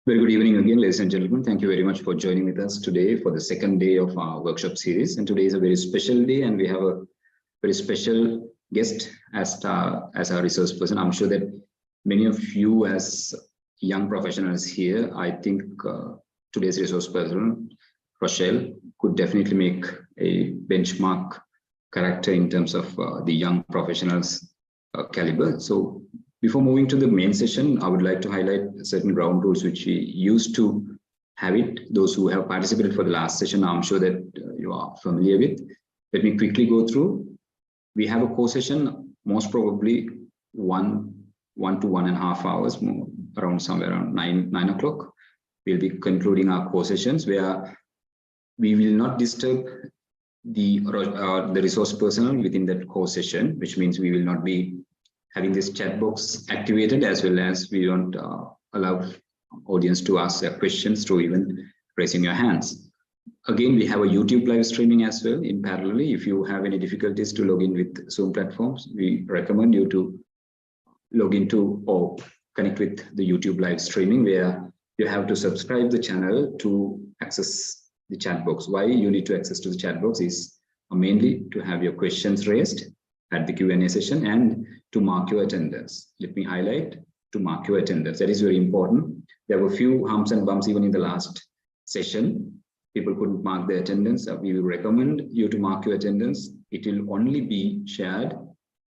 Very good evening again, ladies and gentlemen. Thank you very much for joining with us today for the second day of our workshop series. And today is a very special day, and we have a very special guest as our resource person. I'm sure that many of you as young professionals here, I think today's resource person, Rochelle, could definitely make a benchmark character in terms of the young professionals caliber. So before moving to the main session, I would like to highlight certain ground rules which we used to have it. Those who have participated for the last session, I'm sure that you are familiar with. Let me quickly go through. We have a core session, most probably one to 1.5 hours, around somewhere around 9 o'clock. We'll be concluding our core sessions where we will not disturb the resource personnel within that core session, which means we will not be having this chat box activated, as well as we don't allow audience to ask their questions through even raising your hands. Again, we have a YouTube live streaming as well in parallel. If you have any difficulties to log in with Zoom platforms, we recommend you to log into or connect with the YouTube live streaming, where you have to subscribe the channel to access the chat box. Why you need to access to the chat box is mainly to have your questions raised at the Q&A session and to mark your attendance. Let me highlight to mark your attendance. That is very important. There were a few humps and bumps even in the last session. People couldn't mark their attendance. We will recommend you to mark your attendance. It will only be shared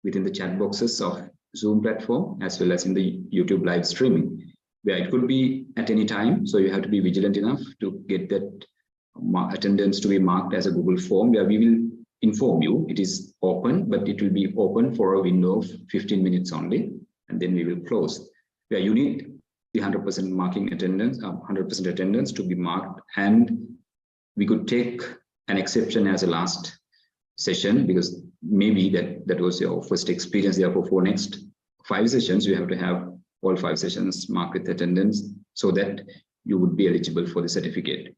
within the chat boxes of Zoom platform as well as in the YouTube live streaming, where it could be at any time. So you have to be vigilant enough to get that attendance to be marked as a Google form, where we will inform you. It is open, but it will be open for a window of 15 minutes only, and then we will close. Where you need the 100% marking attendance, 100% attendance to be marked, and we could take an exception as a last session because maybe that was your first experience. Therefore, for next 5 sessions, you have to have all 5 sessions marked with attendance so that you would be eligible for the certificate.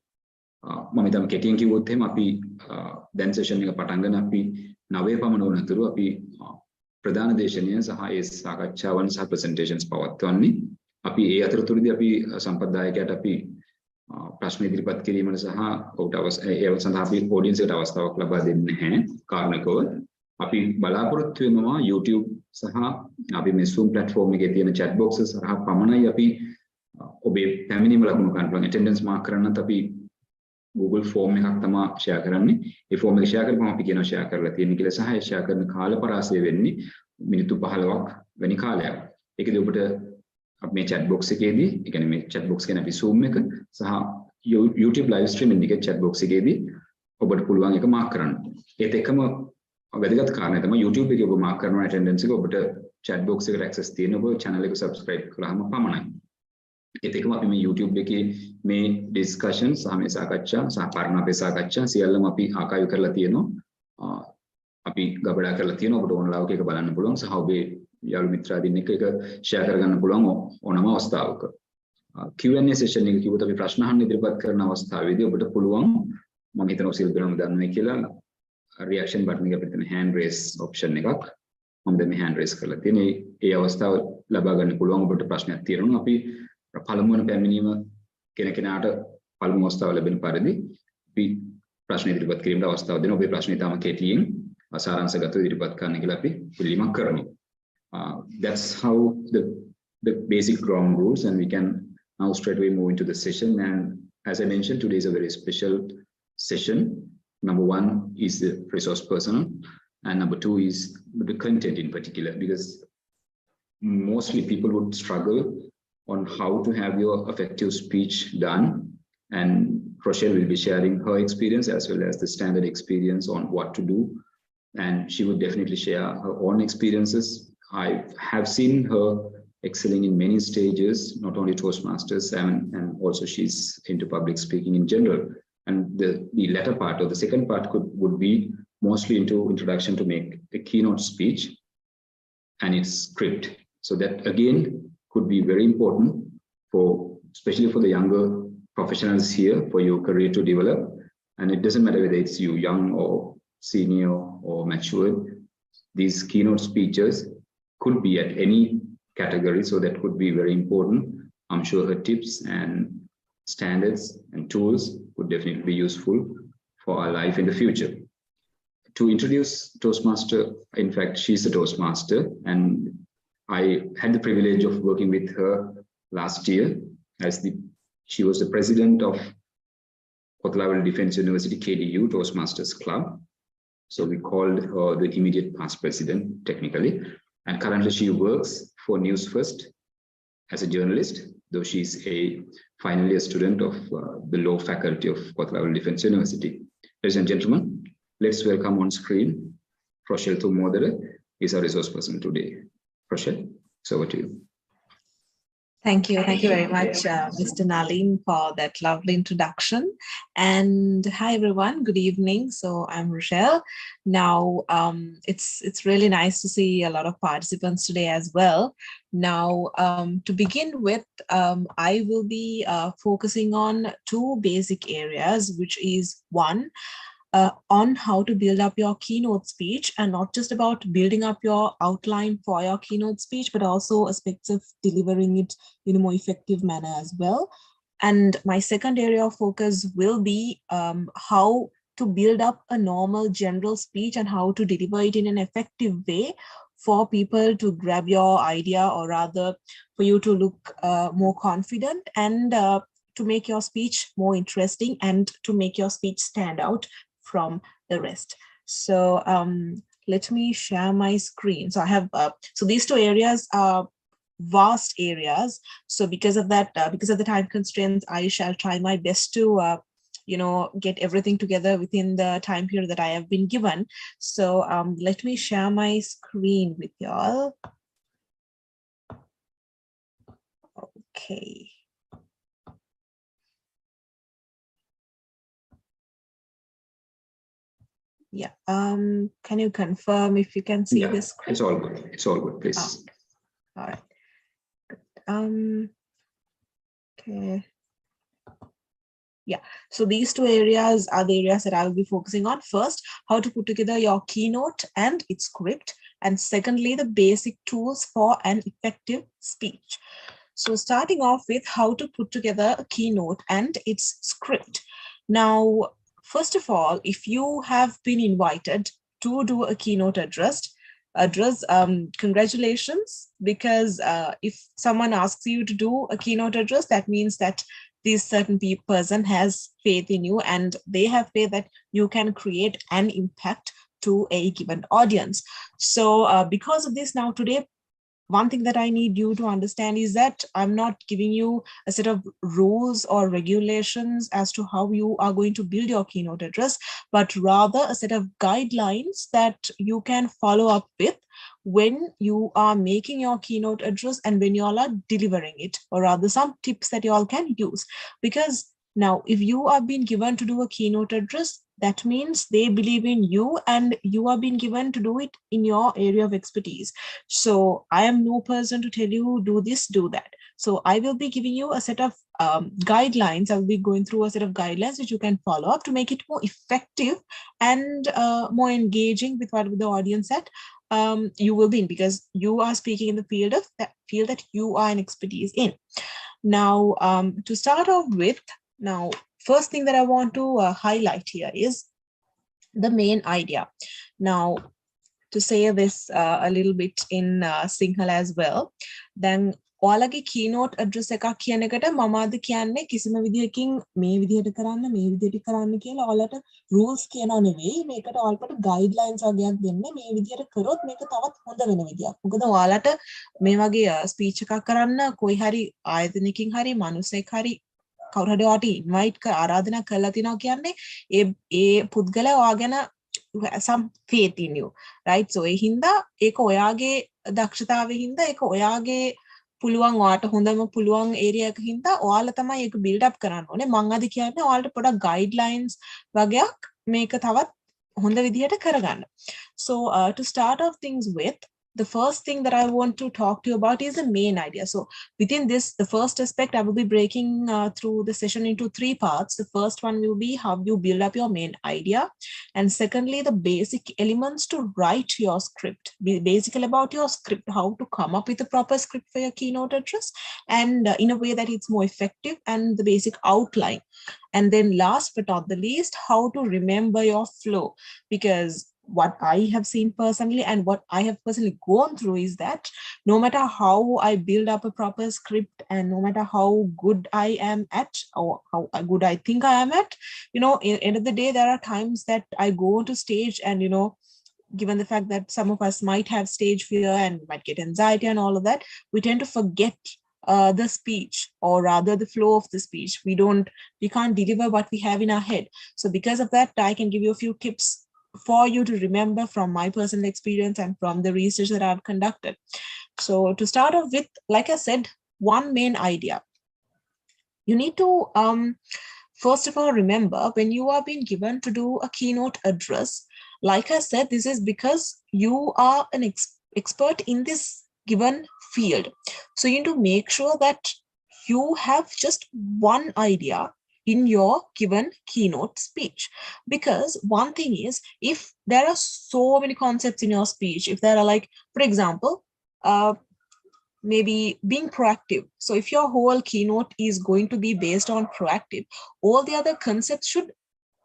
මම හිතමු කෙටියෙන් කිව්වොත් එහෙම අපි දැන් session එක පටන් ගන්න අපි 9 පමණ වුණතුරු අපි ප්‍රධාන දේශනය සහ ඒ සාකච්ඡාවන් සහ ප්‍රසන්ටේෂන්ස් පවත්වන්නේ. අපි ඒ අතරතුරදී අපි සම්ප්‍රදායකයට අපි ප්‍රශ්න ඉදිරිපත් කිරීමට සහ ඔහුට ඒ සඳහා අපි ඔඩියන්ස් එකට අවස්ථාවක් ලබා දෙන්නේ නැහැ. කාරණකව අපි බලාපොරොත්තු වෙනවා YouTube සහ අපි මේ Zoom platform එකේ තියෙන chat boxes සහ පමණයි අපි ඔබේ පැමිණීම ලකුණු ගන්න පුළුවන්. attendance mark කරන්නත් අපි Google form එකක් තමයි share කරන්නේ. ඒ form එක share කරපුවම අපි කියනවා share කරලා තියෙන කියලා, සහ ඒ share කරන කාල පරාසය වෙන්නේ මිනිත්තු 15ක් වැනි කාලයක්. ඒකදී ඔබට මේ chat box එකේදී, ඒ කියන්නේ මේ chat box කියන්නේ අපි Zoom එක සහ YouTube live streaming එකේ chat box එකේදී ඔබට පුළුවන් එක mark කරන්න. ඒත් එකම වැදගත් කාරණය තමයි YouTube එකේ ඔබ mark කරන attendance එක ඔබට chat box එකට access තියෙන ඔබ channel එක subscribe කළාම පමණයි. ඒත් එකම අපි මේ YouTube එකේ මේ discussion සහ මේ සාකච්ඡා සහ පරණ අපේ සාකච්ඡා සියල්ලම අපි ආකයිව් කරලා තියෙනවා. අපි ගබඩා කරලා තියෙනවා. ඔබට ඕන ලාවක එක බලන්න පුළුවන්, සහ ඔබේ යාළු මිත්‍රාදීන් එක්ක ඒක share කරගන්න පුළුවන් ඕනම අවස්ථාවක. Q&A session එක කිව්වොත් අපි ප්‍රශ්න අහන්න ඉදිරිපත් කරන අවස්ථාවේදී ඔබට පුළුවන්, මම හිතනවා සිල්පරම දන්නේ කියලා, reaction button එක අපිට තියෙන hand raise option එකක්. මම දැන් මේ hand raise කරලා තියෙනවා. ඒ අවස්ථාව ලබා ගන්න පුළුවන් ඔබට ප්‍රශ්නයක් තියෙනවා. අපි පළමු වෙන පැමිණීම කෙනෙකුට පළමු අවස්ථාව ලැබෙන පරිදි අපි ප්‍රශ්න ඉදිරිපත් කිරීමට අවස්ථාව දෙනවා. ඔබේ ප්‍රශ්න ඉතාම කෙටියෙන් සාරාංශගතව ඉදිරිපත් කරන්න කියලා අපි ඉල්ලීමක් කරනවා. That's how the basic ground rules, and we can now straight away move into the session. And as I mentioned, today is a very special session. Number 1 is the resource personnel, and number 2 is the content in particular, because mostly people would struggle on how to have your effective speech done, and Rochelle will be sharing her experience as well as the standard experience on what to do, and she would definitely share her own experiences. I have seen her excelling in many stages, not only Toastmasters, and also she's into public speaking in general. And the latter part, or the second part, would be mostly into introduction to make a keynote speech and its script. So that again could be very important especially for the younger professionals here, for your career to develop. And it doesn't matter whether it's you young or senior or matured. These keynote speeches could be at any category, so that could be very important I'm sure her tips and standards and tools would definitely be useful for our life in the future. To introduce Toastmaster, in fact, she's a Toastmaster, and I had the privilege of working with her last year she was the president of Kotlavale Defense University KDU Toastmasters Club. So we called her the immediate past president, technically. And currently she works for News First as a journalist, though she's a final year student of the law faculty of Kotlavale Defense University. Ladies and gentlemen, let's welcome on screen Rochelle Tumodere, is our resource person today. Rochelle, it's over to you. Thank you very much, Mr. Nalim, for that lovely introduction. And hi, everyone. Good evening. So I'm Rochelle. Now, it's really nice to see a lot of participants today as well. Now, to begin with, I will be focusing on two basic areas, which is one, on how to build up your keynote speech, and not just about building up your outline for your keynote speech, but also aspects of delivering it in a more effective manner as well. And my second area of focus will be how to build up a normal general speech and how to deliver it in an effective way for people to grab your idea, or rather for you to look more confident and to make your speech more interesting and to make your speech stand out from the rest. So let me share my screen. So I have, so these two areas are vast areas. So because of that, because of the time constraints, I shall try my best to, get everything together within the time period that I have been given. So let me share my screen with y'all. Okay. Yeah. Can you confirm if you can see this? It's all good. It's all good, please. Oh, all right. Okay. Yeah. So these two areas are the areas that I will be focusing on. First, how to put together your keynote and its script. And secondly, the basic tools for an effective speech. So starting off with how to put together a keynote and its script. Now, first of all, if you have been invited to do a keynote address, congratulations, because if someone asks you to do a keynote address, that means that this certain person has faith in you and they have faith that you can create an impact to a given audience. So because of this, now today, one thing that I need you to understand is that I'm not giving you a set of rules or regulations as to how you are going to build your keynote address, but rather a set of guidelines that you can follow up with when you are making your keynote address and when you all are delivering it, or rather some tips that you all can use. Because now, if you are being given to do a keynote address, that means they believe in you and you are being given to do it in your area of expertise. So I am no person to tell you, do this, do that. So I will be giving you a set of guidelines. I will be going through a set of guidelines which you can follow up to make it more effective and more engaging with what the audience that you will be in, because you are speaking in the field that you are an expertise in. Now, to start off with, now, first thing that I want to highlight here is the main idea. Now, to say this a little bit in Sinhala as well, then ඔයාලගේ keynote address එකක් කියන එකට මම අද කියන්නේ කිසිම විදියකින් මේ විදියට කරන්න කියලා ඔයාලට rules කියනවා නෙවෙයි, මේකට ඔයාලට guidelines වගේක් දෙන්නේ, මේ විදියට කරොත් මේක තවත් හොඳ වෙන විදියක්. මොකද ඔයාලට මේ වගේ speech එකක් කරන්න කොයි හරි ආයතනයකින් හරි මිනිස්සෙක් හරි කවුරු හරි ඔයාට invite ආරාධනා කරලා තිනවා කියන්නේ ඒ පුද්ගලයා ඔයා ගැන some faith in you, right? So ඒ හින්දා ඒක ඔයාගේ දක්ෂතාවය හින්දා ඒක ඔයාගේ පුළුවන් ඔයාට හොඳම පුළුවන් ඒරියා එක හින්දා ඔයාලා තමයි ඒක build up කරන්න ඕනේ. මම අද කියන්නේ ඔයාලට පොඩක් guidelines වගේක් මේක තවත් හොඳ විදියට කරගන්න. So to start off things with, the first thing that I want to talk to you about is the main idea. So within this, the first aspect, I will be breaking through the session into 3 parts. The first one will be how you build up your main idea. And secondly, the basic elements to write your script, basically about your script, how to come up with a proper script for your keynote address, and in a way that it's more effective, and the basic outline. And then last but not the least, how to remember your flow, because what I have seen personally and what I have personally gone through is that no matter how I build up a proper script and no matter how good I am at, or how good I think I am at, you know, end of the day, there are times that I go to stage and, you know, given the fact that some of us might have stage fear and might get anxiety and all of that, we tend to forget the speech, or rather the flow of the speech. We can't deliver what we have in our head. So because of that, I can give you a few tips for you to remember from my personal experience and from the research that I've conducted. So to start off with, like I said, one main idea. You need to, first of all, remember when you are being given to do a keynote address, like I said, this is because you are an expert in this given field. So you need to make sure that you have just one idea in your given keynote speech. Because one thing is, if there are so many concepts in your speech, if there are, like, for example, maybe being proactive. So if your whole keynote is going to be based on proactive, all the other concepts should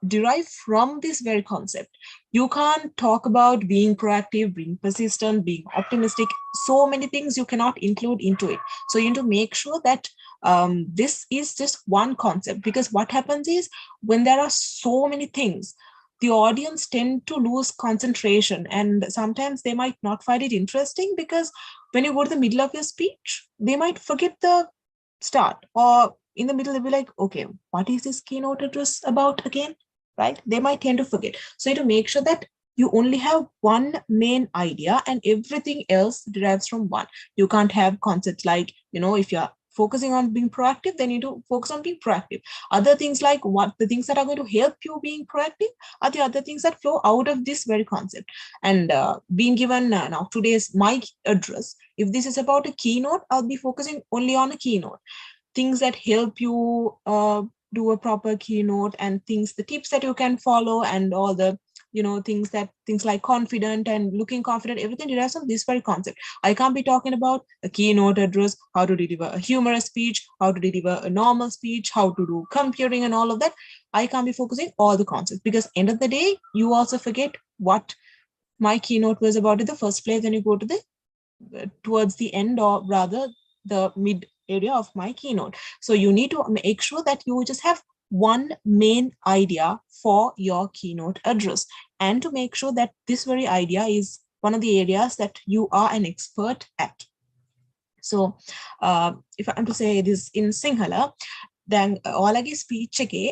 derive from this very concept. You can't talk about being proactive, being persistent, being optimistic. So many things you cannot include into it. So you need to make sure that this is just one concept, because what happens is when there are so many things, the audience tend to lose concentration, and sometimes they might not find it interesting, because when you go to the middle of your speech, they might forget the start, or in the middle they'll be like, okay, what is this keynote address about again? Right? They might tend to forget. So you need to make sure that you only have one main idea and everything else derives from one. You can't have concepts like, you know, if you're focusing on being proactive, then you need to focus on being proactive. Other things, like what the things that are going to help you being proactive, are the other things that flow out of this very concept. And being given now today's my address, if this is about a keynote, I'll be focusing only on a keynote. Things that help you do a proper keynote, and things, the tips that you can follow, and all the, you know, things like confident and looking confident, everything derives from this very concept. I can't be talking about a keynote address, how to deliver a humorous speech, how to deliver a normal speech, how to do comparing and all of that. I can't be focusing all the concepts, because end of the day, you also forget what my keynote was about in the first place when you go to the towards the end, or rather the mid area of my keynote. So you need to make sure that you just have one main idea for your keynote address, and to make sure that this very idea is one of the areas that you are an expert at. So if I'm to say this in Sinhala, then ඔයාලගේ speech එකේ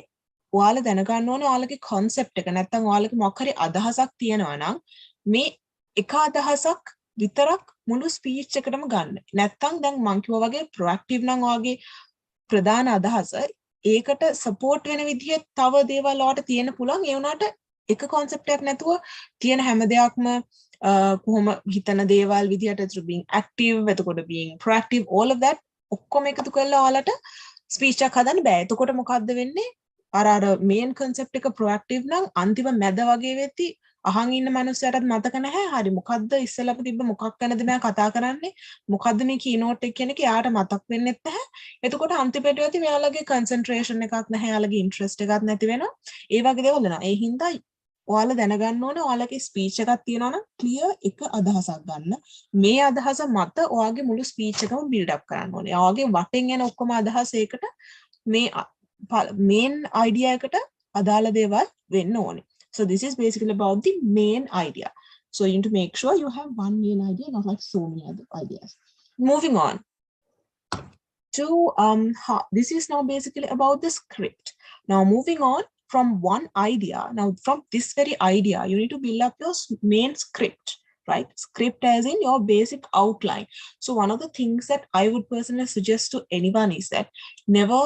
ඔයාලා දැනගන්න ඕනේ ඔයාලගේ concept එක, නැත්නම් ඔයාලගේ මොකක් හරි අදහසක් තියෙනවා නම් මේ එක අදහසක් විතරක් මුළු ස්පීච් එකටම ගන්න. නැත්නම් දැන් මං කිව්වා වගේ ප්‍රොඇක්ටිව් නම් ඔයාගේ ප්‍රධාන අදහස ඒකට සපෝට් වෙන විදිහේ තව දේවල් ඔයාලට තියෙන්න පුළුවන්. ඒ වුණාට එක concept එකක් නැතුව තියෙන හැම දෙයක්ම කොහොම හිතන දේවල් විදිහට, through being active, එතකොට being proactive, all of that ඔක්කොම එකතු කරලා ඔයාලට ස්පීච් එකක් හදන්න බෑ. එතකොට මොකද්ද වෙන්නේ? අර මේන් concept එක proactive නම් අන්තිම මැද වගේ වෙති අහන් ඉන්න මනුස්සයටත් මතක නැහැ. හරි, මොකද්ද ඉස්සෙල්ලාම තිබ්බ මොකක් ගැනද මම කතා කරන්නේ? මොකද්ද මේ keynote එක කියන එක යාට මතක් වෙන්නේ නැහැ. එතකොට අන්තිමට වෙති මෙයාලගේ concentration එකක් නැහැ, යාලගේ interest එකක් නැති වෙනවා. ඒ වගේ දේවල් වෙනවා. ඒ හින්දා ඔයාලා දැනගන්න ඕනේ ඔයාලගේ ස්පීච් එකක් තියෙනවා නම් ක්ලියර් එක අදහසක් ගන්න. මේ අදහස මත ඔයාගේ මුළු ස්පීච් එකම බිල්ඩ් අප් කරන්න ඕනේ. ඔයාගේ වටෙන් එන ඔක්කොම අදහස් ඒකට මේ මේන් අයිඩියා එකට අදාළ දේවල් වෙන්න ඕනේ. So this is basically about the main idea. So you need to make sure you have one main idea, not like so many other ideas. Moving on to this is now basically about the script. Now moving on from one idea, now from this very idea, you need to build up your main script, right? Script as in your basic outline. So one of the things that I would personally suggest to anyone is that never,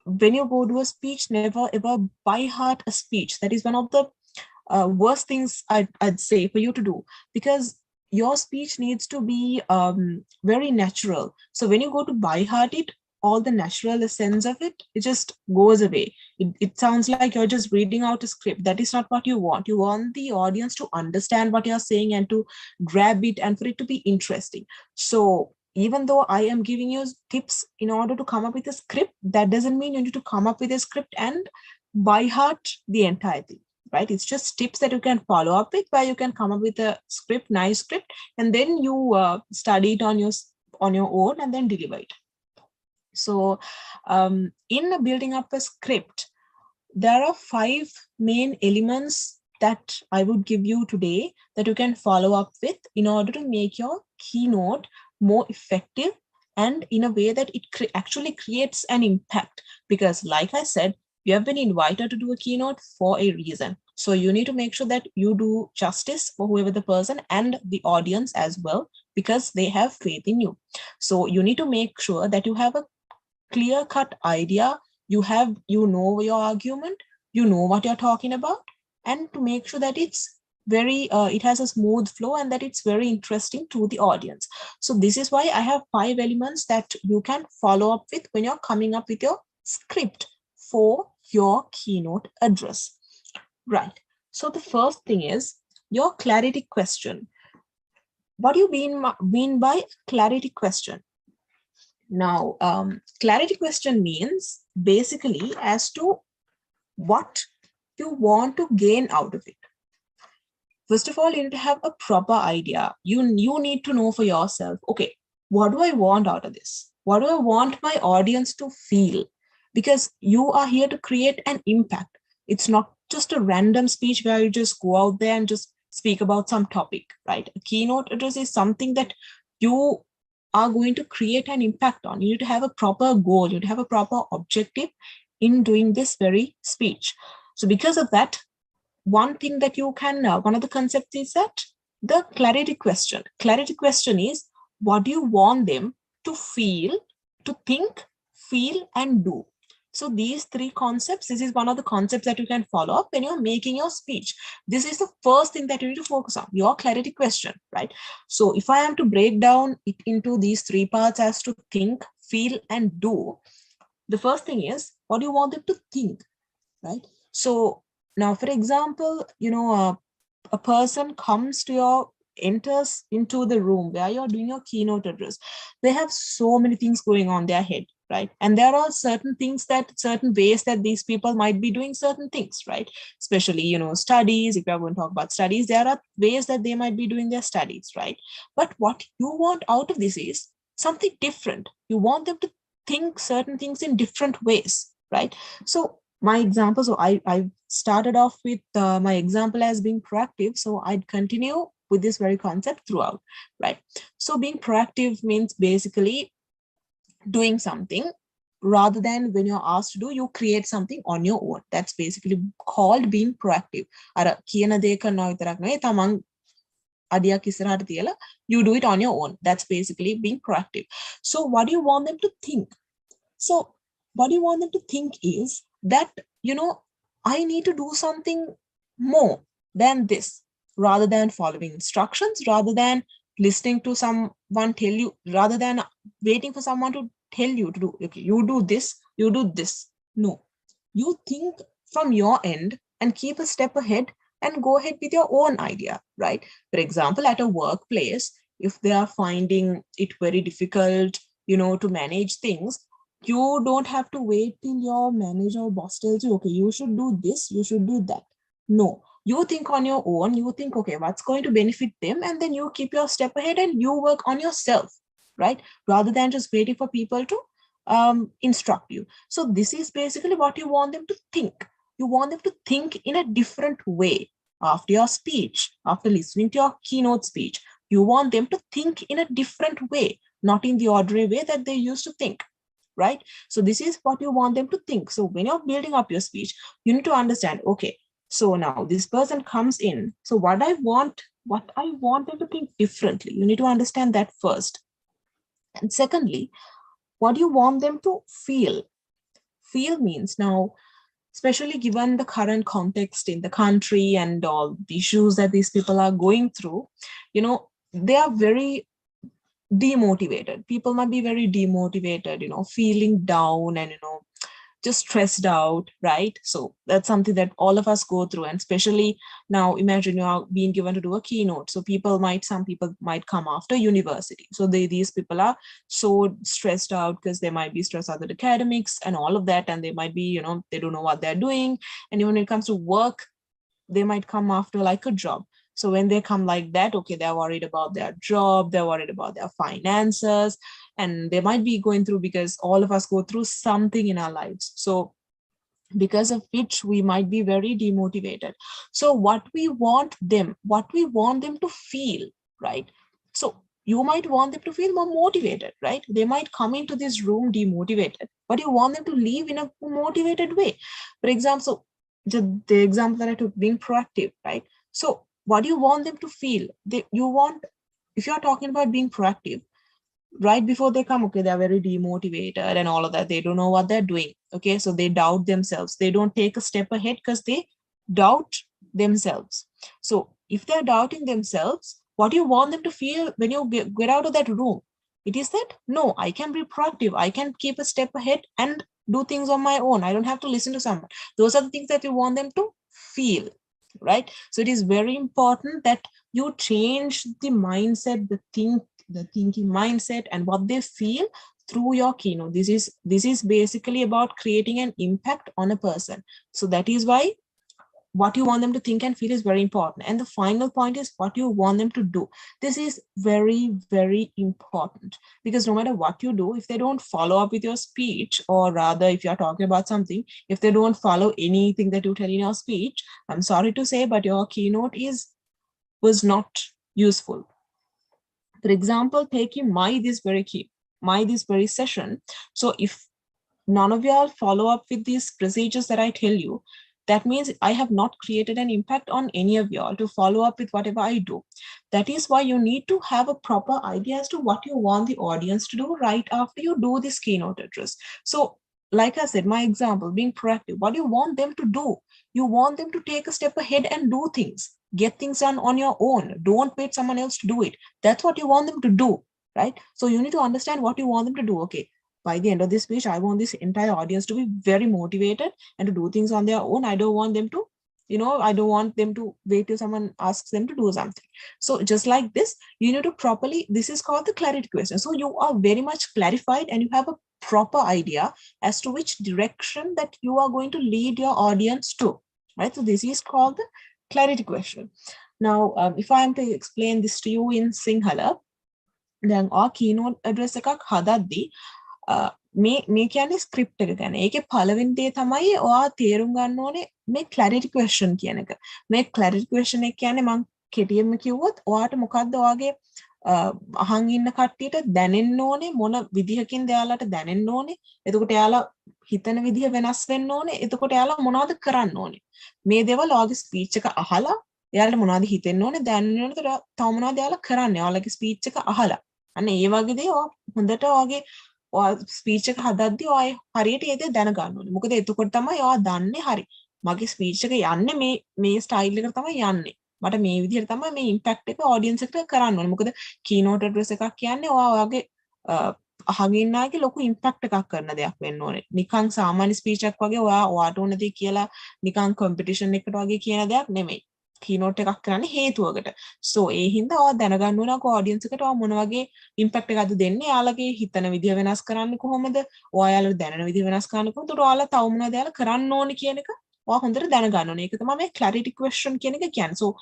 when you go to a speech, never ever by heart a speech. That is one of the worst things I'd say for you to do, because your speech needs to be very natural. So when you go to by heart it, all the natural essence of it, it just goes away. It sounds like you're just reading out a script. That is not what you want. You want the audience to understand what you're saying and to grab it and for it to be interesting. So even though I am giving you tips in order to come up with a script, that doesn't mean you need to come up with a script and by heart the entire thing, right? It's just tips that you can follow up with, where you can come up with a script, nice script, and then you study it on your own and then deliver it. So in building up a script, there are 5 main elements that I would give you today that you can follow up with in order to make your keynote more effective and in a way that it actually creates an impact. Because like I said, you have been invited to do a keynote for a reason. So you need to make sure that you do justice for whoever the person and the audience as well, because they have faith in you. So you need to make sure that you have a clear-cut idea. You know your argument, you know what you're talking about, and to make sure that it's very it has a smooth flow and that it's very interesting to the audience. So this is why I have 5 elements that you can follow up with when you're coming up with your script for your keynote address. Right. So the first thing is your clarity question. What do you mean by clarity question? Now, clarity question means basically as to what you want to gain out of it. First of all, you need to have a proper idea. You need to know for yourself, okay, what do I want out of this? What do I want my audience to feel? Because you are here to create an impact. It's not just a random speech where you just go out there and just speak about some topic, right? A keynote address is something that you are going to create an impact on. You need to have a proper goal. You need to have a proper objective in doing this very speech. So because of that, one thing that you can, one of the concepts is that the clarity question. Clarity question is, what do you want them to feel, to think, feel, and do? So these 3 concepts, this is one of the concepts that you can follow up when you're making your speech. This is the first thing that you need to focus on, your clarity question, right? So if I am to break down it into these 3 parts as to think, feel, and do, the first thing is, what do you want them to think, right? So now, for example, a person comes to enters into the room where you're doing your keynote address. They have so many things going on their head, right? And there are certain ways that these people might be doing certain things, right? Especially, studies. If you're going to talk about studies, there are ways that they might be doing their studies, right? But what you want out of this is something different. You want them to think certain things in different ways, right? So my example, so I started off with my example as being proactive. So I'd continue with this very concept throughout, right? So being proactive means basically doing something rather than when you're asked to do, you create something on your own. That's basically called being proactive. You do it on your own. That's basically being proactive. So what do you want them to think? So what you want them to think is that, I need to do something more than this, rather than following instructions, rather than listening to someone tell you, rather than waiting for someone to tell you to do, okay, you do this, you do this. No, you think from your end and keep a step ahead and go ahead with your own idea, right? For example, at a workplace, if they are finding it very difficult, to manage things, you don't have to wait till your manager or boss tells you, okay, you should do this, you should do that. No, you think on your own, you think, okay, what's going to benefit them? And then you keep your step ahead and you work on yourself, right? Rather than just waiting for people to instruct you. So this is basically what you want them to think. You want them to think in a different way after your speech, after listening to your keynote speech. You want them to think in a different way, not in the ordinary way that they used to think, right? So this is what you want them to think. So when you're building up your speech, you need to understand, okay, so now this person comes in. So what I want them to think differently. You need to understand that first. And secondly, what do you want them to feel? Feel means now, especially given the current context in the country and all the issues that these people are going through, they are very demotivated. People might be very demotivated, feeling down and, just stressed out, right? So that's something that all of us go through. And especially now, imagine you are being given to do a keynote. So some people might come after university. So these people are so stressed out because they might be stressed out with academics and all of that. And they might be, they don't know what they're doing. And even when it comes to work, they might come after like a job. So when they come like that, okay, they're worried about their job, they're worried about their finances, and they might be going through, because all of us go through something in our lives. So because of which we might be very demotivated. So what we want them to feel, right? So you might want them to feel more motivated, right? They might come into this room demotivated, but you want them to leave in a motivated way. For example, so the example that I took, being proactive, right? So what do you want them to feel? If you're talking about being proactive, right before they come, okay, they're very demotivated and all of that. They don't know what they're doing. Okay, so they doubt themselves. They don't take a step ahead because they doubt themselves. So if they're doubting themselves, what do you want them to feel when you get out of that room? It is that, no, I can be proactive. I can keep a step ahead and do things on my own. I don't have to listen to someone. Those are the things that you want them to feel, right? So it is very important that you change the mindset, the thinking mindset, and what they feel through your keynote. This is basically about creating an impact on a person. So that is why what you want them to think and feel is very important. And the final point is what you want them to do. This is very, very important, because no matter what you do, if they don't follow up with your speech, or rather if you're talking about something, if they don't follow anything that you tell in your speech, I'm sorry to say, but your keynote was not useful. For example, taking this very session. So if none of y'all follow up with these procedures that I tell you, that means I have not created an impact on any of y'all to follow up with whatever I do. That is why you need to have a proper idea as to what you want the audience to do right after you do this keynote address. So like I said, my example, being proactive, what do you want them to do? You want them to take a step ahead and do things, get things done on your own. Don't wait someone else to do it. That's what you want them to do, right? So you need to understand what you want them to do. Okay, by the end of this speech, I want this entire audience to be very motivated and to do things on their own. I don't want them to, I don't want them to wait till someone asks them to do something. So just like this, you need to properly, this is called the clarity question. So you are very much clarified and you have a proper idea as to which direction that you are going to lead your audience to, right? So this is called the clarity question. Now, if I am to explain this to you in Sinhala, then our keynote address එකක් හදද්දී මේ කියන්නේ script එක ගැන. ඒකේ පළවෙනි දේ තමයි ඔයා තේරුම් ගන්න ඕනේ මේ clarity question කියන එක. මේ clarity question එක කියන්නේ මම කෙටියෙන්ම කිව්වොත් ඔයාට මොකද්ද ඔයාගේ අහන් ඉන්න කට්ටියට දැනෙන්න ඕනේ, මොන විදිහකින්ද එයාලට දැනෙන්න ඕනේ. එතකොට එයාලා හිතන විදිහ වෙනස් වෙන්න ඕනේ. එතකොට එයාලා මොනවද කරන්න ඕනේ. මේ දේවල් ඔයාගේ ස්පීච් එක අහලා එයාලට මොනවද හිතෙන්න ඕනේ, දැනෙන්න ඕනේ. එතකොට තව මොනවද එයාලා කරන්නේ ඔයාලගේ ස්පීච් එක අහලා. අන්න ඒ වගේ දේ ඔයා හොඳට ඔයාගේ ස්පීච් එක හදද්දී ඔය හරියට ඒ දේ දැනගන්න ඕනේ. මොකද එතකොට තමයි ඔයා දන්නේ හරි. මගේ ස්පීච් එක යන්නේ මේ ස්ටයිල් එකට තමයි යන්නේ. මට මේ විදිහට තමයි මේ ඉම්පැක්ට් එක ඔඩියන්ස් එකට කරන්න ඕනේ. මොකද කීනෝට් ඇඩ්‍රස් එකක් කියන්නේ ඔයාගේ අහගෙන ඉන්න අයගේ ලොකු ඉම්පැක්ට් එකක් කරන දෙයක් වෙන්න ඕනේ. නිකන් සාමාන්‍ය ස්පීච් එකක් වගේ ඔයාට ඕන දේ කියලා නිකන් කම්පිටිෂන් එකකට වගේ කියන දෙයක් නෙමෙයි. කීනෝට් එකක් කරන්නේ හේතුවකට. සෝ ඒ හින්දා ඔයා දැනගන්න ඕන ඔඩියන්ස් එකට ඔයා මොන වගේ ඉම්පැක්ට් එකක්ද දෙන්නේ. යාළගේ හිතන විදිය වෙනස් කරන්නේ කොහොමද? ඔයාලට දැනෙන විදිය වෙනස් කරන්නේ කොහොමද? ඒකට ඔයාලා තව මොනවද යාලා කරන්න ඕනේ කියන එක ඔයා හොඳට දැනගන්න ඕනේ. ඒක තමයි මේ clarity question කියන එක කියන්නේ. So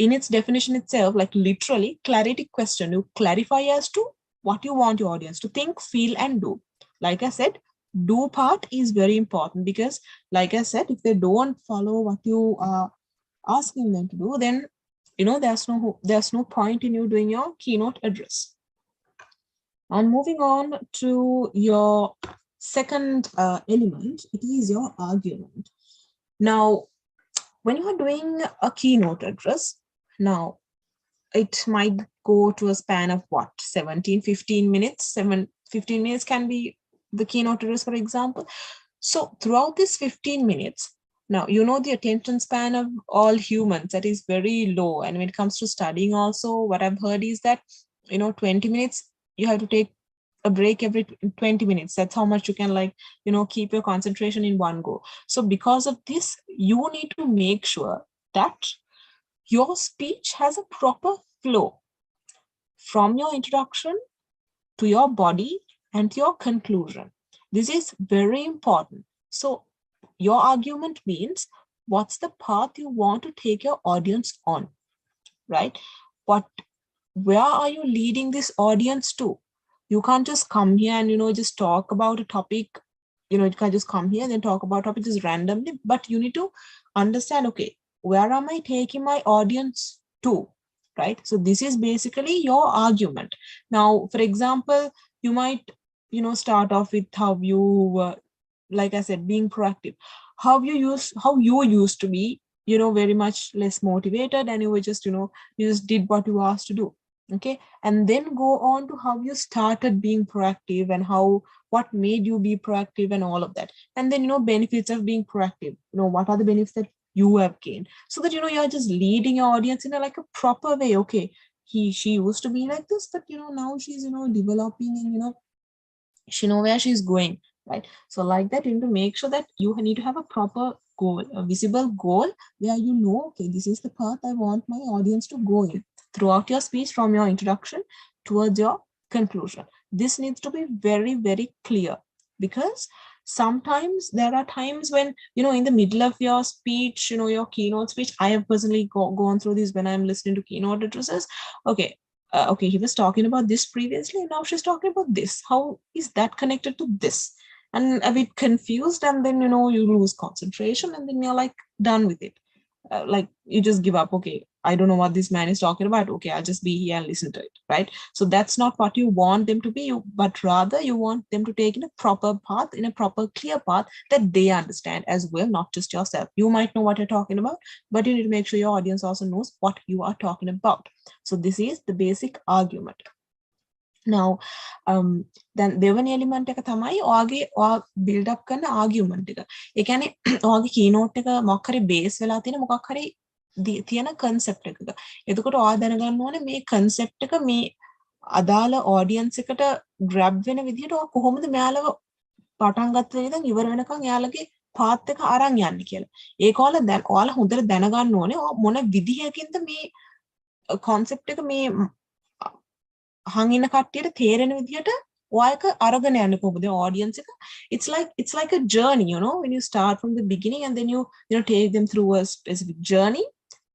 in its definition itself, like literally clarity question, you clarify as to what you want your audience to think, feel and do. Like I said, do part is very important, because like I said, if they don't follow what you are asking them to do, then there's no point in you doing your keynote address. And moving on to your second element, it is your argument. Now, when you are doing a keynote address, now it might go to a span of 15 minutes. 15 minutes can be the keynote address, for example. So throughout this 15 minutes, Now, the attention span of all humans, that is very low. And when it comes to studying also, what I've heard is that, 20 minutes, you have to take a break every 20 minutes. That's how much you can keep your concentration in one go. So because of this, you need to make sure that your speech has a proper flow from your introduction to your body and to your conclusion. This is very important. So your argument means what's the path you want to take your audience on, right? Where are you leading this audience to? You can't just come here and, just talk about a topic. You can't just come here and then talk about topic just randomly, but you need to understand, okay, where am I taking my audience to, right? So this is basically your argument. Now, for example, you might, start off with how you, like I said, being proactive, how you used to be, very much less motivated, and you were just, you just did what you were asked to do. Okay. And then go on to how you started being proactive and what made you be proactive and all of that. And then, benefits of being proactive, what are the benefits that you have gained, so that, you're just leading your audience in a proper way. Okay. She used to be like this, but, now she's, developing and, she know where she's going, right? So like that, you need to make sure that you need to have a proper goal, a visible goal, where okay, this is the path I want my audience to go in throughout your speech, from your introduction towards your conclusion. This needs to be very, very clear, because sometimes there are times when, in the middle of your speech, your keynote speech, I have personally gone through this when I'm listening to keynote addresses. Okay, okay, he was talking about this previously, now she's talking about this. How is that connected to this? And a bit confused, and then, you lose concentration, and then you're like done with it. Like you just give up. Okay, I don't know what this man is talking about. Okay, I'll just be here and listen to it, right? So that's not what you want them to be, but rather you want them to take in a proper path, in a proper clear path that they understand as well, not just yourself. You might know what you're talking about, but you need to make sure your audience also knows what you are talking about. So this is the basic argument. Now, then දෙවැනි element එක තමයි ඔයා build up කරන argument එක. ඒ කියන්නේ ඔයාගේ keynote එක මොකක් හරි base වෙලා තියෙන මොකක් හරි තියෙන concept එකක. එතකොට ඔයා දැනගන්න ඕනේ මේ concept එක මේ අදාළ audience එකට grab වෙන විදිහට ඔයා කොහොමද මෙයාලව පටන් ගත්ත ඉඳන් ඉවර වෙනකන් එයාලගේ path එක අරන් යන්නේ කියලා. ඒක ඔයාලා හොඳට දැනගන්න ඕනේ මොන විදිහකින්ද මේ concept එක මේ හංගින කට්ටියට තේරෙන විදිහට ඔයාක අරගෙන යන්න කොහොමද audience එක. It's like a journey, when you start from the beginning and then you take them through a specific journey,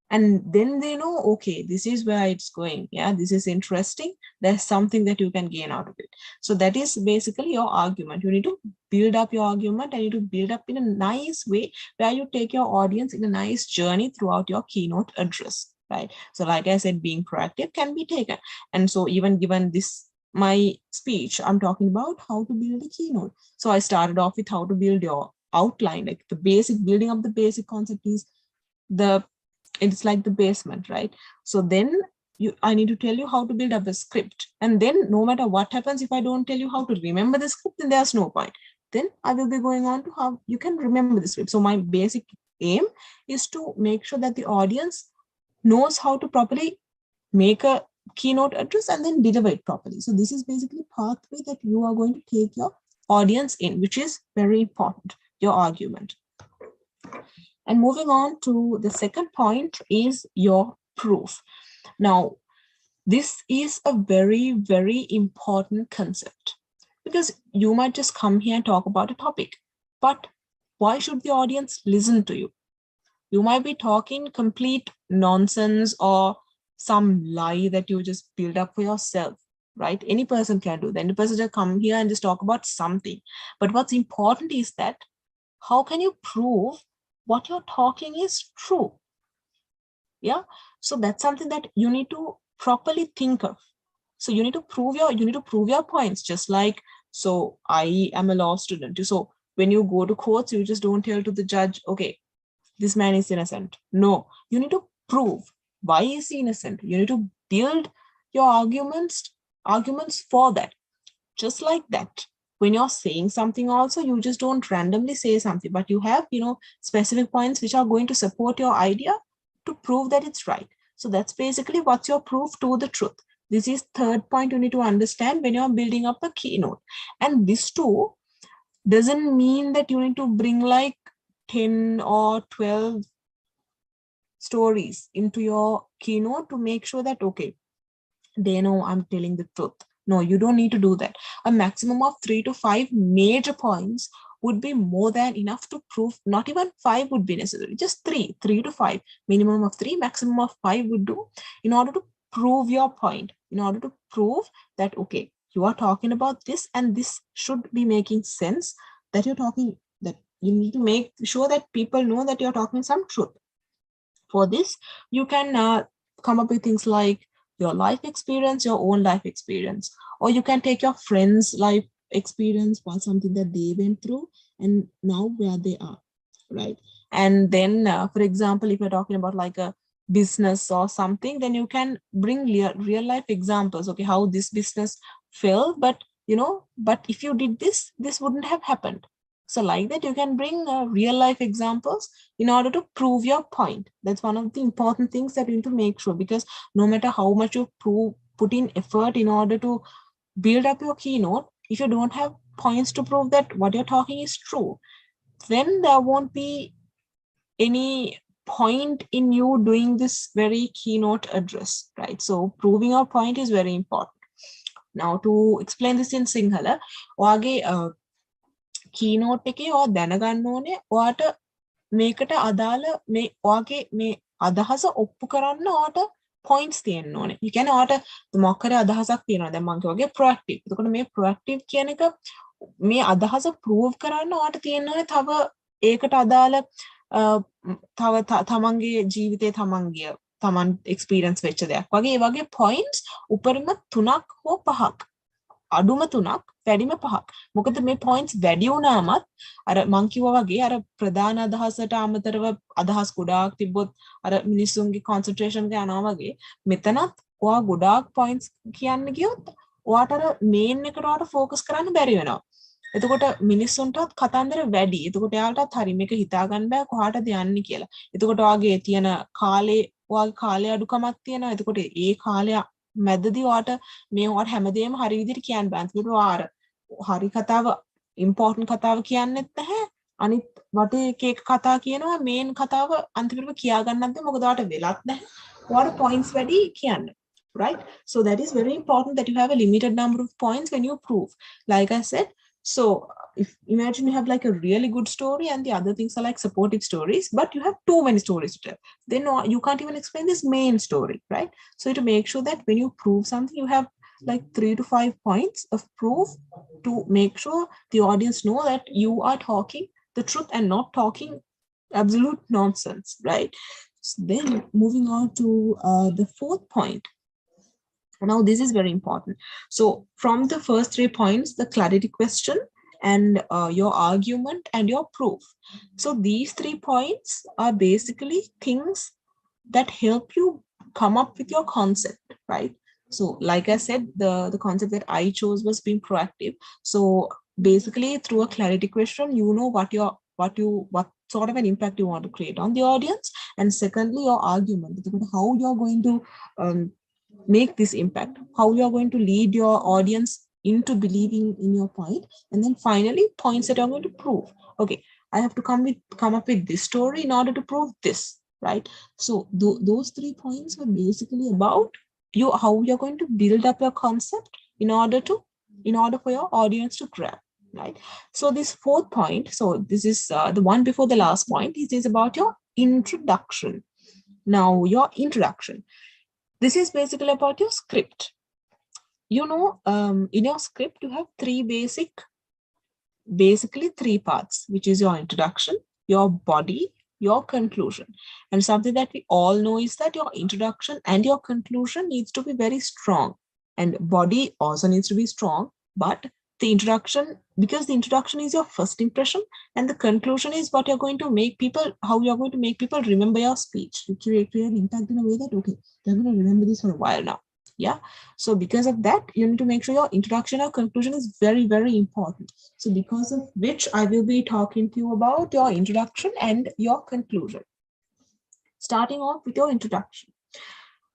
and then they know, okay, this is where it's going. Yeah, this is interesting. There's something that you can gain out of it. So that is basically your argument. You need to build up your argument, and you need to build up in a nice way where you take your audience in a nice journey throughout your keynote address. Right. So like I said, being proactive can be taken. And so even given this, my speech, I'm talking about how to build a keynote. So I started off with how to build your outline, like the basic building of the basic concept is it's like the basement, right? So then I need to tell you how to build up a script. And then no matter what happens, if I don't tell you how to remember the script, then there's no point. Then I will be going on to how you can remember the script. So my basic aim is to make sure that the audience knows how to properly make a keynote address and then deliver it properly. So this is basically pathway that you are going to take your audience in, which is very important, your argument. And moving on to the second point is your proof. Now, this is a very, very important concept, because you might just come here and talk about a topic, but why should the audience listen to you? You might be talking complete nonsense or some lie that you just build up for yourself, right? Any person can do that. Any person just come here and just talk about something. But what's important is that how can you prove what you're talking is true? Yeah. So that's something that you need to properly think of. So you need to prove your points, just like, so I am a law student. So when you go to courts, you just don't tell to the judge, okay, this man is innocent. No, you need to prove why is he innocent. You need to build your arguments for that. Just like that, when you're saying something also, you just don't randomly say something, but you have, specific points which are going to support your idea to prove that it's right. So that's basically what's your proof to the truth. This is third point you need to understand when you're building up a keynote. And this too doesn't mean that you need to bring like 10 or 12 stories into your keynote to make sure that, okay, they know I'm telling the truth. No, you don't need to do that. A maximum of 3 to 5 major points would be more than enough to prove. Not even 5 would be necessary, just 3 to 5, minimum of 3, maximum of 5 would do, in order to prove your point, in order to prove that, okay, you are talking about this and this should be making sense, that you're talking, that you need to make sure that people know that you're talking some truth. For this, you can come up with things like your life experience, your own life experience, or you can take your friend's life experience or something that they went through and now where they are, right? And then, for example, if you're talking about like a business or something, then you can bring real life examples. Okay, how this business failed, but but if you did this, this wouldn't have happened. So like that, you can bring real life examples in order to prove your point. That's one of the important things that you need to make sure, because no matter how much you put in effort in order to build up your keynote, if you don't have points to prove that what you're talking is true, then there won't be any point in you doing this very keynote address, right? So proving your point is very important. Now, to explain this in Sinhala, ඔයාගේ keynote එකේ ඔයා දැනගන්න ඕනේ ඔයාට මේකට අදාළ මේ ඔයාගේ මේ අදහස ඔප්පු කරන්න ඔයාට points තියෙන්න ඕනේ. ඒ කියන්නේ ඔයාට මොකක් හරි අදහසක් තියෙනවා. දැන් මම කිව්වාගේ proactive. එතකොට මේ proactive කියන එක මේ අදහස prove කරන්න ඔයාට තියෙන්න ඕනේ තව ඒකට අදාළ තව තමන්ගේ ජීවිතේ තමන් experience වෙච්ච දෙයක්. වගේ ඒ වගේ points උපරිම 3ක් හෝ 5ක්. අඩුම 3ක් වැඩිම 5ක්. මොකද මේ points වැඩි වුණාමත් අර මං කිව්වා වගේ අර ප්‍රධාන අදහසට අමතරව අදහස් ගොඩාක් තිබ්බොත් අර මිනිස්සුන්ගේ concentration එක යනවා වගේ මෙතනත් ඔයා ගොඩාක් points කියන්න ගියොත් ඔයාට අර main එකට ඔයාට focus කරන්න බැරි වෙනවා. එතකොට මිනිස්සුන්ටත් කතන්දර වැඩි. එතකොට එයාලටත් හරි මේක හිතා ගන්න බෑ කොහාටද යන්නේ කියලා. එතකොට ඔයාගේ තියෙන ඔයාගේ කාලය අඩුකමක් තියෙනවා. එතකොට ඒ කාලය මැදදී ඔයාට මේ ඔයාට හැමදේම හරි විදිහට කියන්න බෑ. ඒකට ඔයාර හරි කතාව ඉම්පෝටන්ට් කතාව කියන්නෙත් නැහැ. අනිත් වටේ එක කතා කියනවා මේන් කතාව අන්තිමටම කියා ගන්නත් මොකද ඔයාට වෙලත් නැහැ. ඔයාට points වැඩි කියන්න. Right? So that is very important that you have a limited number of points when you prove. Like I said, so if imagine you have like a really good story and the other things are like supportive stories, but you have too many stories to tell, then you can't even explain this main story, right? So to make sure that when you prove something, you have like 3 to 5 points of proof to make sure the audience know that you are talking the truth and not talking absolute nonsense, right? So then moving on to the fourth point. Now, this is very important. So from the first 3 points, the clarity question and your argument and your proof. So these 3 points are basically things that help you come up with your concept, right? So like I said, the concept that I chose was being proactive. So basically through a clarity question, you know what sort of an impact you want to create on the audience. And secondly, your argument, how you're going to make this impact, how you are going to lead your audience into believing in your point. And then finally, points that I'm going to prove. Okay, I have to come up with this story in order to prove this, right? So those 3 points were basically about how you're going to build up your concept in order for your audience to grab, right? So this 4th point, so this is the one before the last point, this is about your introduction. Now, your introduction. This is basically about your script. In your script, you have basically 3 parts, which is your introduction, your body, your conclusion. And something that we all know is that your introduction and your conclusion needs to be very strong. And body also needs to be strong, but the introduction, because the introduction is your first impression, and the conclusion is what you're going to make people, how you're going to make people remember your speech. You create an impact in a way that, okay, they're going to remember this for a while now. Yeah. So because of that, you need to make sure your introduction or conclusion is very, very important. So because of which I will be talking to you about your introduction and your conclusion. Starting off with your introduction.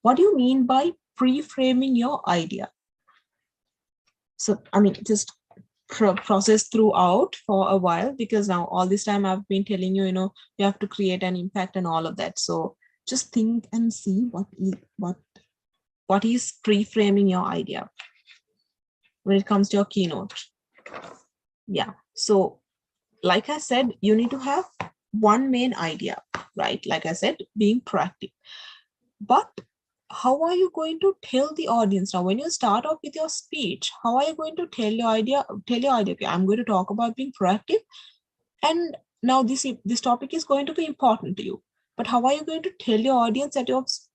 What do you mean by pre-framing your idea? So, I mean, just process throughout for a while, because now all this time I've been telling you, you have to create an impact and all of that. So just think and see what is pre-framing your idea when it comes to your keynote. Yeah. So like I said, you need to have one main idea, right? Like I said, being proactive. But how are you going to tell the audience now when you start off with your speech? How are you going to tell your idea? Okay, I'm going to talk about being proactive, and now this topic is going to be important to you. But how are you going to tell your audience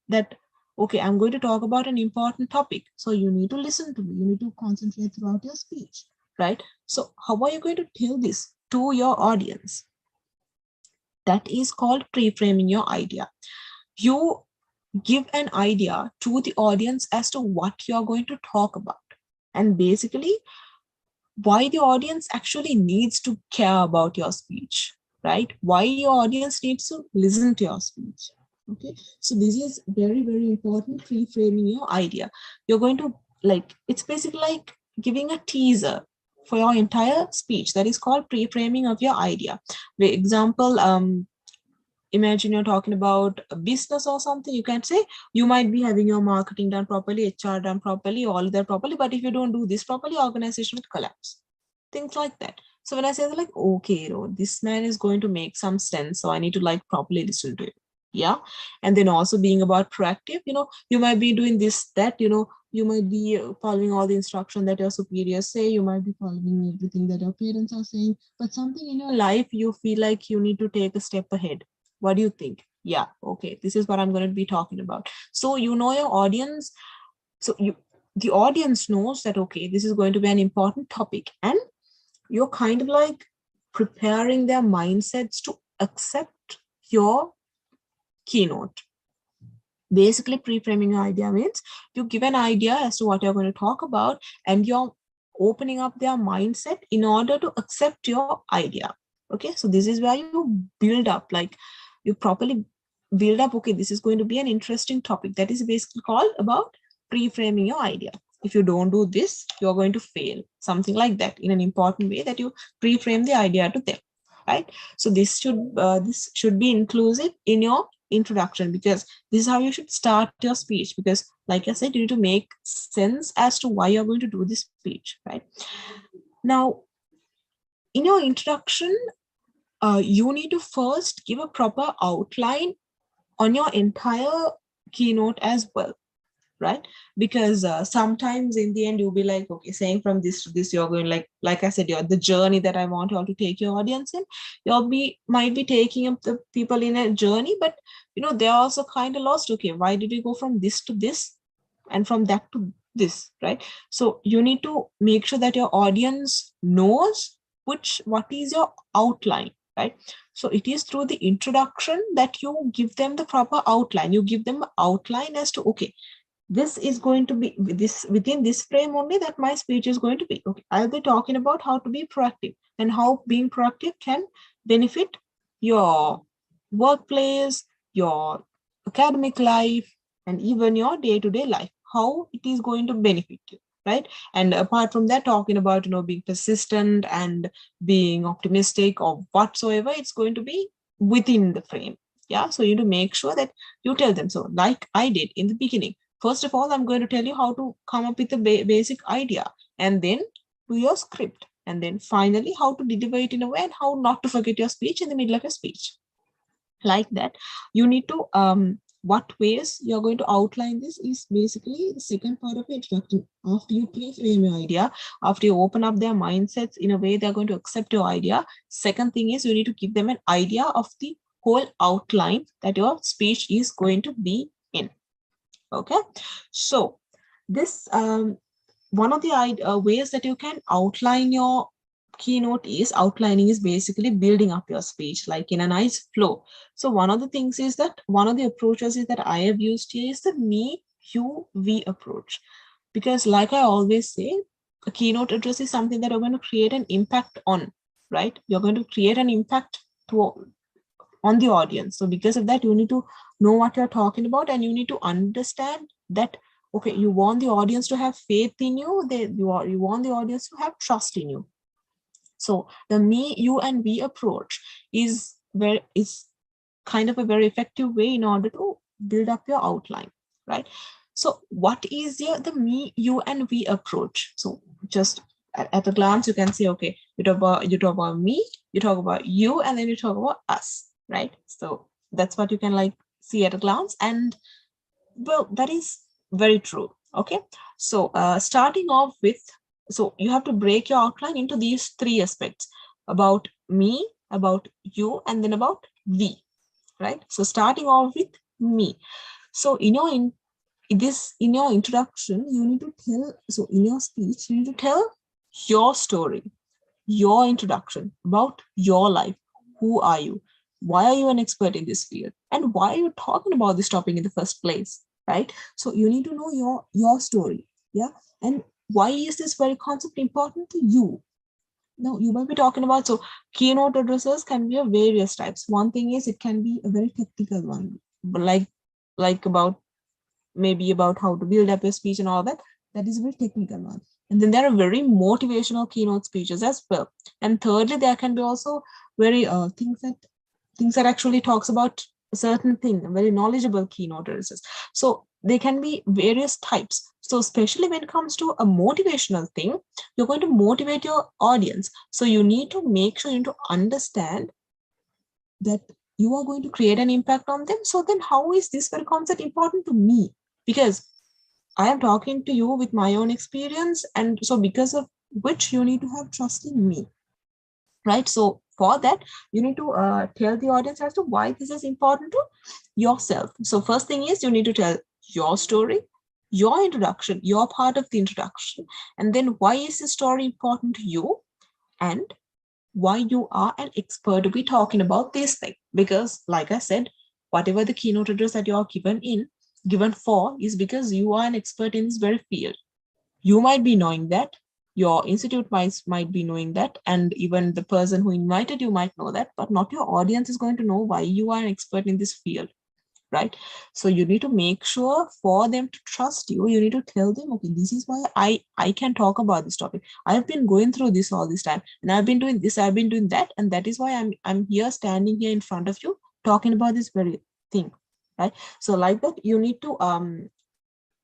that okay, I'm going to talk about an important topic, so you need to listen to me, you need to concentrate throughout your speech, right? So how are you going to tell this to your audience? That is called pre-framing your idea. You give an idea to the audience as to what you're going to talk about, and basically why the audience actually needs to care about your speech, right? Why your audience needs to listen to your speech. Okay, so this is very, very important, pre-framing your idea. You're going to, like, it's basically like giving a teaser for your entire speech. That is called pre-framing of your idea. For example, imagine you're talking about a business or something. You can say you might be having your marketing done properly, HR done properly, all that properly, but if you don't do this properly, organization will collapse. Things like that. So when I say that, like, okay, this man is going to make some sense, so I need to like properly listen to it. Yeah. And then also being about proactive, you might be doing this, that, you might be following all the instruction that your superiors say, you might be following everything that your parents are saying, but something in your life you feel like you need to take a step ahead. What do you think? Yeah, okay, this is what I'm going to be talking about. So your audience, so the audience knows that, okay, this is going to be an important topic, and you're kind of like preparing their mindsets to accept your keynote. Basically, pre-framing your idea means you give an idea as to what you're going to talk about, and you're opening up their mindset in order to accept your idea. Okay, so this is where you build up, like you properly build up, okay, this is going to be an interesting topic. That is basically called about pre-framing your idea. If you don't do this, you're going to fail, something like that, in an important way, that you pre-frame the idea to them, right? So this should be inclusive in your introduction, because this is how you should start your speech, because like I said, you need to make sense as to why you're going to do this speech, right? Now, in your introduction, you need to first give a proper outline on your entire keynote as well, right? Because sometimes in the end you'll be like, okay, saying from this to this, you're going like I said, the journey that I want you all to take your audience in, might be taking up the people in a journey, but they're also kind of lost. Okay, why did we go from this to this and from that to this, right? So you need to make sure that your audience knows what is your outline, right? So it is through the introduction that you give them the proper outline. You give them an outline as to, okay, this is going to be this within this frame only that my speech is going to be. Okay, I'll be talking about how to be proactive and how being proactive can benefit your workplace, your academic life, and even your day-to-day life, how it is going to benefit you, right? And apart from that, talking about being persistent and being optimistic or whatsoever, it's going to be within the frame. Yeah, so you need to make sure that you tell them. So like I did in the beginning, first of all, I'm going to tell you how to come up with a basic idea, and then do your script, and then finally how to deliver it in a way and how not to forget your speech in the middle of your speech. Like that, you need to what ways you're going to outline this is basically the second part of the introduction. After you pre-frame your idea, after you open up their mindsets in a way they're going to accept your idea, second thing is you need to give them an idea of the whole outline that your speech is going to be in. Okay, so this one of the ways that you can outline your keynote is outlining is basically building up your speech like in a nice flow. So one of the things is that one of the approaches is that I have used here is the me we approach. Because like I always say, a keynote address is something that you're going to create an impact on, right? You're going to create an impact on the audience. So because of that, you need to know what you're talking about, and you need to understand that, okay, you want the audience to have faith in you. You want the audience to have trust in you. So the me, you, and we approach is kind of a very effective way in order to build up your outline, right? So what is the me, you, and we approach? So just at a glance, you can say, okay, you talk about me, you talk about you, and then you talk about us, right? So that's what you can like see at a glance. And well, that is very true. Okay. So starting off with, so you have to break your outline into these three aspects: about me, about you, and then about we, right? So starting off with me. So in your introduction, you need to tell, so in your speech, you need to tell your story, your introduction about your life. Who are you? Why are you an expert in this field? And why are you talking about this topic in the first place, right? So you need to know your story, yeah? And why is this very concept important to you? Now, you might be talking about, so keynote addresses can be of various types. One thing is it can be a very technical one, but like about maybe about how to build up your speech and all that. That is a very technical one. And then there are very motivational keynote speeches as well. And thirdly, there can be also very things that actually talks about a certain thing, very knowledgeable keynote addresses. So they can be various types. So especially when it comes to a motivational thing, you're going to motivate your audience. So you need to make sure you need to understand that you are going to create an impact on them. So then how is this very concept important to me? Because I am talking to you with my own experience. And so because of which you need to have trust in me, right? So for that, you need to tell the audience as to why this is important to yourself. So first thing is you need to tell your story, your introduction, your part of the introduction, and then why is the story important to you, and why you are an expert to be talking about this thing. Because like I said, whatever the keynote address that you are given for is because you are an expert in this very field. You might be knowing that, your institute might be knowing that, and even the person who invited you might know that, but not your audience is going to know why you are an expert in this field, right? So you need to make sure for them to trust you, you need to tell them, okay, this is why I can talk about this topic. I've been going through this all this time, and I've been doing this, I've been doing that, and that is why I'm here standing here in front of you talking about this very thing, right? So like that, you need to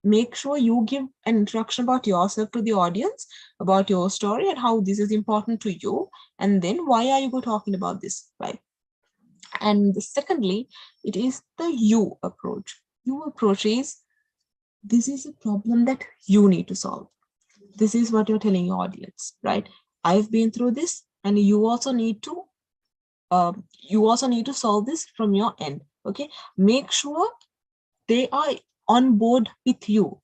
make sure you give an introduction about yourself to the audience, about your story and how this is important to you, and then why are you talking about this, right? And secondly, it is the you approach. You approach is, this is a problem that you need to solve. This is what you're telling your audience, right? I've been through this, and you also need to solve this from your end. Okay, make sure they are on board with you,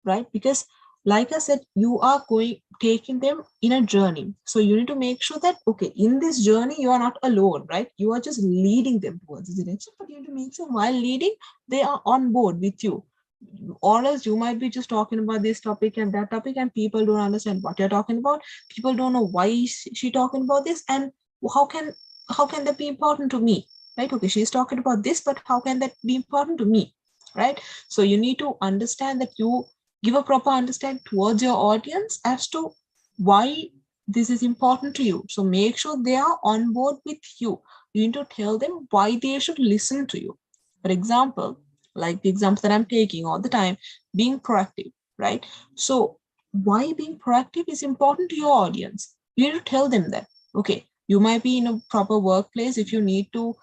right? Because like I said, you are taking them in a journey. So you need to make sure that, okay, in this journey, you are not alone, right? You are just leading them towards this direction, but you need to make sure while leading, they are on board with you. Or else you might be just talking about this topic and that topic, and people don't understand what you're talking about. People don't know why is she talking about this, and how can that be important to me, right? Okay, she's talking about this, but how can that be important to me, right? So you need to understand that you give a proper understanding towards your audience as to why this is important to you. So make sure they are on board with you. You need to tell them why they should listen to you. For example, like the example that I'm taking all the time, being proactive, right? So why being proactive is important to your audience. You need to tell them that, okay, you might be in a proper workplace. If you need to,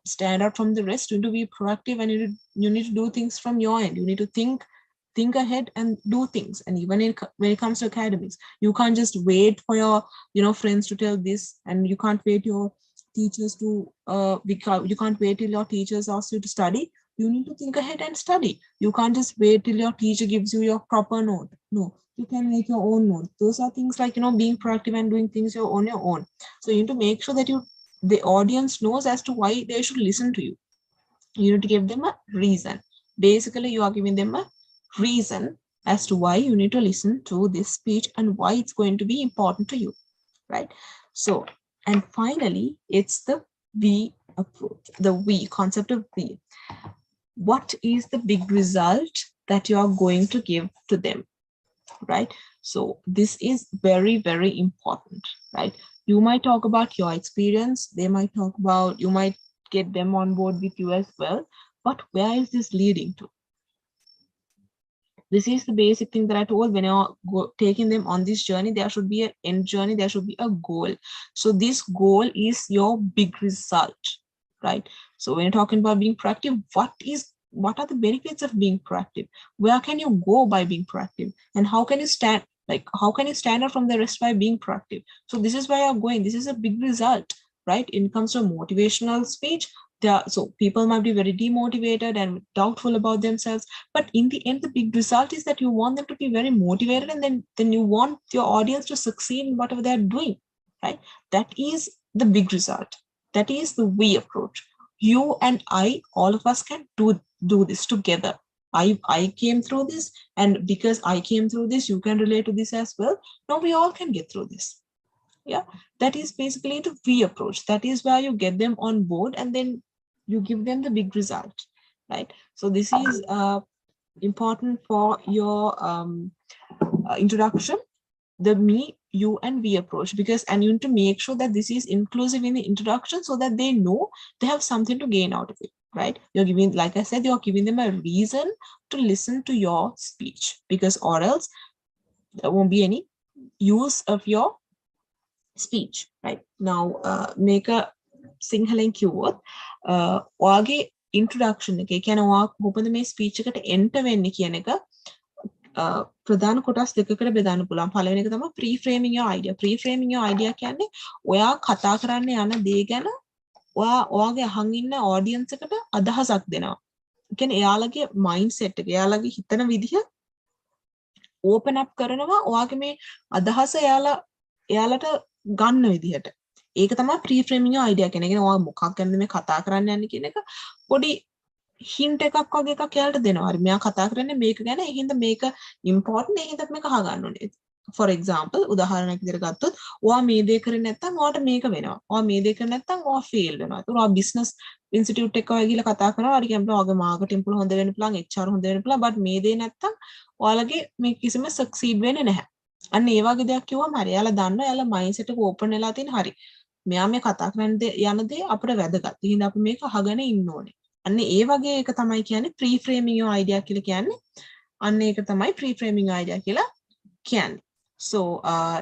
stand out from the rest, you need to be proactive, and you need to do things from your end. You need to think ahead and do things. And even when it comes to academics, you can't just wait for your friends to tell this, and you can't wait your teachers to because you can't wait till your teachers ask you to study. You need to think ahead and study. You can't just wait till your teacher gives you your proper note. No, you can make your own note. Those are things like being proactive and doing things on your own. So you need to make sure that the audience knows as to why they should listen to you. You need to give them a reason. Basically, you are giving them a reason as to why you need to listen to this speech and why it's going to be important to you, right? So, and finally, it's the we approach, the we concept of we. What is the big result that you are going to give to them, right? So this is very, very important, right? You might talk about your experience, they might talk about, you might get them on board with you as well, but where is this leading to? This is the basic thing that I told. When you're taking them on this journey, there should be an end journey, there should be a goal. So this goal is your big result, right? So when you're talking about being proactive, what are the benefits of being proactive? Where can you go by being proactive? And how can you stand out from the rest by being proactive? So this is where you're going. This is a big result, right? In comes to motivational speech, so people might be very demotivated and doubtful about themselves, but in the end, the big result is that you want them to be very motivated, and then you want your audience to succeed in whatever they're doing, right? That is the big result. That is the we approach. You and I, all of us can do this together. I came through this, and because I came through this, you can relate to this as well. Now we all can get through this. Yeah, that is basically the we approach. That is where you get them on board, and then you give them the big result, right? So this is important for your introduction, the me, you, and we approach, because and you need to make sure that this is inclusive in the introduction so that they know they have something to gain out of it, right? You're giving, like I said, you're giving them a reason to listen to your speech, because or else there won't be any use of your speech, right? Now, make a Sinhala කිව්වොත් ඔයාගේ introduction එක, ඒ කියන්නේ ඔයා කොහොමද මේ speech එකට enter වෙන්නේ කියන එක ප්‍රධාන කොටස් දෙකකට බෙදන්න පුළුවන්. පළවෙනි එක තමයි pre-framing your idea. Pre-framing your idea කියන්නේ ඔයා කතා කරන්න යන දේ ගැන ඔයාගේ අහන් ඉන්න audience එකට අදහසක් දෙනවා. ඒ කියන්නේ එයාලගේ mindset එක, එයාලගේ හිතන විදිහ open up කරනවා ඔයාගේ මේ අදහස එයාලට ගන්න විදිහට. ඒක තමයි pre-framing your idea කියන එක. ඔයා මොකක් ගැනද මේ කතා කරන්න යන්නේ කියන එක පොඩි hint එකක් වගේ එකක් එයාලට දෙනවා. හරි, මෙයා කතා කරන්නේ මේක ගැන, ඒ හින්දා මේක important, ඒ හින්දා මේක අහගන්න ඕනේ. For example, උදාහරණයක් විදිහට ගත්තොත් ඔයා මේ දේ කරේ නැත්නම් ඔයාට මේක වෙනවා. ඔයා මේ දේ කරේ නැත්නම් ඔයා fail වෙනවා. ඒක ඔයා business institute එක ඔය ගිහලා කතා කරනවා. හරි, කියනවා ඔයාගේ marketing පුළුවන් හොඳ වෙන්න පුළුවන්, HR හොඳ වෙන්න පුළුවන්, but මේ දේ නැත්නම් ඔයාලගේ මේ කිසිම succeed වෙන්නේ නැහැ. අන්න ඒ වගේ දෙයක් කිව්වම හරි. එයාලා දන්නවා, එයාලා mindset එක open වෙලා තියෙන හරි. මෙයා මේ කතා කරන යන දේ අපිට වැදගත්. ඒ හින්දා අපි මේක අහගෙන ඉන්න ඕනේ. අන්න ඒ වගේ එක තමයි කියන්නේ pre-framing your idea කියලා කියන්නේ. අන්න ඒක තමයි pre-framing your idea කියලා කියන්නේ. So,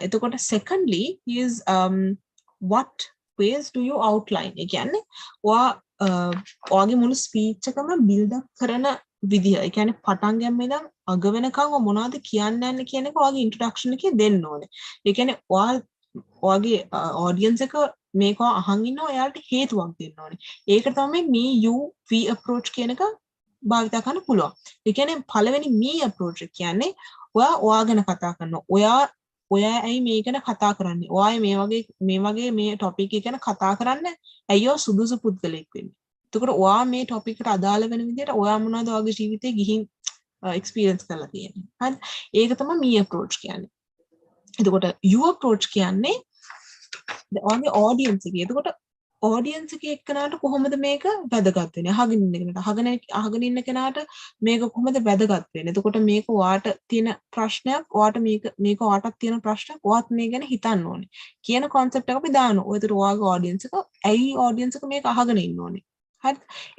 එතකොට secondly is what ways do you outline? ඒ කියන්නේ ඔයාගේ මුළු speech එකම build up කරන විදිහ. ඒ කියන්නේ පටන් ගැනීම ඉඳන් අග වෙනකන් මොනවද කියන්න යන්නේ කියන එක ඔයාගේ introduction එකේ දෙන්න ඕනේ. ඒ කියන්නේ ඔයාගේ audience එක මේක අහන් ඉන්නවා, එයාලට හේතුවක් දෙන්න ඕනේ. ඒක තමයි me you we approach කියන එක භාවිත කරන්න පුළුවන්. ඒ කියන්නේ පළවෙනි me approach එක කියන්නේ ඔයා ගැන කතා කරනවා. ඔයා ඇයි මේ ගැන කතා කරන්නේ? ඔයා මේ වගේ මේ topic එක ගැන කතා කරන්නේ? ඇයි ඔය සුදුසු පුද්ගලෙක් වෙන්නේ? එතකොට ඔයා මේ topic එකට අදාළ වෙන විදිහට ඔයා මොනවද ඔයාගේ ජීවිතේ ගිහින් experience කරලා තියෙන්නේ? හරි. ඒක තමයි me approach කියන්නේ. එතකොට you approach කියන්නේ ඔයාගේ audience එකේ. එතකොට audience එකේ එක්කනට කොහොමද මේක වැදගත් වෙන්නේ? අහගෙන ඉන්න කෙනාට මේක කොහොමද වැදගත් වෙන්නේ? එතකොට මේක ඔයාට තියෙන ප්‍රශ්නයක්, ඔයාට මේක ඔයාටත් තියෙන ප්‍රශ්නයක්, ඔයාත් මේ ගැන හිතන්න ඕනේ කියන concept එක අපි දානවා. ඒතර ඔයාගේ audience එක ඇයි audience එක මේක අහගෙන ඉන්න ඕනේ? හරි.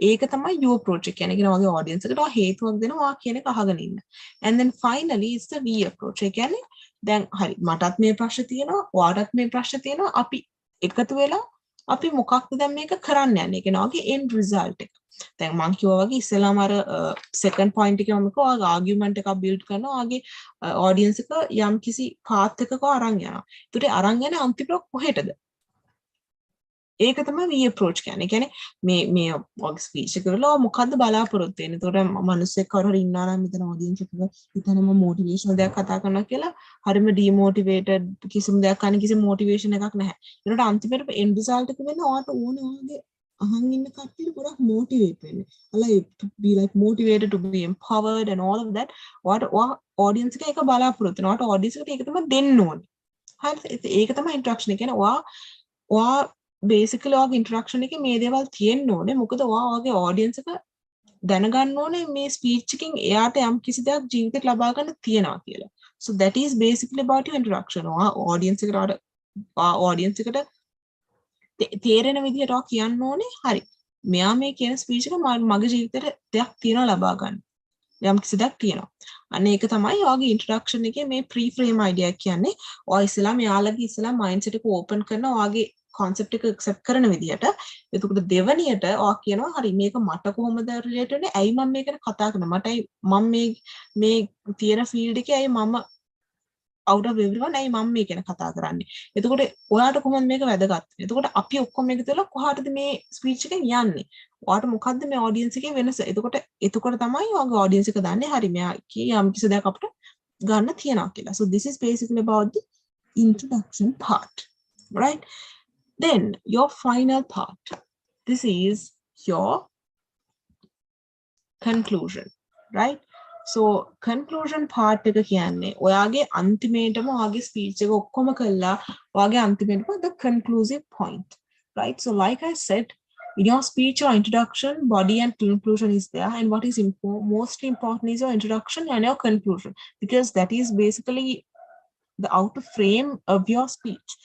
ඒක තමයි you approach එක කියන්නේ. කියන වගේ audience එකට ඔයා හේතුවක් දෙනවා, ඔයා කියන එක අහගෙන ඉන්න. And then finally is the we approach. ඒ කියන්නේ දැන් හරි, මටත් මේ ප්‍රශ්න තියෙනවා, ඔයාටත් මේ ප්‍රශ්න තියෙනවා, අපි එකතු වෙලා අපි මොකක්ද දැන් මේක කරන්න යන්නේ කියන වගේ end result එක. දැන් මම කිව්වා වගේ ඉස්සෙල්ලාම අර second point එකේ මම කිව්වා ඔයාගේ argument එකක් build කරනවා, ඔයාගේ audience එක යම් කිසි path එකක අරන් යනවා. ඒකට අරන් යන්නේ අන්තිමට කොහෙටද? ඒක තමයි we approach කියන්නේ. කියන්නේ මේ ඔයාගේ speech එක වල මොකද්ද බලාපොරොත්තු වෙන්නේ? ඒතකොට මිනිස්සෙක් කවුරු හරි ඉන්නවා නම් මෙතන audience එකක හිතනම motivational දෙයක් කතා කරනවා කියලා හරිම demotivated, කිසිම දෙයක් අනිත් කිසිම motivation එකක් නැහැ. ඒකට අන්තිමට end result එක වෙන්නේ ඔයාට ඕනේ ඔයාගේ අහන් ඉන්න කට්ටියට ගොඩක් මොටිවේට් වෙන්නේ. like to be like motivated to be empowered and all of that. what audience එක ඒක බලාපොරොත්තු වෙනවා. what audience එකට ඒක තමයි දෙන්න ඕනේ. හරිද? ඒක තමයි interaction එක. කියන්නේ ඔයා basically ඔයාගේ interaction එකේ මේ දේවල් තියෙන්න ඕනේ. මොකද ඔයාගේ audience එක දැනගන්න ඕනේ මේ ස්පීච් එකකින් එයාට යම් කිසි දෙයක් ජීවිතේට ලබා ගන්න තියනවා කියලා. So that is basically about your interaction. audience එකට තේරෙන විදිහට කියන්න ඕනේ. හරි. මෙයා මේ කියන ස්පීච් එක මගේ ජීවිතේට දෙයක් තියනවා ලබා ගන්න. යම් කිසි දෙයක් තියෙනවා. අන්න ඒක තමයි ඔයාගේ ඉන්ට්‍රොඩක්ෂන් එකේ මේ ප්‍රී ෆ්‍රේම් අයිඩියා කියන්නේ. ඔයා ඉස්සලා මෙයාලගේ ඉස්සලා මයින්ඩ්සෙට් එක ඕපන් කරන ඔයාගේ concept එක accept කරන විදිහට. එතකොට දෙවනියට ඔයා කියනවා හරි මේක මට කොහොමද රිලේටඩ් වෙන්නේ? ඇයි මම මේක කතා කරන්නේ? මටයි මම මේ තියෙන ෆීල්ඩ් එකේ ඇයි මම out of everyone ඇයි මම මේ ගැන කතා කරන්නේ? එතකොට ඔයාට කොහොමද මේක වැදගත්? එතකොට අපි ඔක්කොම එකතු වෙලා කොහාටද මේ ස්පීච් එකෙන් යන්නේ? ඔයාට මොකද්ද මේ ඔඩියන්ස් එකේ වෙනස? එතකොට තමයි ඔයාගේ ඔඩියන්ස් එක දන්නේ හරි මෙයා යම් කිසි දෙයක් අපිට ගන්න තියනවා කියලා. So this is basically about the introduction part, right? Then your final part. This is your conclusion, right? So conclusion part එක කියන්නේ ඔයාගේ අන්තිමේටම ඔයාගේ ස්පීච් එක ඔක්කොම කළා ඔයාගේ අන්තිමේටම the conclusive point, right? So like I said, in your speech, your introduction, body and conclusion is there, and what is most important is your introduction and your conclusion, because that is basically the outer frame of your speech.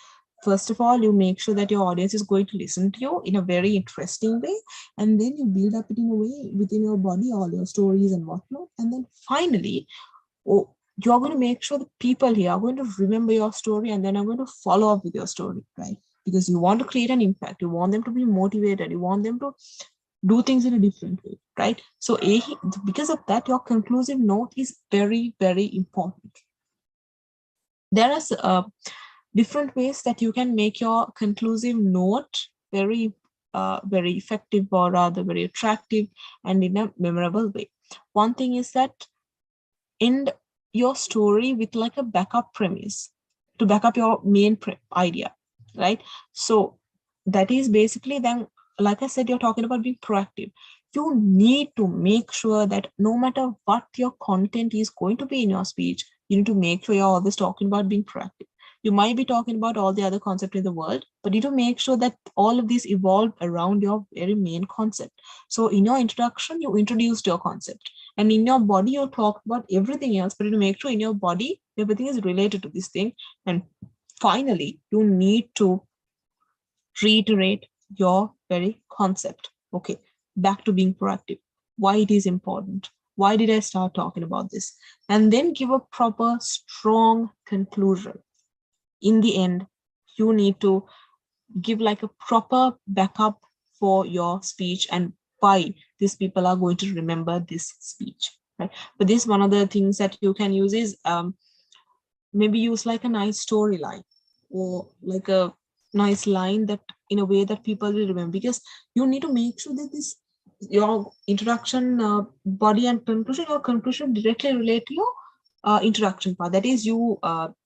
First of all, you make sure that your audience is going to listen to you in a very interesting way, and then you build up it in a way within your body, all your stories and whatnot, and then finally, you're going to make sure the people here are going to remember your story and then are going to follow up with your story, right? Because you want to create an impact, you want them to be motivated, you want them to do things in a different way, right? So because of that, your conclusive note is very, very important. There are different ways that you can make your conclusive note very effective, or rather very attractive and in a memorable way. One thing is that end your story with like a backup premise to back up your main idea, right? So that is basically then, like I said, you're talking about being proactive. You need to make sure that no matter what your content is going to be in your speech, you need to make sure you're always talking about being proactive. You might be talking about all the other concepts in the world, but you need to make sure that all of these evolve around your very main concept. So in your introduction, you introduced your concept. And in your body, you talk about everything else, but you need to make sure in your body, everything is related to this thing. And finally, you need to reiterate your very concept. Okay, back to being proactive. Why it is important. Why did I start talking about this? And then give a proper, strong conclusion. In the end, you need to give like a proper backup for your speech and why these people are going to remember this speech, right? But this one of the things that you can use is maybe use like a nice storyline or like a nice line that in a way that people will remember, because you need to make sure that this your introduction, body and conclusion, your conclusion directly relate to your introduction part. That is, you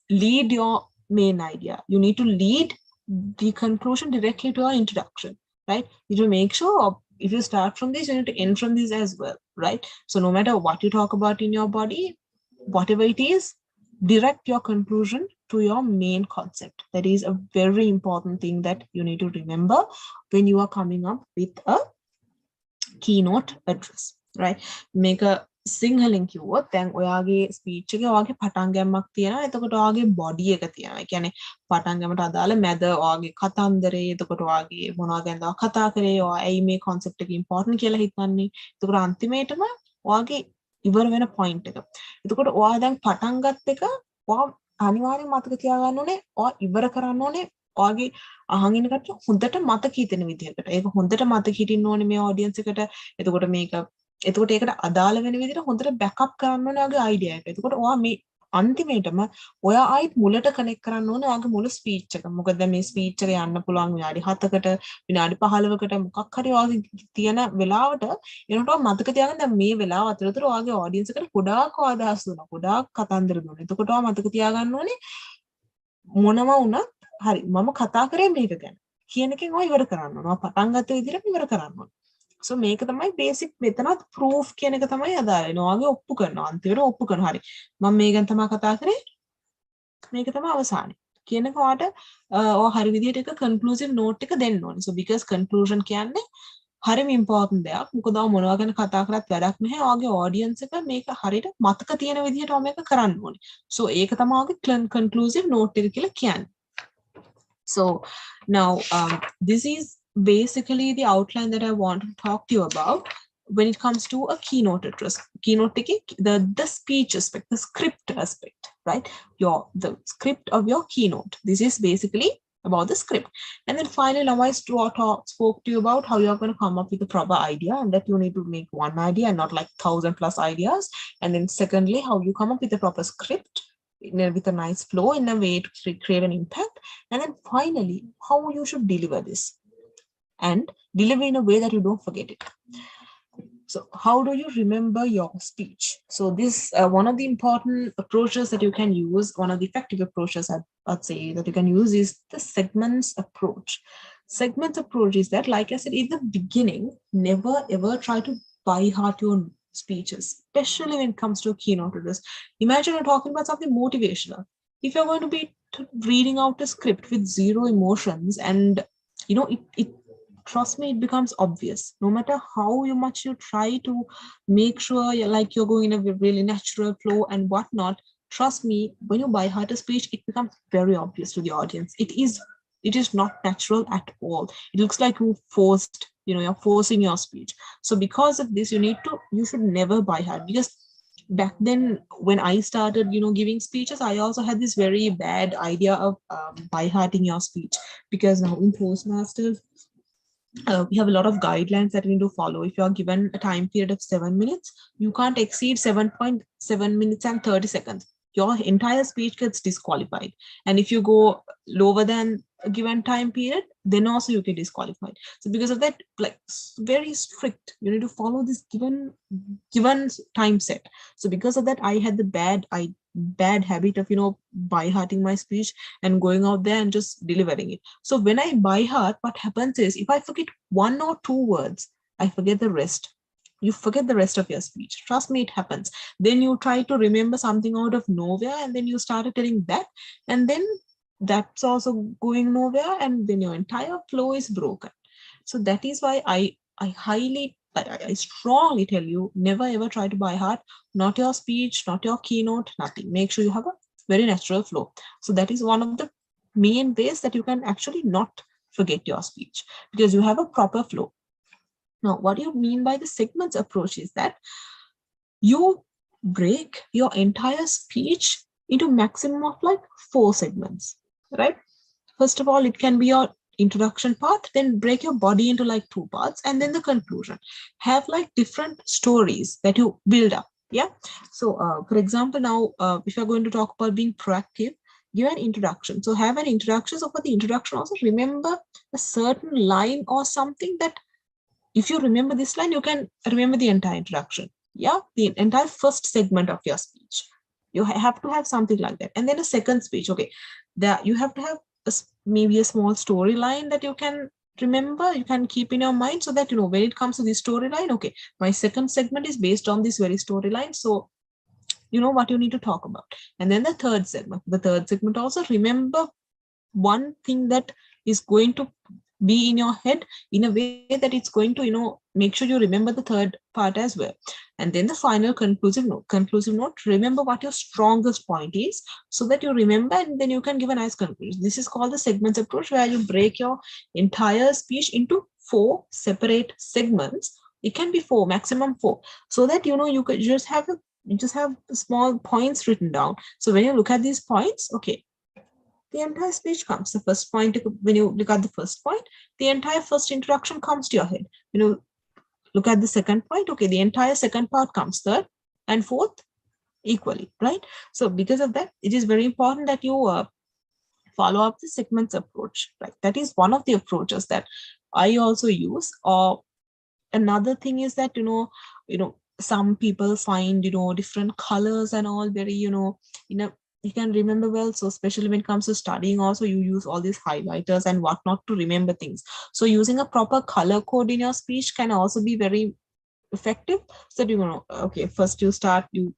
lead your main idea. You need to lead the conclusion directly to your introduction, right? You need to make sure if you start from this, you need to end from this as well, right? So no matter what you talk about in your body, whatever it is, direct your conclusion to your main concept. That is a very important thing that you need to remember when you are coming up with a keynote address, right? Make a සිංහලෙන් කිව්වොත් දැන් ඔයාගේ speech එකේ ඔයාගේ පටන් ගැම්මක් තියෙනවා. එතකොට ඔයාගේ බොඩි එක තියෙනවා. ඒ කියන්නේ පටන් ගැම්මට අදාළ මැද ඔයාගේ කතන්දරේ, එතකොට ඔයාගේ මොනවා ගැනද කතා කරේ, ඔයා ඇයි මේ concept එක important කියලා හිතන්නේ. එතකොට අන්තිමේටම ඔයාගේ ඉවර වෙන point එක. එතකොට ඔයා දැන් පටන් ගත්ත එක ඔයා අනිවාර්යෙන් මතක තියාගන්න ඕනේ. ඔයා ඉවර කරන්න ඕනේ ඔයාගේ අහන් ඉන්න කට්ටිය හොඳට මතක හිතෙන විදිහකට. ඒක හොඳට මතක හිටින්න ඕනේ මේ audience එකට. එතකොට එතකොට ඒකට අදාළ වෙන විදිහට හොඳට බෑකප් කරන්න ඕනේ ඔයාගේ අයිඩියා එක. එතකොට ඔයා මේ අන්තිමේටම ඔයා ආයිත් මුලට කනෙක්ට් කරන්න ඕනේ ඔයාගේ මුළු ස්පීච් එක. මොකද මේ ස්පීච් එක යන්න පුළුවන් විනාඩි 7කට විනාඩි 15කට මොකක් හරි ඔයාගේ තියෙන වෙලාවට එනකොට මතක තියාගන්න දැන් මේ වෙලාව අතරතුර ඔයාගේ ඔඩියන්ස් එකට ගොඩාක් අදහස් දුන්නා. ගොඩාක් කතන්දර දුන්නා. එතකොට ඔයා මතක තියාගන්න ඕනේ මොනවා වුණත් හරි මම කතා කරේ මේක ගැන. කියන එකෙන් ඔය ඉවර කරන්න ඕන. පටන් ගත්ත විදිහට ඉවර කරන්න ඕන. So මේක තමයි basic මෙතනත් proof කියන එක තමයි අදාළ වෙනවා. ඔයාගේ ඔප්පු කරනවා. අන්තිමට ඔප්පු කරනවා. හරි. මම මේ ගැන තමයි කතා කරේ. මේක තමයි අවසානය. කියන එක ඔයාට ඔය හරි විදිහට එක conclusive note එක දෙන්න ඕනේ. So because conclusion කියන්නේ හරිම important දෙයක්. මොකද ඔය මොනවා ගැන කතා කරත් වැඩක් නැහැ. ඔයාගේ audience එක මේක හරියට මතක තියෙන විදිහට ඔය මේක කරන්න ඕනේ. So ඒක තමයි ඔයාගේ conclusive note එක කියලා කියන්නේ. So now this is basically the outline that I want to talk to you about when it comes to a keynote address. Keynote the speech aspect, the script aspect, right? The script of your keynote. This is basically about the script. And then finally, now I spoke to you about how you're going to come up with a proper idea, and that you need to make one idea and not like 1,000+ ideas. And then secondly, how you come up with a proper script with a nice flow in a way to create an impact. And then finally, how you should deliver this and deliver in a way that you don't forget it. So how do you remember your speech? So this one of the important approaches that you can use, one of the effective approaches I'd say that you can use is the segments approach. Segments approach is that, like I said in the beginning, never ever try to by heart your speeches, especially when it comes to a keynote address. Imagine you're talking about something motivational. If you're going to be reading out a script with zero emotions, and it trust me, it becomes obvious. No matter how much you try to make sure you're going in a really natural flow and whatnot, trust me, when you by heart a speech, it becomes very obvious to the audience. It is not natural at all. It looks like you forced, you're forcing your speech. So because of this, you should never by heart, because back then when I started, giving speeches, I also had this very bad idea of by hearting your speech, because now in Toastmasters, we have a lot of guidelines that we need to follow. If you are given a time period of 7 minutes, you can't exceed 7.7 minutes and 30 seconds. Your entire speech gets disqualified. And if you go lower than a given time period, then also you get disqualified. So because of that, like very strict, you need to follow this given time set. So because of that, I had the bad habit of by hearting my speech and going out there and just delivering it. So when I by heart, what happens is, if I forget 1 or 2 words, I forget the rest. You forget the rest of your speech. Trust me, it happens. Then you try to remember something out of nowhere, and then you started telling that, and then that's also going nowhere, and then your entire flow is broken. So that is why I strongly tell you, never ever try to by heart, not your speech, not your keynote, nothing. Make sure you have a very natural flow. So that is one of the main ways that you can actually not forget your speech, because you have a proper flow. Now, what do you mean by the segments approach is that you break your entire speech into maximum of like 4 segments, right? First of all, it can be your introduction part, then break your body into like 2 parts, and then the conclusion. Have like different stories that you build up. Yeah. So for example, now if you're going to talk about being proactive, give an introduction. So have an introduction. So for the introduction, also remember a certain line or something that, if you remember this line, you can remember the entire introduction. Yeah, the entire first segment of your speech. You have to have something like that. And then a second speech. Okay, you have to have maybe a small storyline that you can remember, you can keep in your mind, so that when it comes to this storyline, okay, my second segment is based on this very storyline, so you know what you need to talk about. And then the third segment also, remember one thing that is going to be in your head in a way that it's going to make sure you remember the third part as well. And then the final conclusive note, remember what your strongest point is, so that you remember, and then you can give a nice conclusion. This is called the segments approach, where you break your entire speech into 4 separate segments. It can be 4, maximum 4, so that you could just have small points written down. So when you look at these points, okay, the entire speech comes. The first point, when you look at the first point, the entire first introduction comes to your head. Look at the second point, okay, the entire second part comes, third and fourth equally, right? So because of that, it is very important that you follow up the segments approach, right? That is one of the approaches that I also use. Or another thing is that some people find different colors and all very you can remember well. So especially when it comes to studying also, you use all these highlighters and whatnot to remember things. So using a proper color code in your speech can also be very effective. So you know, okay, first you start, you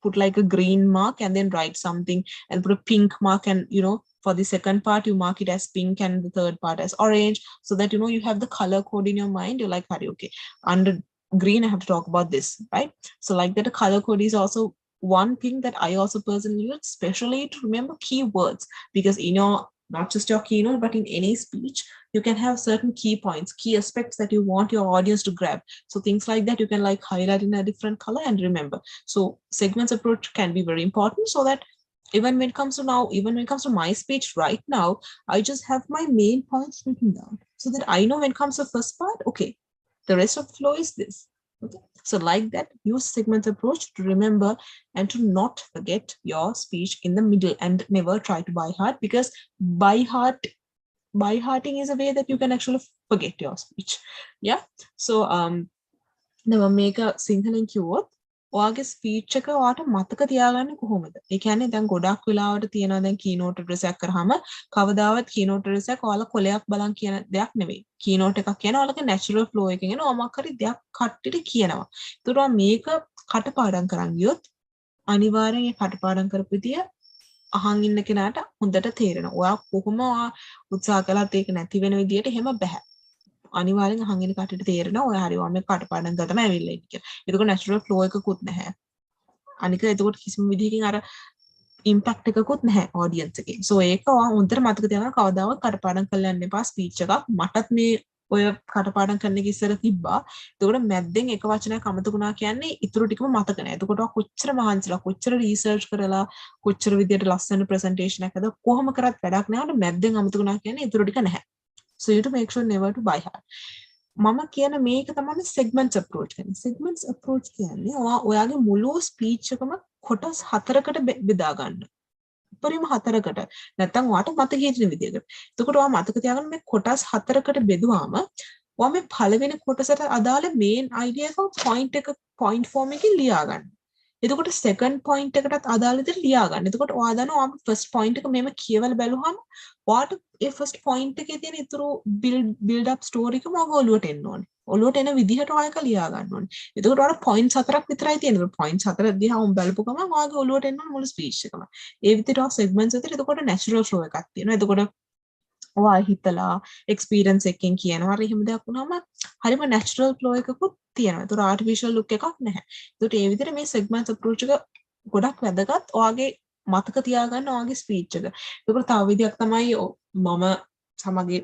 put like a green mark and then write something, and put a pink mark, and you know, for the second part you mark it as pink and the third part as orange, so that you know you have the color code in your mind. You're like, okay, under green I have to talk about this, right? So like that, a color code is also one thing that I also personally use, especially to remember keywords, because in your, not just your keynote, but in any speech, you can have certain key points, key aspects that you want your audience to grab. So things like that you can like highlight in a different color and remember. So segments approach can be very important, so that even when it comes to now, even when it comes to my speech right now, I just have my main points written down, so that I know when it comes to first part, okay, the rest of the flow is this. Okay. So like that, use segments approach to remember and to not forget your speech in the middle, and never try to by heart, because by hearting is a way that you can actually forget your speech. Yeah. So the make a single කිව්වොත් ඔයාගේ speech එක ඔයාට මතක තියාගන්නේ කොහොමද? ඒ කියන්නේ දැන් ගොඩක් වෙලාවට තියෙනවා දැන් keynote address එකක් කරාම කවදාවත් keynote address එක ඔයාලා කොලයක් බලන් කියන දෙයක් නෙවෙයි. keynote එකක් කියන ඔයාලගේ natural flow එකකින් එන මොකක් හරි දෙයක් කට්ටියට කියනවා. ඒතකොට මේක කටපාඩම් කරන් ගියොත් අනිවාර්යෙන් ඒ කටපාඩම් කරපු විදිය අහන් ඉන්න කෙනාට හොඳට තේරෙනවා. ඔයා කොහොම උත්සාහ කළත් ඒක නැති වෙන විදියට එහෙම බෑ. අනිවාර්යෙන් අහන් ඉන්න කටට තේරෙනවා ඔය හරි වම කටපාඩම් කරලා තමයි ඇවිල්ලා ඉන්නේ කියලා. එතකොට natural flow එකකුත් නැහැ. අනික එතකොට කිසිම විදිහකින් අර impact එකකුත් නැහැ audience එකේ. so ඒක ඔයා හොඳට මතක තියාගන්න, කවදාවත් කටපාඩම් කරලා යන්න එපා ස්පීච් එකක්. මටත් මේ ඔය කටපාඩම් කරන එක ඉස්සර තිබ්බා. එතකොට මැද්දෙන් එක වචනයක් අමතකුණා කියන්නේ ඉතුරු ටිකම මතක නැහැ. එතකොට කොච්චර මහන්සිලා, කොච්චර රිසර්ච් කරලා, කොච්චර විදියට ලස්සන ප්‍රසන්ටේෂන් එකක් හදලා කොහොම කරත් වැඩක් නැහැ. මැද්දෙන් අමතකුණා කියන්නේ ඉතුරු ටික නැහැ. So you have to make sure never to buy heart. මම කියන මේක තමයි segments approach කියන්නේ. segments approach කියන්නේ ඔයාගේ මුළු ස්පීච් එකම කොටස් 4කට බෙදා ගන්න. උපරිම 4කට. නැත්නම් ඔයාට මතක හිටින විදිහකට. එතකොට ඔයා මතක තියාගන්න මේ කොටස් 4කට බෙදුවාම ඔයා මේ පළවෙනි කොටසට අදාළ main idea එක point form එකකින් ලියා ගන්න. එතකොට second point එකටත් අදාළ විදිහට ලියා ගන්න. එතකොට ඔයා දන්නවා ඔයා first point එක මෙහෙම කියවලා බැලුවම ඔයාට ඒ first point එකේ තියෙන ඉතුරු build up story එක මොකද ඔලුවට එන්න ඕනේ. ඔලුවට එන විදිහට ඔයා එක ලියා ගන්න ඕනේ. එතකොට ඔයාලා points 4ක් විතරයි තියෙන්නේ. points 4 දිහා උන් බලපු ගමන් ඔයාගේ ඔලුවට එන්න ඕනේ මුළු speech එකම. ඒ විදිහට ඔයා segments විතර එතකොට natural flow එකක් තියෙනවා. එතකොට ඔයා හිතලා experience එකකින් කියනවා. හරි එහෙම දෙයක් වුණාම හරිම natural flow එකකුත් තියෙනවා. ඒතර artificial look එකක් නැහැ. ඒකට ඒ විදිහට මේ segments approach එක ගොඩක් වැදගත් ඔයාගේ මතක තියාගන්න ඔයාගේ ස්පීච් එක. ඒකට තව විදියක් තමයි මම සමගි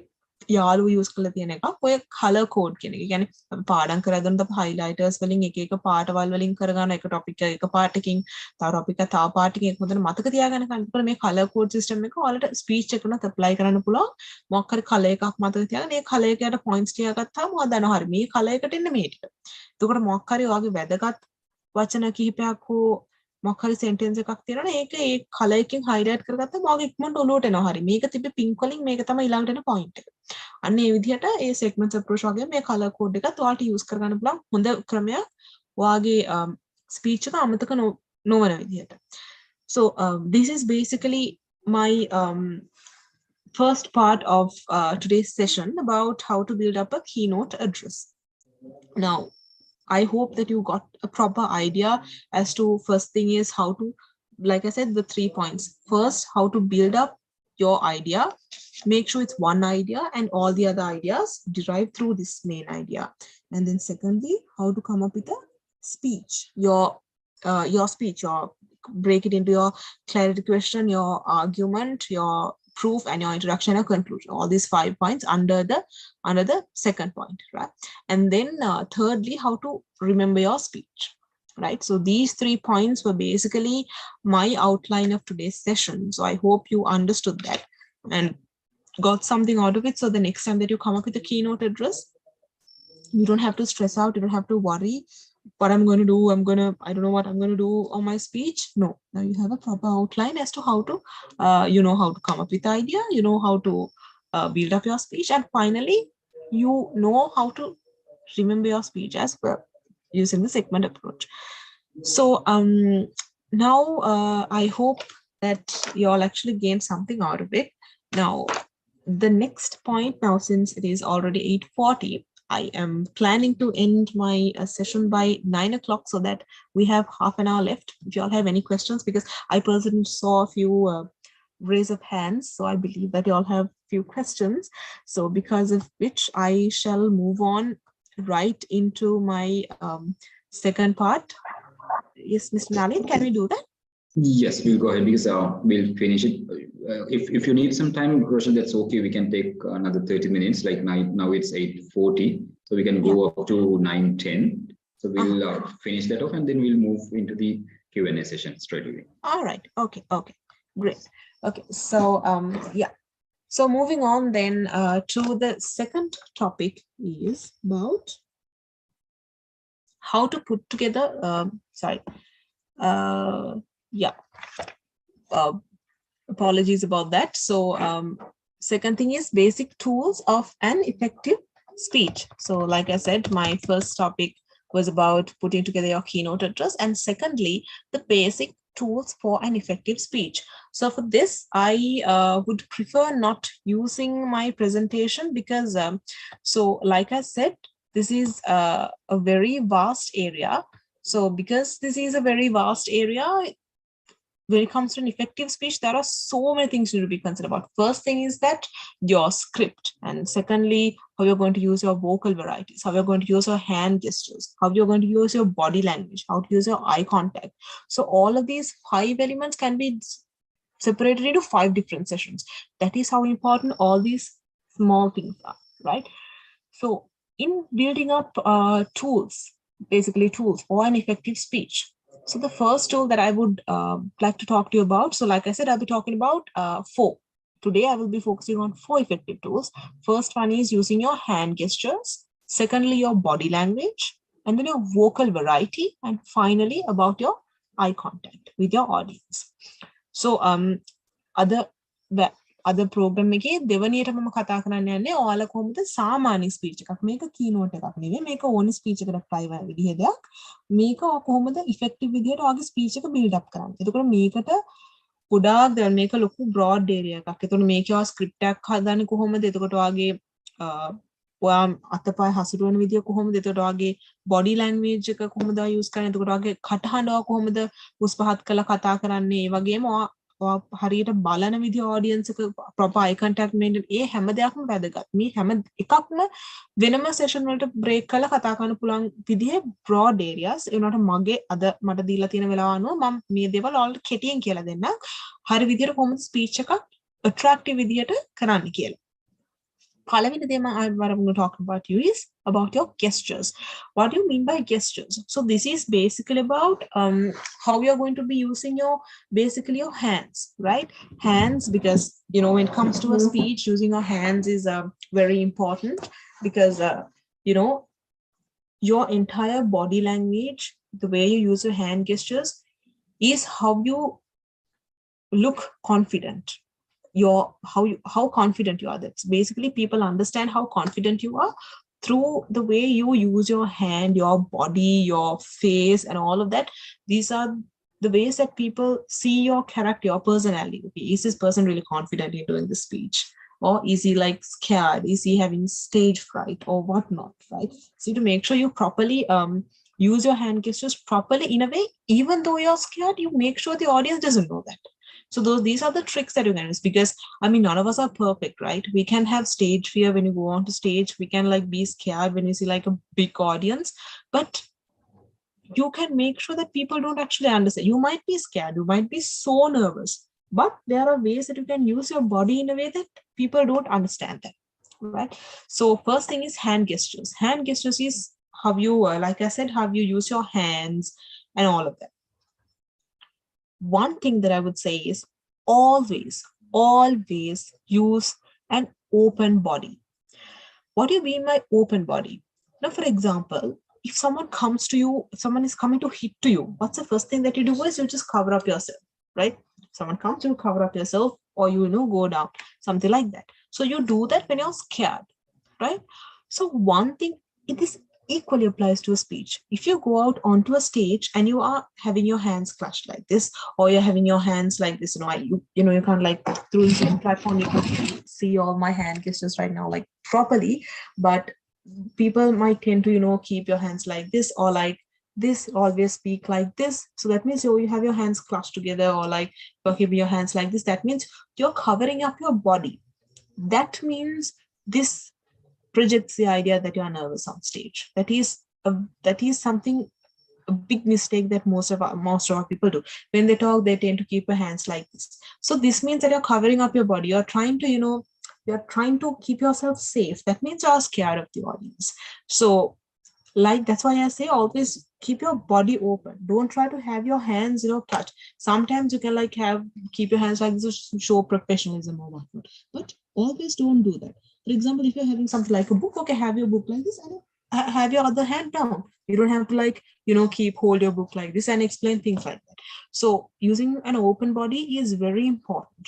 යාළුවෝ යූස් කරලා තියෙන එකක් ඔය color code කියන එක. ඒ කියන්නේ අපි පාඩම් කරගෙන තව highlighters වලින් එක එක පාටවල් වලින් කරගන්න එක topic එක පාටකින් තව topic එක තව පාටකින් එක හොඳට මතක තියාගන්න කන්ට මේ color code system එක ඔයාලට ස්පීච් එක උනත් apply කරන්න පුළුවන්. මොකක් හරි color එකක් මතක තියාගන්න. මේ color එකකට points තියාගත්තාම ඔයා දන්නවා හරි මේ color එකට එන්නේ මේ ටික. එතකොට මොකක් හරි ඔයාගේ වැදගත් වචන කිහිපයක් හෝ මොකක් හරි sentence එකක් තියෙනවනේ ඒක ඒ color එකකින් highlight කරගත්තාම ඔයාගේ ඉක්මනට ඔලුවට එනවා. හරි මේක තිබ්බේ pink වලින් මේක තමයි ඊළඟට එන point එක. අන්න ඒ විදිහට ඒ segments approach වගේ මේ color code එකත් ඔයාලට use කරගන්න පුළුවන් හොඳ ක්‍රමයක් ඔයාගේ speech එක අමතක නොවන විදිහට. So this is basically my first part of today's session about how to build up a keynote address. Now I hope that you got a proper idea as to first thing is how to, like I said, the 3 points. First, how to build up your idea. Make sure it's one idea and all the other ideas derive through this main idea. And then secondly, how to come up with a speech. Your speech, break it into your clarity question, your argument, your proof, and your introduction and conclusion. All these 5 points under the second point, right? And then thirdly, how to remember your speech, right? So these 3 points were basically my outline of today's session. So I hope you understood that and got something out of it. So the next time that you come up with a keynote address, you don't have to stress out, you don't have to worry what I'm going to do. I don't know what I'm going to do on my speech. No, now you have a proper outline as to how to, you know how to come up with the idea, you know how to build up your speech, and finally, you know how to remember your speech as well using the segment approach. So now I hope that you all actually gain something out of it. Now, the next point, now since it is already 8:40, I am planning to end my session by 9 o'clock so that we have half an hour left. If you all have any questions, because I personally saw a few raise of hands, so I believe that you all have few questions. So because of which I shall move on right into my second part. Yes, Mr. Nalit, can we do that? Yes, we'll go ahead because we'll finish it. If you need some time, Roshan, that's okay. We can take another 30 minutes. Like now it's 8:40, so we can go up to 9:10. So we'll finish that off, and then we'll move into the Q&A session straight away. All right. Okay. Okay. Great. Okay. So yeah. So moving on then to the second topic is about how to put together. Yeah. Apologies about that. So second thing is basic tools of an effective speech. So like I said, my first topic was about putting together your keynote address, and secondly, the basic tools for an effective speech. So for this, I would prefer not using my presentation because, so like I said, this is a very vast area. So because this is a very vast area, when it comes to an effective speech, there are so many things you need to be considered about. First thing is that your script, and secondly, how you're going to use your vocal varieties, how you're going to use your hand gestures, how you're going to use your body language, how to use your eye contact. So all of these 5 elements can be separated into 5 different sessions. That is how important all these small things are, right? So in building up tools, basically tools for an effective speech. So the first tool that I would like to talk to you about, so like I said, I'll be talking about 4. Today, I will be focusing on 4 effective tools. First one is using your hand gestures. Secondly, your body language, and then your vocal variety, and finally about your eye contact with your audience. So අද programme එකේ දෙවනියට මම කතා කරන්න යන්නේ ඔයාලා කොහොමද සාමාන්‍ය speech එකක් මේක කීනෝට් එකක් නෙවෙයි මේක ඕනි ස්පීච් එකකට apply වෙන විදිහ දෙයක් මේක කොහොමද ඉෆෙක්ටිව් විදිහට ඔයාගේ ස්පීච් එක build up කරන්නේ. එතකොට මේකට ගොඩාක් දැන් මේක ලොකු broad area එකක්. එතකොට මේකේ ඔයා ස්ක්‍රිප්ට් එකක් හදන්නේ කොහොමද? එතකොට ඔයාගේ ඔයා අතපය හසුරුවන විදිය කොහොමද? එතකොට ඔයාගේ body language එක කොහොමද use කරන්නේ? එතකොට ඔයාගේ කටහඬ ඔයා කොහොමද උස් පහත් කරලා කතා කරන්නේ? ඒ වගේම හරියට බලන විදිහ audience එක proper eye contact maintain ඒ හැම දෙයක්ම වැදගත්. මේ හැම එකක්ම වෙනම session වලට break කරලා කතා කරන්න පුළුවන් විදිහේ broad areas. ඒ වුණාට මගේ අද මට දීලා තියෙන වෙලාව අනුව මම මේ දේවල් ඔයාලට කෙටියෙන් කියලා දෙන්නම්. හරි විදිහට කොහොමද speech එකක් attractive විදිහට කරන්න කියලා. පළවෙනි දේ I'm going to talk about you is about your gestures. What do you mean by gestures? So this is basically about how you're going to be using your your hands, right? Hands, because when it comes to a speech, using your hands is very important because your entire body language, the way you use your hand gestures, is how you look confident. How confident you are. That's basically people understand how confident you are through the way you use your hand, your body, your face, and all of that. These are the ways that people see your character, your personality. Okay, is this person really confident in doing the speech, or is he like scared? Is he having stage fright or whatnot, right? So to make sure you properly use your hand gestures properly in a way, even though you're scared, you make sure the audience doesn't know that. So these are the tricks that you can use, because none of us are perfect, right? We can have stage fear when you go on to stage. We can be scared when you see a big audience, but you can make sure that people don't actually understand. You might be scared, you might be so nervous, but there are ways that you can use your body in a way that people don't understand that, right? So first thing is hand gestures. Hand gestures is how you, like I said, how you use your hands and all of that. One thing that I would say is always use an open body. What do you mean by open body? Now, for example, if someone comes to you, if someone is coming to hit to you, what's the first thing that you do is you just cover up yourself, right? Someone comes to you, cover up yourself, or go down, something like that. So you do that when you're scared, right? So one thing, it is equally applies to a speech. If you go out onto a stage and you are having your hands clutched like this, or you're having your hands like this, you can't like through the same platform, you can see all my hand gestures right now, like properly, but people might tend to, keep your hands like this or like this, always speak like this. So that means you have your hands clutched together, or like you're keeping your hands like this. That means you're covering up your body. That means this projects the idea that you are nervous on stage. That is something, a big mistake that most of our people do. When they talk, they tend to keep their hands like this. So this means that you're covering up your body. You're trying to, you're trying to keep yourself safe. That means you're scared of the audience. So like, that's why I say always keep your body open. Don't try to have your hands, touch. Sometimes you can like keep your hands like this to show professionalism or whatnot, but always don't do that. For example, if you're having something like a book, okay, have your book like this and have your other hand down. You don't have to like, hold your book like this and explain things like that. So using an open body is very important.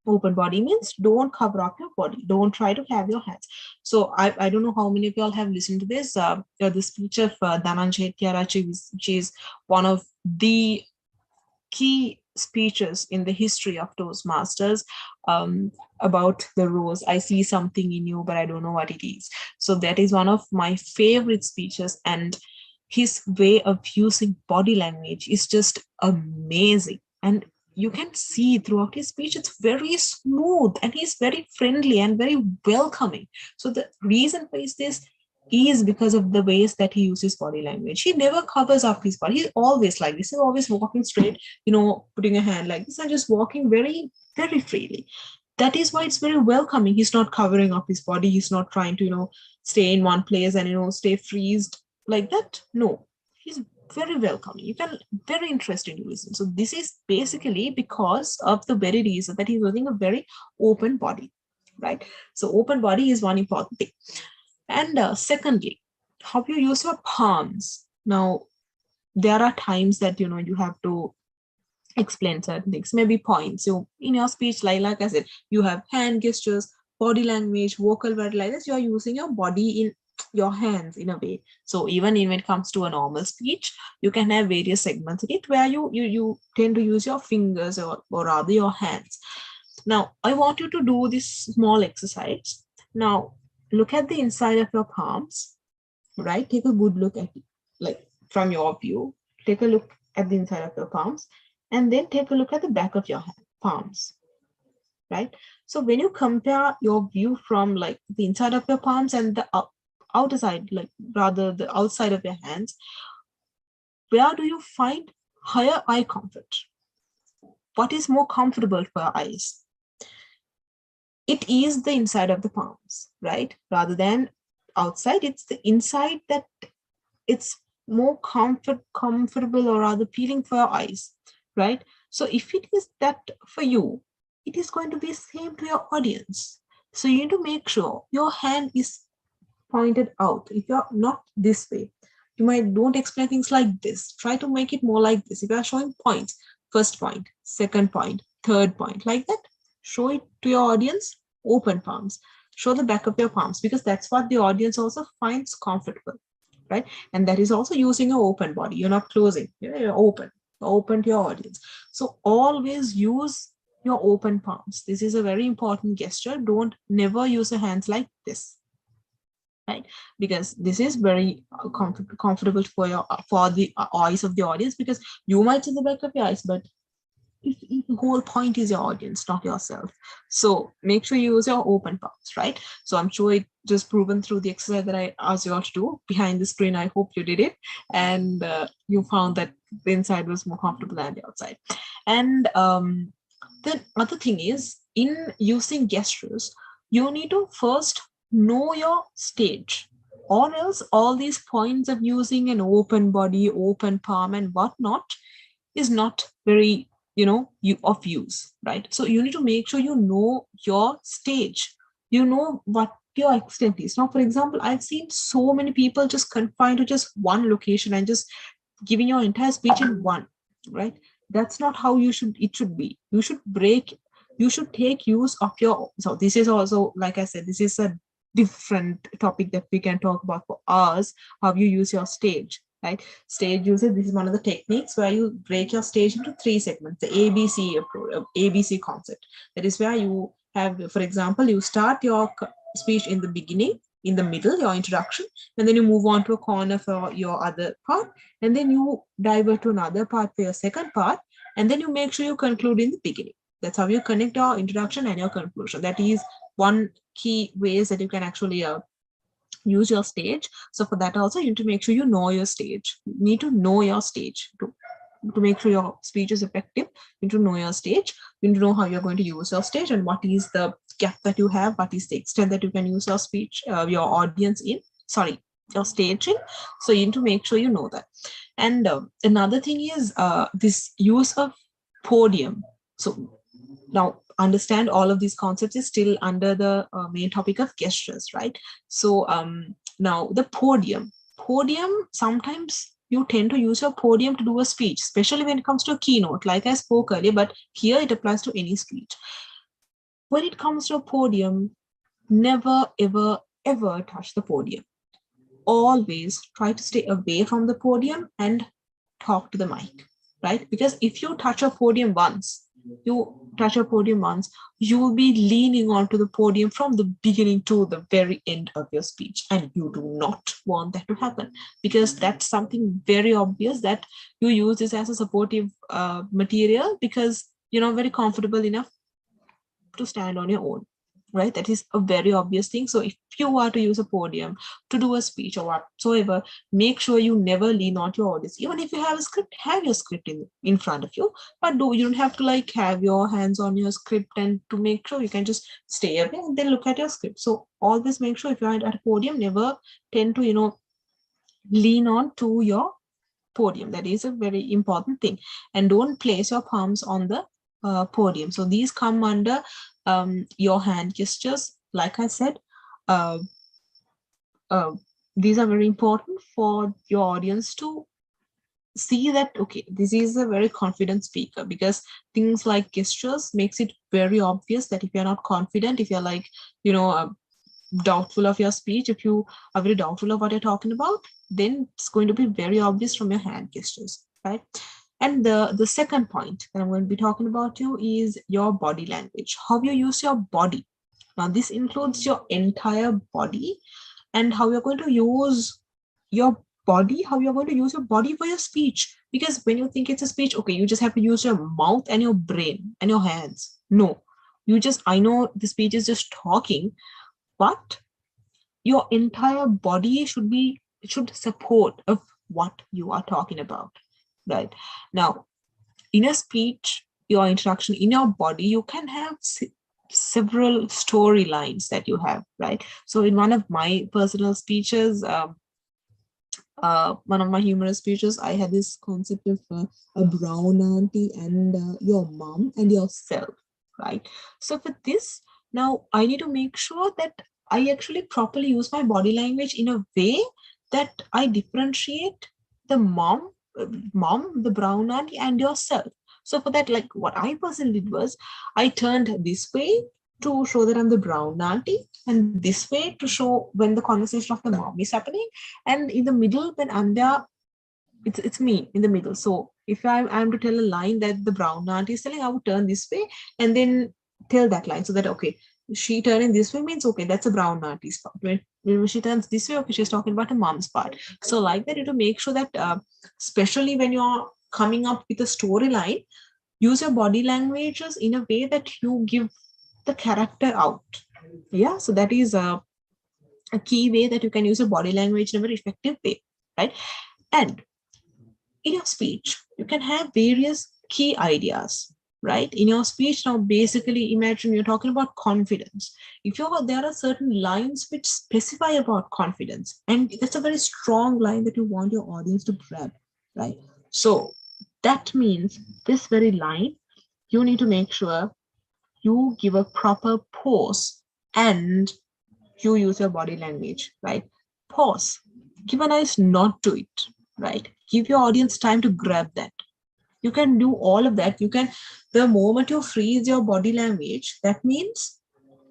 Open body means don't cover up your body. Don't try to have your hands. So I don't know how many of y'all have listened to this, the speech of Dhananjay Tyarachi, which is one of the key speeches in the history of Toastmasters, about the rose. I see something in you, but I don't know what it is. So that is one of my favorite speeches, and his way of using body language is just amazing. And you can see throughout his speech, it's very smooth and he's very friendly and very welcoming. So the reason for this is because of the ways that he uses body language. He never covers up his body. He's always like this. He's always walking straight, putting a hand like this and just walking very, very freely. That is why it's very welcoming. He's not covering up his body. He's not trying to, stay in one place and, stay freezed like that. No, he's very welcoming. You can, very interesting to listen. So this is basically because of the very reason that he's using a very open body, right? So open body is one important thing. And secondly, how you use your palms. Now, there are times that, you have to explain certain things, maybe points. So in your speech, like I said, you have hand gestures, body language, vocal verbalizers. You are using your body in your hands in a way. So even when it comes to a normal speech, you can have various segments in it where you tend to use your fingers or rather your hands. Now, I want you to do this small exercise. Now, look at the inside of your palms, right? Take a good look at it, like from your view. Take a look at the inside of your palms, and then take a look at the back of your palms, right? So when you compare your view from like the inside of your palms and the outer side, like rather the outside of your hands, where do you find higher eye comfort? What is more comfortable for your eyes? It is the inside of the palms, right? Rather than outside, it's the inside that it's more comfortable or rather appealing for your eyes, right? So if it is that for you, it is going to be same to your audience. So you need to make sure your hand is pointed out. If you're not this way, you don't explain things like this. Try to make it more like this. If you're showing points, first point, second point, third point, like that, show it to your audience, open palms. Show the back of your palms, because that's what the audience also finds comfortable, right? And that is also using your open body. You're not closing, you're open to your audience. So always use your open palms. This is a very important gesture. Don't never use your hands like this, right? Because this is very comfortable for the eyes of the audience, because you might see the back of your eyes, but the whole point is your audience, not yourself. So make sure you use your open palms, right? So I'm sure it just proven through the exercise that I asked you all to do behind the screen. I hope you did it, and you found that the inside was more comfortable than the outside. And the other thing is, in using gestures, you need to first know your stage, or else all these points of using an open body, open palm and whatnot is not very of use, right? So you need to make sure you know your stage, you know what your extent is. Now, for example, I've seen so many people just confined to just one location and just giving your entire speech in one, right? That's not how it should be. You should take use of your, so this is also, like I said, this is a different topic that we can talk about for hours, how you use your stage, right? Stage usage, this is one of the techniques where you break your stage into 3 segments, the ABC approach, ABC concept. That is where you have, for example, you start your speech in the beginning, in the middle, your introduction, and then you move on to a corner for your other part, and then you divert to another part for your second part, and then you make sure you conclude in the beginning. That's how you connect your introduction and your conclusion. That is one key ways that you can actually use your stage. So for that also, you need to make sure you know your stage. You need to know your stage to make sure your speech is effective. You need to know your stage. You need to know how you're going to use your stage and what is the gap that you have, what is the extent that you can use your speech, your audience in, sorry, your stage in. So you need to make sure you know that. And another thing is this use of podium. So now understand all of these concepts is still under the main topic of gestures, right? So now the podium sometimes you tend to use your podium to do a speech, especially when it comes to a keynote, like I spoke earlier, but here it applies to any speech. When it comes to a podium, never, ever, ever touch the podium. Always try to stay away from the podium and talk to the mic, right? Because if you touch a podium once, you will be leaning onto the podium from the beginning to the very end of your speech, and you do not want that to happen, because that's something very obvious that you use this as a supportive material because you're not very comfortable enough to stand on your own, right? That is a very obvious thing. So if you are to use a podium to do a speech or whatsoever, make sure you never lean on your audience. Even if you have a script, have your script in front of you, but you don't have to like have your hands on your script, and to make sure you can just stay away and then look at your script. So always make sure if you're at a podium, never tend to, lean on to your podium. That is a very important thing. And don't place your palms on the podium. So these come under your hand gestures. Like I said, these are very important for your audience to see that, okay, this is a very confident speaker, because things like gestures makes it very obvious that if you're not confident, if you're like, doubtful of your speech, if you are very doubtful of what you're talking about, then it's going to be very obvious from your hand gestures, right? And the second point that I'm going to be talking about is your body language, how you use your body. Now, this includes your entire body and how you're going to use your body, how you're going to use your body for your speech. Because when you think it's a speech, okay, you just have to use your mouth and your brain and your hands. No, I know the speech is just talking, but your entire body should support of what you are talking about, right? Now, in a speech, your introduction, in your body, you can have several storylines that you have, right? So in one of my personal speeches, one of my humorous speeches, I had this concept of a brown auntie and your mom and yourself, right? So for this, now I need to make sure that I actually properly use my body language in a way that I differentiate the mom, the brown auntie, and yourself. So for that, like what I personally did was I turned this way to show that I'm the brown auntie, and this way to show when the conversation of the mom is happening, and in the middle when I'm there, it's me in the middle. So if I'm to tell a line that the brown auntie is telling, I would turn this way and then tell that line, so that okay, she turning this way means okay, that's a brown auntie's part. When she turns this way, okay, she's talking about a mom's part. So like that, to make sure that especially when you're coming up with a storyline, use your body languages in a way that you give the character out. Yeah, so that is a key way that you can use your body language in a very effective way, right? And in your speech, you can have various key ideas, right? In your speech, now basically imagine you're talking about confidence. There are certain lines which specify about confidence, and that's a very strong line that you want your audience to grab, right? So that means this very line, you need to make sure you give a proper pause and you use your body language, right? Pause, give a nice nod to it, right? Give your audience time to grab that. You can do all of that. The moment you freeze your body language, that means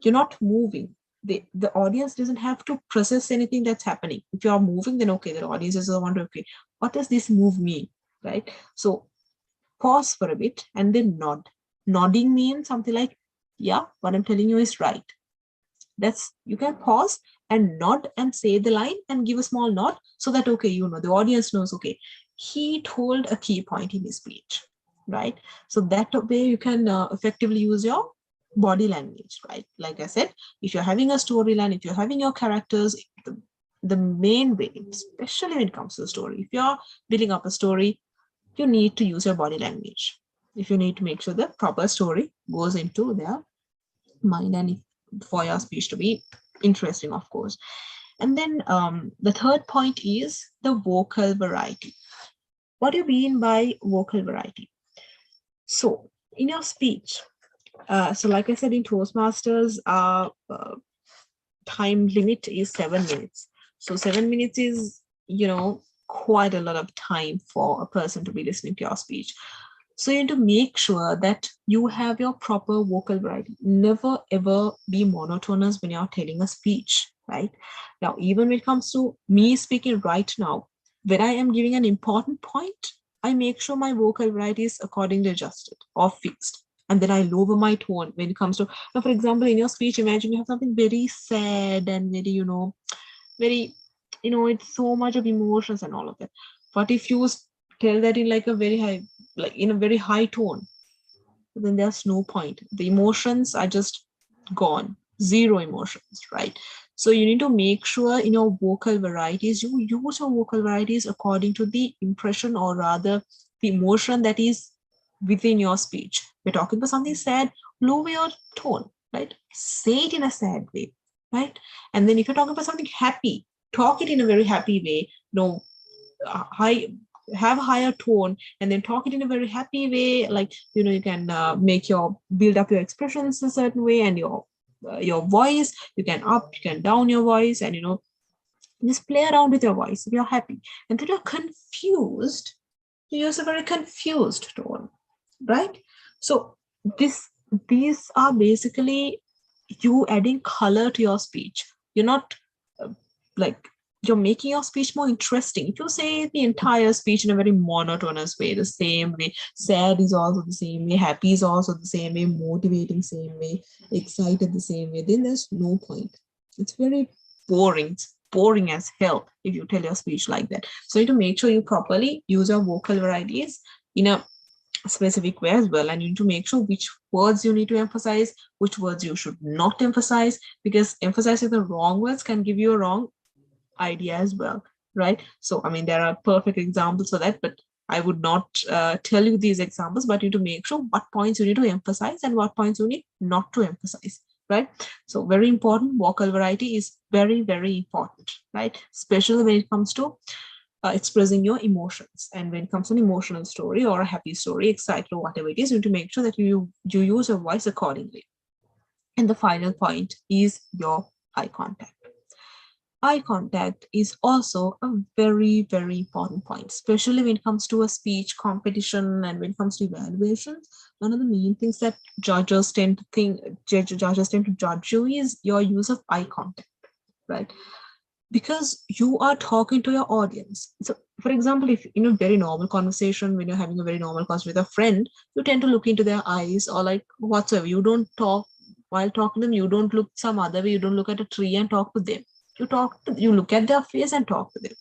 you're not moving. the audience doesn't have to process anything that's happening. If you are moving, then okay, the audience is wondering, okay, what does this move mean, right? So pause for a bit and then nod. Nodding means something like, yeah, what I'm telling you is right. That's, you can pause and nod and say the line and give a small nod so that, okay, you know, the audience knows, okay, he told a key point in his speech, right? So that way you can effectively use your body language, right? Like I said, if you're having a storyline, if you're having your characters, the main way, especially when it comes to the story, if you're building up a story, you need to use your body language. If you need to make sure the proper story goes into their mind, and for your speech to be interesting, of course. And then the third point is the vocal variety. What do you mean by vocal variety? So in your speech, so like I said, in Toastmasters, time limit is 7 minutes. So 7 minutes is, you know, quite a lot of time for a person to be listening to your speech. So you need to make sure that you have your proper vocal variety. Never ever be monotonous when you're telling a speech, right? Now, even when it comes to me speaking right now, when I am giving an important point, I make sure my vocal variety is accordingly adjusted or fixed. And then I lower my tone when it comes to, now, for example, in your speech, imagine you have something very sad and very, you know, very, you know, it's so much of emotions and all of that. But if you tell that in like a very high, like in a very high tone, then there's no point. The emotions are just gone, zero emotions, right? So you need to make sure in your vocal varieties, you use your vocal varieties according to the impression, or rather the emotion that is within your speech. We're talking about something sad, lower your tone, right? Say it in a sad way, right? And then if you're talking about something happy, talk it in a very happy way. No, high, have a higher tone, and then talk it in a very happy way. Like, you know, you can make your, build up your expressions a certain way, and your voice, you can up, you can down your voice, and you know, just play around with your voice if you're happy. And if you're confused, you use a very confused tone, right? So this, these are basically you adding color to your speech. You're not like, you're making your speech more interesting. If you say the entire speech in a very monotonous way, the same way, sad is also the same way, happy is also the same way, motivating same way, excited the same way, then there's no point. It's very boring. It's boring as hell if you tell your speech like that. So you need to make sure you properly use your vocal varieties in a specific way as well, and you need to make sure which words you need to emphasize, which words you should not emphasize, because emphasizing the wrong words can give you a wrong idea as well, right? So I mean, there are perfect examples for that, but I would not tell you these examples, but you need to make sure what points you need to emphasize and what points you need not to emphasize, right? So very important, vocal variety is very, very important, right? Especially when it comes to expressing your emotions. And when it comes to an emotional story or a happy story, excited or whatever it is, you need to make sure that you use your voice accordingly. And the final point is your eye contact. Eye contact is also a very, very important point, especially when it comes to a speech competition and when it comes to evaluations. One of the main things that judges tend to judge you is your use of eye contact, right? Because you are talking to your audience. So, for example, if in a very normal conversation, when you're having a very normal conversation with a friend, you tend to look into their eyes or like whatsoever. You don't talk while talking to them. You don't look some other way. You don't look at a tree and talk to them. You look at their face and talk to them.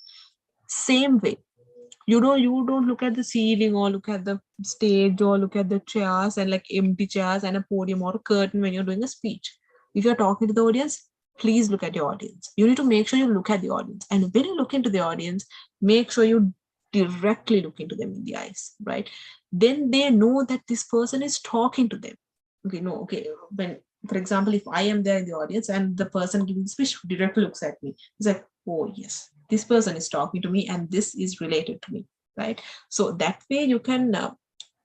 Same way. You don't look at the ceiling or look at the stage or look at the chairs and like empty chairs and a podium or a curtain when you're doing a speech. If you're talking to the audience, please look at your audience. You need to make sure you look at the audience. And when you look into the audience, make sure you directly look into them in the eyes, right? Then they know that this person is talking to them. Okay, when, for example, if I am there in the audience and the person giving the speech directly looks at me, it's like, oh yes, this person is talking to me and this is related to me, right? So that way you can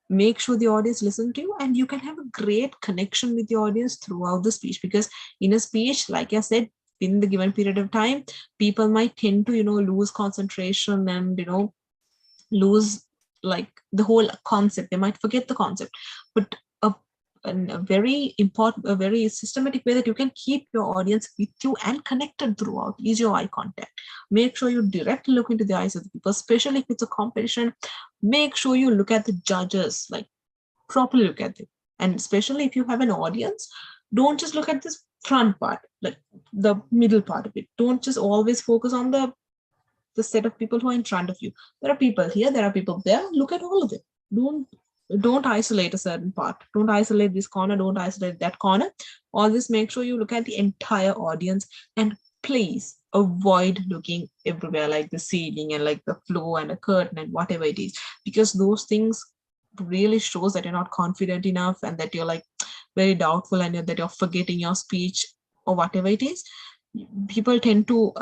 make sure the audience listen to you, and you can have a great connection with the audience throughout the speech. Because in a speech, like I said, in the given period of time, people might tend to, lose concentration and, lose like the whole concept. They might forget the concept. But a very important, a very systematic way that you can keep your audience with you and connected throughout is your eye contact. Make sure you directly look into the eyes of the people, especially if it's a competition. Make sure you look at the judges, like properly look at them. And especially if you have an audience, don't just look at this front part, like the middle part of it. Don't just always focus on the set of people who are in front of you. There are people here, there are people there. Look at all of them. Don't isolate a certain part. Don't isolate this corner. Don't isolate that corner. Always make sure you look at the entire audience, and please avoid looking everywhere, like the ceiling and like the floor and a curtain and whatever it is, because those things really shows that you're not confident enough and that you're like very doubtful and that you're forgetting your speech or whatever it is. People tend to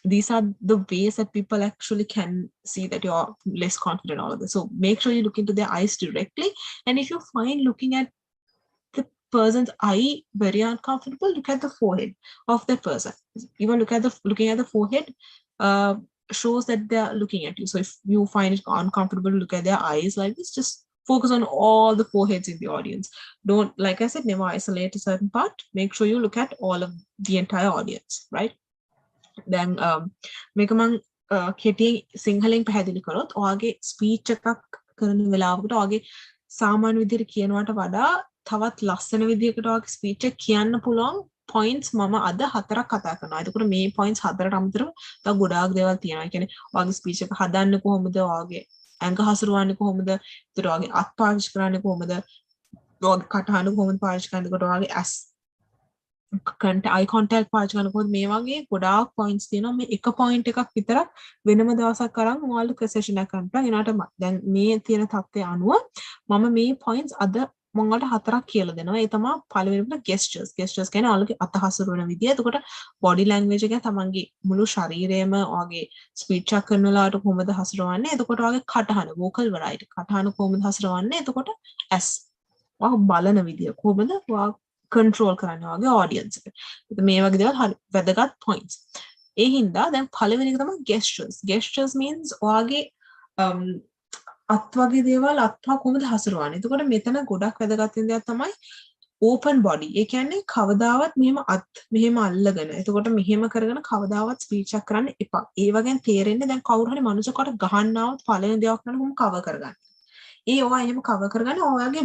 these are the ways that people actually can see that you're less confident, all of this. So make sure you look into their eyes directly. And if you find looking at the person's eye very uncomfortable, look at the forehead of that person. Even looking at the forehead shows that they're looking at you. So if you find it uncomfortable to look at their eyes like this, just focus on all the foreheads in the audience. Don't, like I said, never isolate a certain part. Make sure you look at all of the entire audience, right? දැන් මේක මං කෙටියෙන් සිංහලෙන් පැහැදිලි කරොත් ඔයාගේ speech එකක් කරන වෙලාවකට ඔයාගේ සාමාන්‍ය විදිහට කියනවට වඩා තවත් ලස්සන විදිහකට ඔයාගේ ස්පීච් එක කියන්න පුළුවන් points මම අද 4ක් කතා කරනවා. එතකොට මේ points 4ට අමතරව තව ගොඩාක් දේවල් තියෙනවා. ඒ කියන්නේ ඔයාගේ ස්පීච් එක හදන්න කොහොමද, ඔයාගේ ඇඟ හසුරවන්නේ කොහොමද, එතකොට ඔයාගේ අත් පාවිච්චි කරන්නේ කොහොමද, ඔයාගේ කටහඬ කොහොමද පාවිච්චි කරන්නේ, එතකොට ඔයාගේ eye contact පාවිච්චි කරනකොට මේ වගේ ගොඩාක් points තියෙනවා. මේ එක point එකක් විතරක් වෙනම දවසක් අරන් ඔයාලට session එකක් කරන්න පුළුවන්. ඒනට දැන් මේ තියෙන තත්ත්වය අනුව මම මේ points අද මම වලට 4ක් කියලා දෙනවා. ඒ තමයි පළවෙනිම gestures. Gestures කියන්නේ ඔයාලගේ අත හසුරවන විදිය. එතකොට body language එක තමන්ගේ මුළු ශරීරයම ඔයාගේ speech එක කරන වෙලාවට කොහොමද හසුරවන්නේ? එතකොට ඔයාගේ කටහඬ vocal variety කටහඬ කොහොමද හසුරවන්නේ? එතකොට as ඔයා බලන විදිය කොහොමද ඔයා control කරන්න වගේ audience එක. මේ වගේ දේවල් හරි වැදගත් points. ඒ හින්දා දැන් පළවෙනි එක තමයි gestures. Gestures means ඔයාගේ අත් වගේ දේවල් අත්පා කොහොමද හසුරවන්නේ. එතකොට මෙතන ගොඩක් වැදගත් වෙන දෙයක් තමයි open body. ඒ කියන්නේ කවදාවත් මෙහෙම අත් මෙහෙම අල්ලගෙන එතකොට මෙහෙම කරගෙන කවදාවත් ස්පීච් එකක් කරන්න එපා. ඒ වගේන් තේරෙන්නේ දැන් කවුරු හරි මනුස්සයෙකුට ගහන්නවත් පළවෙනි දේක් කරන කොහොම කවර් කරගන්න. ඒ ඔයා එහෙම කවර් කරගන්න ඔයාගේ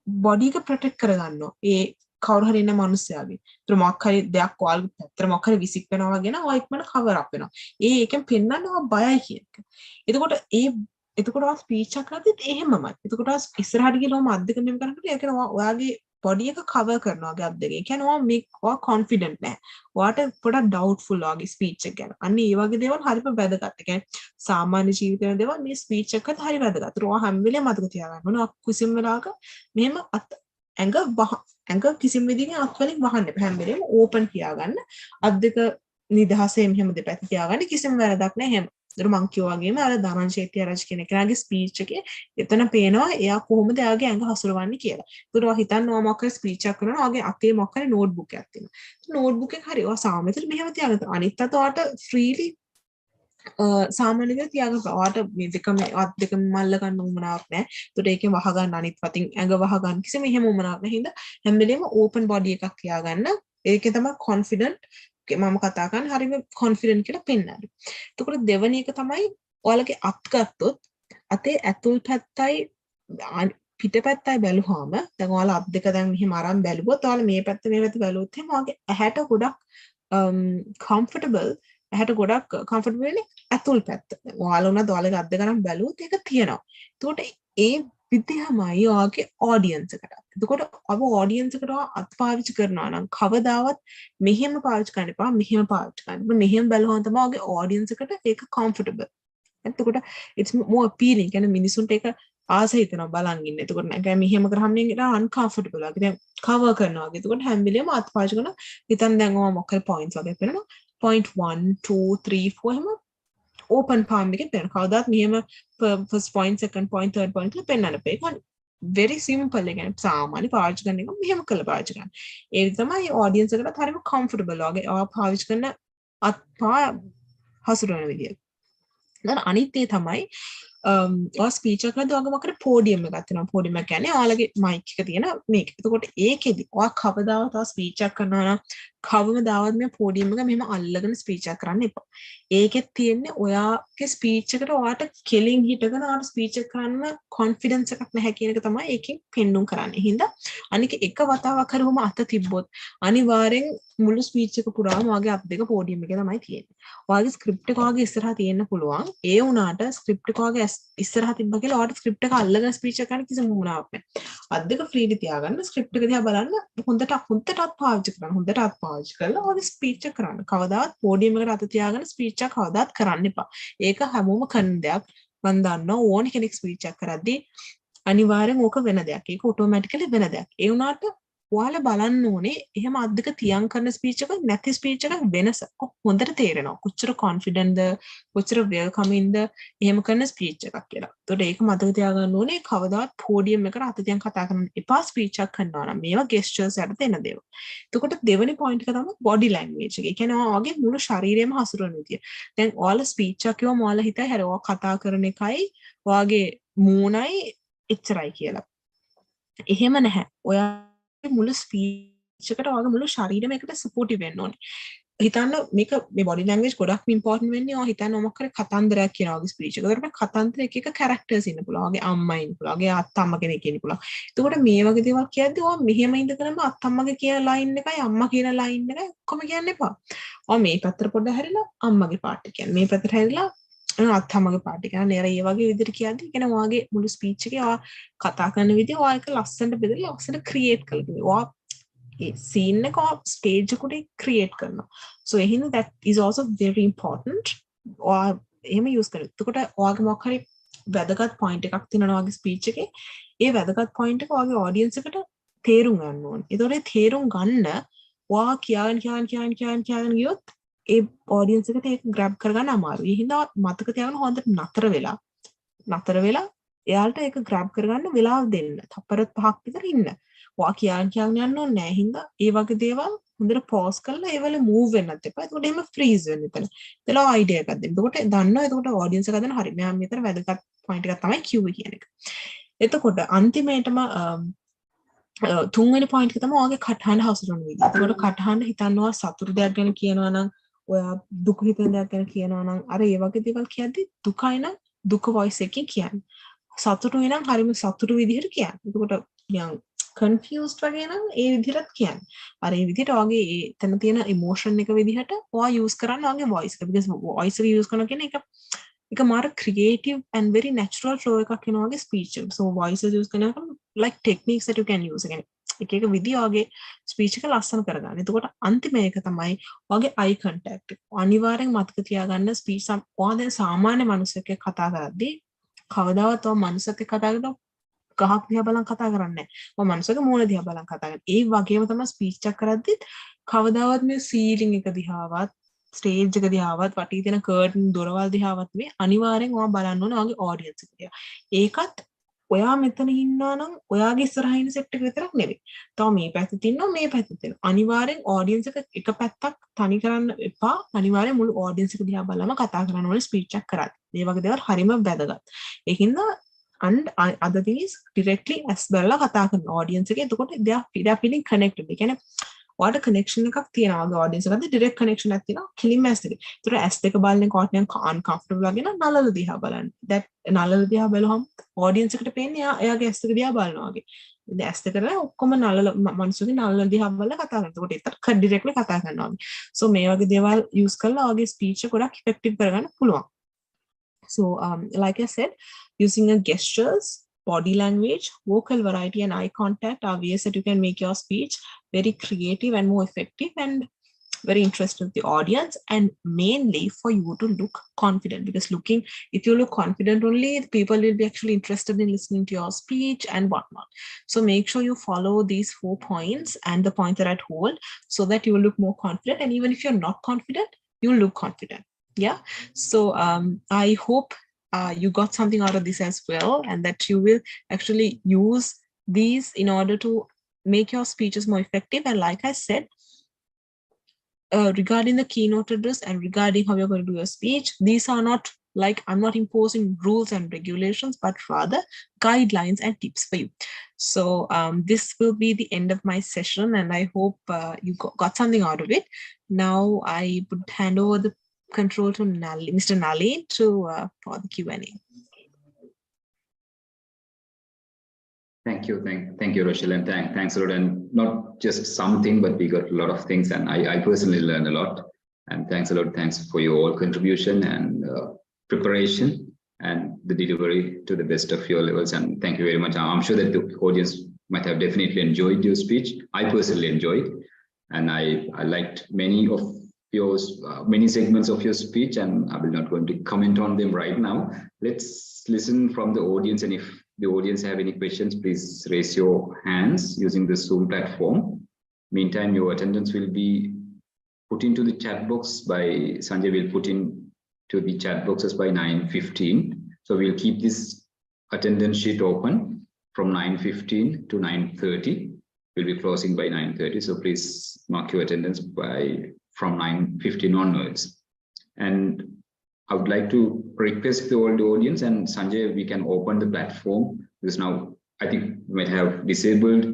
body එක protect කරගන්නවා. ඒ කවුරු හරි ඉන්න මනුස්සයාගේ. ඒතර මොකක් හරි දෙයක් ඔයාලගේ පැත්තට මොකක් හරි විසික් වෙනවා වගේ නම් ඔයා ඉක්මනට කවර් අප් වෙනවා. ඒකෙන් පෙන්නන්න ඔයා බයයි කියන එක. එතකොට ඔයා ස්පීච් එකක් කරද්දිත් එහෙමමයි. එතකොට ඔයා ඉස්සරහට ගිහලා අත් දෙක මෙහෙම කරනකොට ඒ කියන්නේ ඔයාගේ බොඩි එක කවර් කරනවා වගේ අත් දෙක. ඒ කියන්නේ ඔයා කොන්ෆිඩන්ට් නැහැ. ඔයාට පොඩක් ඩවුට්ෆුල් වගේ ස්පීච් එක ගැන. අන්න ඒ වගේ දේවල් හරිම වැදගත්. ඒ කියන්නේ සාමාන්‍ය ජීවිතේ දේවල් මේ ස්පීච් එකත් හරි වැදගත්. ඒක ඔයා හැම වෙලේම මතක තියාගන්න ඕනේ. කිසිම වෙලාවක මෙහෙම ඇඟ කිසිම විදිහකින් අත් වලින් වහන්න එපා. හැම වෙලේම ඕපන් තියාගන්න. අත් දෙක නිදහසේ මෙහෙම දෙපැත්ත තියාගන්න. කිසිම වැරදක් නැහැ එහෙම. ඒතර මං කියවා වගේම අර දරන් ශේත්‍යාරජ් කියන කෙනාගේ ස්පීච් එකේ එතන පේනවා එයා කොහොමද එයාගේ ඇඟ හසුරවන්නේ කියලා. ඒතර ඔයා හිතන්න ඔයා මොකක් හරි ස්පීච් එකක් කරනවා ඔයාගේ අතේ මොකක් හරි නෝට්බුක් එකක් තියෙනවා. නෝට්බුක් එක හරි ඔයා සාමෙතට මෙහෙම තියාගන්න. අනිත් අත ඔයාට ෆ්‍රීලි සාමාන්‍ය විදිහට තියාගන්න. ඔයාට මේ දෙකම අත් දෙකම මල්ල ගන්න උවමනාවක් නැහැ. ඒතර ඒකෙන් වහ ගන්න අනිත් පැතින් ඇඟ වහ ගන්න කිසිම එහෙම උවමනාවක් නැහැ. හින්දා හැම වෙලේම ඕපන් බොඩි එකක් තියාගන්න. ඒකේ තමයි කොන්ෆිඩන්ට් මම කතා කරන්නේ හරිම කොන්ෆිඩන්ට් කියලා පෙන්නන්න. එතකොට දෙවෙනි එක තමයි ඔයාලගේ අත් ගත්තොත් අතේ ඇතුල් පැත්තයි පිටපැත්තයි බැලුවාම දැන් ඔයාලා අත් දෙක දැන් මෙහෙම අරන් බැලුවොත් ඔයාලා මේ පැත්ත මේ පැත්ත බැලුවොත් එහෙනම් ඔයාගේ ඇහැට ගොඩක් කම්ෆර්ටබල් වෙන්නේ ඇතුල් පැත්ත. දැන් ඔයාලා උනත් ඔයාලගේ අත් දෙක අරන් බැලුවොත් ඒක තියෙනවා. එතකොට ඒ විදිහමයි ඔයාගේ ඔඩියන්ස් එකට. එතකොට අප ඔඩියන්ස් එකට අත් පාවිච්චි කරනවා නම් කවදාවත් මෙහෙම පාවිච්චි කරන්න එපා, මෙහෙම පාවිච්චි කරන්න. මෙහෙම බැලුවම තමයි ඔයාගේ ඔඩියන්ස් එකට ඒක කම්ෆර්ටබල්. එතකොට it's more appealing. කියන්නේ මිනිසුන්ට ඒක ආස හිතෙනවා බලන් ඉන්න. එතකොට නැගයි මෙහෙම කරාම නේ uncomfortable වගේ. දැන් කවර් කරනවා වගේ. එතකොට හැම වෙලේම අත් පාවිච්චි කරනවා. හිතන්න දැන් ඔයා මොකක් හරි points වගේ පෙන්නනවා. point 1 2 3 4 එහෙම open palm එකෙන් පෙන්නන. කවදාවත් මෙහෙම first point second point third point කියලා පෙන්නන්න බෑ. ඒක very simple. ඒ කියන්නේ සාමාන්‍ය පාවිච්චි කරන එක මෙහෙම කළා පාවිච්චි කරන්න. ඒ තමයි audience එකකට හරිම comfortable වගේ. ඔයා පාවිච්චි කරන අත්පා හසුරවන විදිය. දැන් අනිත් ඒ තමයි ඔය ස්පීච් එකක් කරද්දී ඔයගොල්ලෝ මොකද පෝඩියම් එකක් තියෙනවා. පෝඩියම් එක කියන්නේ ඔයාලගේ මයික් එක තියෙන මේක. එතකොට ඒකෙදි ඔයා කවදාවත් ඔය ස්පීච් එකක් කරනවා නම් කවමදාවත් මේ පෝඩියම් එක මෙහෙම අල්ලගෙන ස්පීච් එකක් කරන්න එපා. ඒකෙත් තියෙන්නේ ඔයාගේ ස්පීච් එකට ඔයාට කෙලින් හිටගෙන ඔයාට ස්පීච් එක කරන්න කොන්ෆිඩන්ස් එකක් නැහැ කියන එක තමයි ඒකෙන් පෙන්නුම් කරන්නේ. හින්දා අනික එක වතාවක් හරි වම අත තිබ්බොත් අනිවාර්යෙන් මුළු ස්පීච් එක පුරාම ඔයාගේ අත් දෙක පෝඩියම් එකේ තමයි තියෙන්නේ. ඔයාගේ ස්ක්‍රිප්ට් එක ඔයාගේ ඉස්සරහා තියෙන්න පුළුවන්. ඒ වුණාට ස්ක්‍රිප්ට් එක ඔයාගේ ඉස්සරහා තිබ්බ කියලා ඔයාට ස්ක්‍රිප්ට් එක අල්ලගෙන ස්පීච් එක කරන්න කිසිම වුණාවක් නැහැ. අත් දෙක ෆ්‍රීලි තියාගන්න ස්ක්‍රිප්ට් එක දිහා බලන්න හොඳට පාවිච්චි කරන්න. හොඳට අත් පාවිච්චි කරලා ඔයාගේ ස්පීච් එක කරන්න. කවදාවත් පෝඩියම් එකට අත තියාගෙන ස්පීච් එක කවදාවත් කරන්න එපා. ඒක හැමෝම කරන දෙයක්. මම දන්නවා ඕන කෙනෙක් ස්පීච් එක කරද්දී අනිවාර්යෙන් ඕක වෙන දෙයක්. ඒක ඔටෝමැටිකලි වෙන දෙයක්. ඒ වුණාට ඔයාලා බලන්න ඕනේ එහෙම අත් දෙක තියන් කරන ස්පීච් එක නැති ස්පීච් එක වෙනස හොඳට තේරෙනවා. කොච්චර කොන්ෆිඩන්ට්ද කොච්චර වෙල්කමින්ද එහෙම කරන ස්පීච් එකක් කියලා. ඒතකොට ඒක මතක තියාගන්න ඕනේ කවදාවත් පෝඩියම් එකට අත තියන් කතා කරන්න එපා ස්පීච් එකක් කරනවා නම්. මේවා ගෙස්චර්ස් යට දෙන දේවල්. එතකොට දෙවෙනි පොයින්ට් එක තමයි බොඩි ලැන්ග්වේජ් එක. ඒ කියන්නේ ඔයාගේ මුළු ශරීරයම හසුරවන විදිය. දැන් ඔයාලා ස්පීච් එකක් කිව්වම ඔයාලා හිතයි හැර ඔයා කතා කරන එකයි ඔයාගේ මූණයි එච්චරයි කියලා. එහෙම නැහැ. ඔයා මුළු ස්පීච් එකට ඔයාගේ මුළු ශරීරෙම එකට සපෝටිව් වෙන්න ඕනේ. හිතන්න මේක මේ බොඩි ලැන්ග්වේජ් ගොඩක් ඉම්පෝටන්ට් වෙන්නේ ඔයා හිතන්න මොකක් කරේ කතන්දරයක් කියනවා වගේ ස්පීච් එක. ඒකට කතන්දර එක එක කැරක්ටර්ස් ඉන්න පුළුවන්. ඔයාගේ අම්මා ඉන්න පුළුවන්. ඔයාගේ අත්තම්ම කෙනෙක් ඉන්න පුළුවන්. එතකොට මේ වගේ දේවල් කියද්දී ඔයා මෙහෙම ඉඳගෙනම අත්තම්මගේ කියන ලයින් එකයි අම්මා කියන ලයින් එකයි ඔක්කොම කියන්න එපා. ඔයා මේ පැත්තට පොඩ්ඩක් හැරිලා අම්මගේ පාර්ට් එක කියන්න. මේ පැත්තට හැරිලා අත්තම්මගේ පාර්ට් එක කියන්න. නේර ඒ වගේ විදිහට කියද්දී කියන ඔයාගේ මුළු ස්පීච් එකේ ඔයා කතා කරන විදිහ ඔයා එක ලස්සනට බෙදලා ලස්සනට ක්‍රියේට් කරලා තියෙනවා. ඔයා scene එක stage එකට create කරනවා. So එහෙනම් that is also very important. ඔයා එහෙම use කරලා. එතකොට ඔයාගේ මොකක් හරි වැදගත් point එකක් තියෙනවා ඔයාගේ speech එකේ. ඒ වැදගත් point එක ඔයාගේ audience එකට තේරුම් ගන්න ඕනේ. ඒතකොට තේරුම් ගන්න ඔයා කියන්න ගියොත් ඒ audience එකට ඒක grab කරගන්න අමාරුයි. ඒ හින්දා මතක තියාගන්න හොඳට නතර වෙලා එයාලට ඒක grab කරගන්න වෙලාව දෙන්න. තප්පර 5ක් විතර ඉන්න. ඔයා කියන්න යන්න ඕනේ නැහැ. හින්දා ඒ වගේ දේවල් හොඳට pause කරලා ඒවල move වෙන්නත් එපා. එතකොට එහෙම freeze වෙන්න එතන. එතලා idea එකක් දෙන්න. එතකොට දන්නවා එතකොට audience එක හදන හරි. මෙයා මෙතන වැදගත් point එකක් තමයි QA කියන එක. එතකොට අන්තිමේටම තුන්වෙනි point එක තමයි ඔයාගේ කටහඬ හසුරවන විදිහ. එතකොට කටහඬ හිතනවා සතුටු දෙයක් ගැන කියනවා නම් ඔයා දුක හිතෙන දෙයක් ගැන කියනවා නම් අර ඒ වගේ දේවල් කියද්දි දුකයි නම් දුක voice එකකින් කියන්නේ. සතුටුයි නම් හරිම සතුටු විදිහට කියන්නේ. එතකොට නිකන් confused වගේ නම් ඒ විදිහට කියන්නේ. අර ඒ විදිහට ඔයාගේ එතන තියෙන emotion එක විදිහට ඔයා use කරන්න ඔයාගේ voice එක. because voice එක use කරනවා කියන්නේ ඒක මාර creative and very natural flow එකක් වෙනවා වගේ speech එක. so voice use කරනකොට like techniques that you can use. එක විදිහ ඔයාගේ speech එක ලස්සන කරගන්න. එතකොට අන්තිම එක තමයි ඔයාගේ eye contact එක. අනිවාර්යෙන් මතක තියාගන්න speech ඔයා දැන් සාමාන්‍ය මිනිහෙක් එක්ක කතා කරද්දී කවදාවත් ඔයා මිනිහෙක් එක්ක කතා කරනකොට ගහක් දිහා බලන් කතා කරන්නේ නැහැ. ඔය මනුස්සගේ මූණ දිහා බලන් කතා කරන්නේ. ඒ වගේම තමයි ස්පීච් එකක් කරද්දිත් කවදාවත් මේ සීලිං එක දිහාවත්, ස්ටේජ් එක දිහාවත්, වටේ තියෙන කර්ටන් දොරවල් දිහාවත් මේ අනිවාර්යෙන් ඔයා බලන්න ඕනේ ඔයාගේ ඔඩියන්ස් එක දිහා. ඒකත් ඔයා මෙතන ඉන්නවා නම් ඔයාගේ ඉස්සරහින් ඉන්න සෙට් එක විතරක් නෙවෙයි. තව මේ පැත්තේ ඉන්නවා මේ පැත්තේ ඉන්නවා. අනිවාර්යෙන් ඔඩියන්ස් එක පැත්තක් තනි කරන්න එපා. අනිවාර්යෙන් මුළු ඔඩියන්ස් එක දිහා බලලා කතා කරන්න ඕනේ ස්පීච් එකක් කරද්දී. මේ වගේ දේවල් හරිම වැදගත්. ඒකින්ද and other thing is directly as බලලා කතා කරන audience එකේ එතකොට they are feeling connected. ඒ කියන්නේ ඔයාලට connection එකක් තියෙනවා ඔයාගේ audience එකට direct connection එකක් තියෙනවා කිලිම ඇස් දෙක. ඒතර ඇස් දෙක බලන්නේ කෝට් නිකන් uncomfortable වගේ නම් නළල දිහා බලන්න. that නළල දිහා බලුවම audience එකට පේන්නේ එයාගේ ඇස් දෙක දිහා බලනවා වගේ. ඉතින් ඇස් දෙක කරලා ඔක්කොම නළල මිනිස්සුගේ නළල දිහා බලලා කතා කරනවා. ඒකට ඒතර directly කතා කරනවා. so මේ වගේ දේවල් use කරලා ඔයාගේ speech එක ගොඩක් effective කරගන්න පුළුවන්. So, like I said, using a gestures, body language, vocal variety, and eye contact are ways that you can make your speech very creative and more effective and very interesting to the audience, and mainly for you to look confident. Because if you look confident only, people will be actually interested in listening to your speech and whatnot. So make sure you follow these 4 points and the points that I told so that you will look more confident. And even if you're not confident, you'll look confident. Yeah, so I hope you got something out of this as well, and that you will actually use these in order to make your speeches more effective. And like I said, regarding the keynote address and regarding how you're going to do your speech, these are not Like, I'm not imposing rules and regulations, but rather guidelines and tips for you. So this will be the end of my session, and I hope you got something out of it. Now I would hand over the control to Mr. Nalin for the Q&A. Thank you, thank you, Rochelle, and thanks a lot. And not just something, but we got a lot of things, and I personally learned a lot. And thanks a lot. Thanks for your all contribution and preparation and the delivery to the best of your levels. And thank you very much. I'm sure that the audience might have definitely enjoyed your speech. I personally enjoyed, and I liked many of yours, many segments of your speech, and I will not going to comment on them right now. Let's listen from the audience, and if the audience have any questions, please raise your hands using the Zoom platform. Meantime, your attendance will be put into the chat box by Sanjay. Will put in to the chat boxes by 9:15. So we'll keep this attendance sheet open from 9:15 to 9:30. We'll be closing by 9:30. So please mark your attendance from 9:15 onwards. And I would like to request the old audience, and Sanjay, we can open the platform, because now I think we might have disabled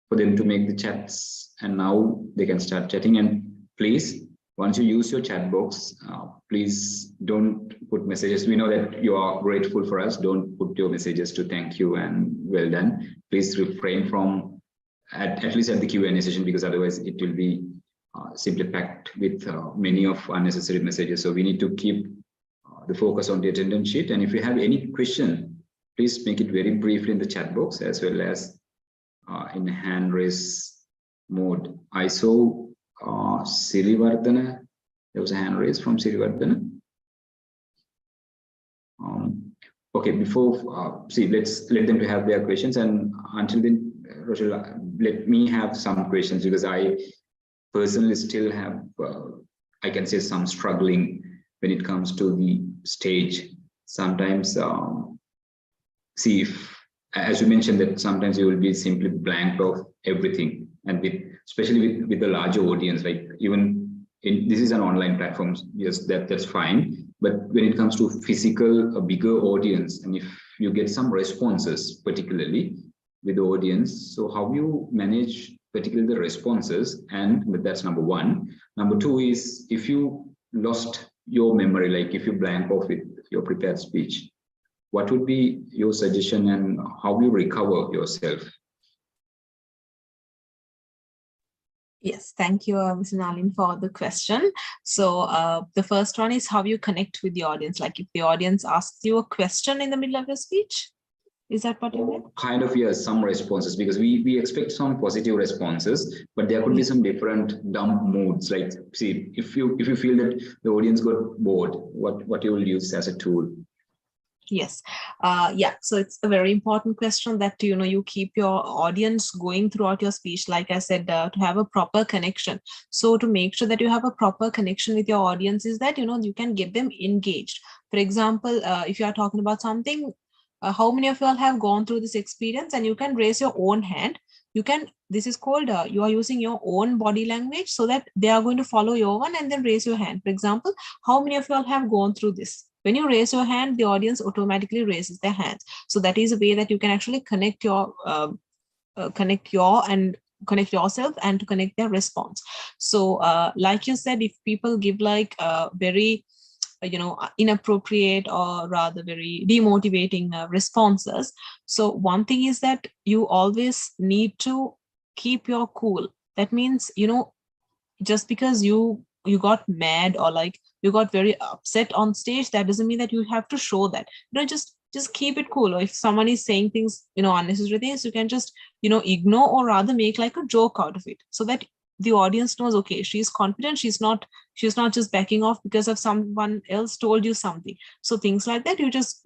for them to make the chats, and now they can start chatting. And please, once you use your chat box, please don't put messages. We know that you are grateful for us. Don't put your messages to thank you and well done. Please refrain from, at least at the Q&A session, because otherwise it will be simply packed with many of unnecessary messages. So we need to keep the focus on the attendance sheet. And if you have any question, please make it very briefly in the chat box, as well as in hand raise mode. I saw Sirivardhana. There was a hand raise from Sirivardhana. Okay, before let's let them to have their questions, and until then, Rochelle, let me have some questions, because I personally still have, I can say, some struggling when it comes to the stage. Sometimes, if, as you mentioned, that sometimes you will be simply blanked off everything, and especially with the larger audience, like even this is an online platform, yes, that's fine. But when it comes to physical, a bigger audience, and if you get some responses, particularly with the audience, so how you manage particularly the responses? And that's number one. Number two is, if you lost your memory, like if you blank off with your prepared speech, what would be your suggestion, and how you recover yourself? Yes, thank you, Mr. Nalin, for the question. So the first one is how you connect with the audience. Like if the audience asks you a question in the middle of your speech, is that what you meant? Kind of, yes, some responses, because we expect some positive responses, but there could be some different dumb moods. Like, see, if you feel that the audience got bored, what you will use as a tool? Yes. Yeah. So it's a very important question that, you keep your audience going throughout your speech. Like I said, to have a proper connection. So to make sure that you have a proper connection with your audience is that, you can get them engaged. For example, if you are talking about something, how many of you all have gone through this experience? And you can raise your own hand. This is called, you are using your own body language, so that they are going to follow your one and then raise your hand. For example, how many of you all have gone through this? When you raise your hand, the audience automatically raises their hands. So that is a way that you can actually connect yourself and to connect their response. So like you said, if people give like very inappropriate or rather very demotivating responses, so one thing is that you always need to keep your cool. That means, just because you got mad or like you got very upset on stage, that doesn't mean that you have to show that. Just keep it cool. Or if someone is saying things, unnecessary things, you can just ignore, or rather make like a joke out of it, so that the audience knows, okay, she's confident, she's not just backing off because of someone else told you something. So things like that, you just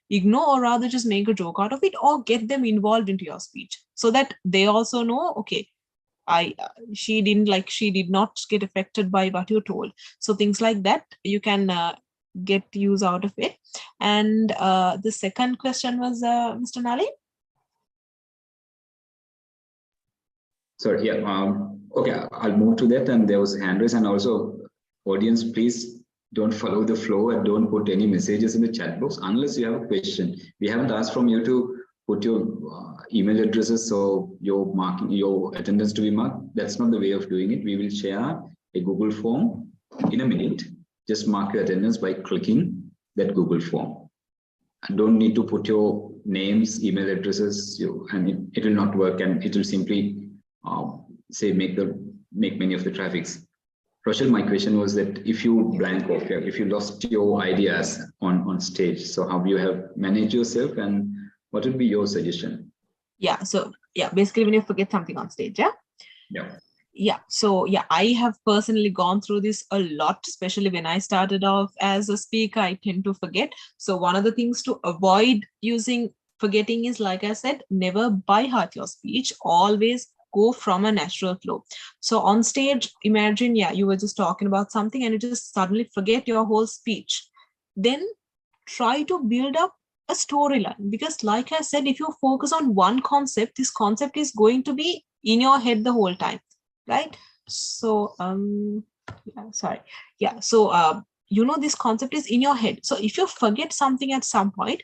ignore, or rather just make a joke out of it, or get them involved into your speech, so that they also know, okay, she did not get affected by what you told. So things like that, you can get use out of it. And the second question was, Mr. Nali? Sorry, yeah. Okay, I'll move to that. And there was hand raise, and also audience, please don't follow the flow and don't put any messages in the chat box unless you have a question. We haven't asked from you to put your email addresses, so your marking, your attendance to be marked. That's not the way of doing it. We will share a Google form in a minute. Just mark your attendance by clicking that Google form. And don't need to put your names, email addresses, and it will not work, and it will simply say make many of the traffics. Rochelle, my question was that if you blank off, if you lost your ideas on stage, so how you have managed yourself, and what would be your suggestion? Yeah, so yeah, basically when you forget something on stage, so I have personally gone through this a lot, especially when I started off as a speaker. I tend to forget. So one of the things to avoid forgetting is, like I said, never by heart your speech. Always go from a natural flow. So on stage, imagine, you were just talking about something and you just suddenly forget your whole speech. Then try to build up a storyline, because like I said, if you focus on one concept, this concept is going to be in your head the whole time, right? So this concept is in your head. So if you forget something at some point,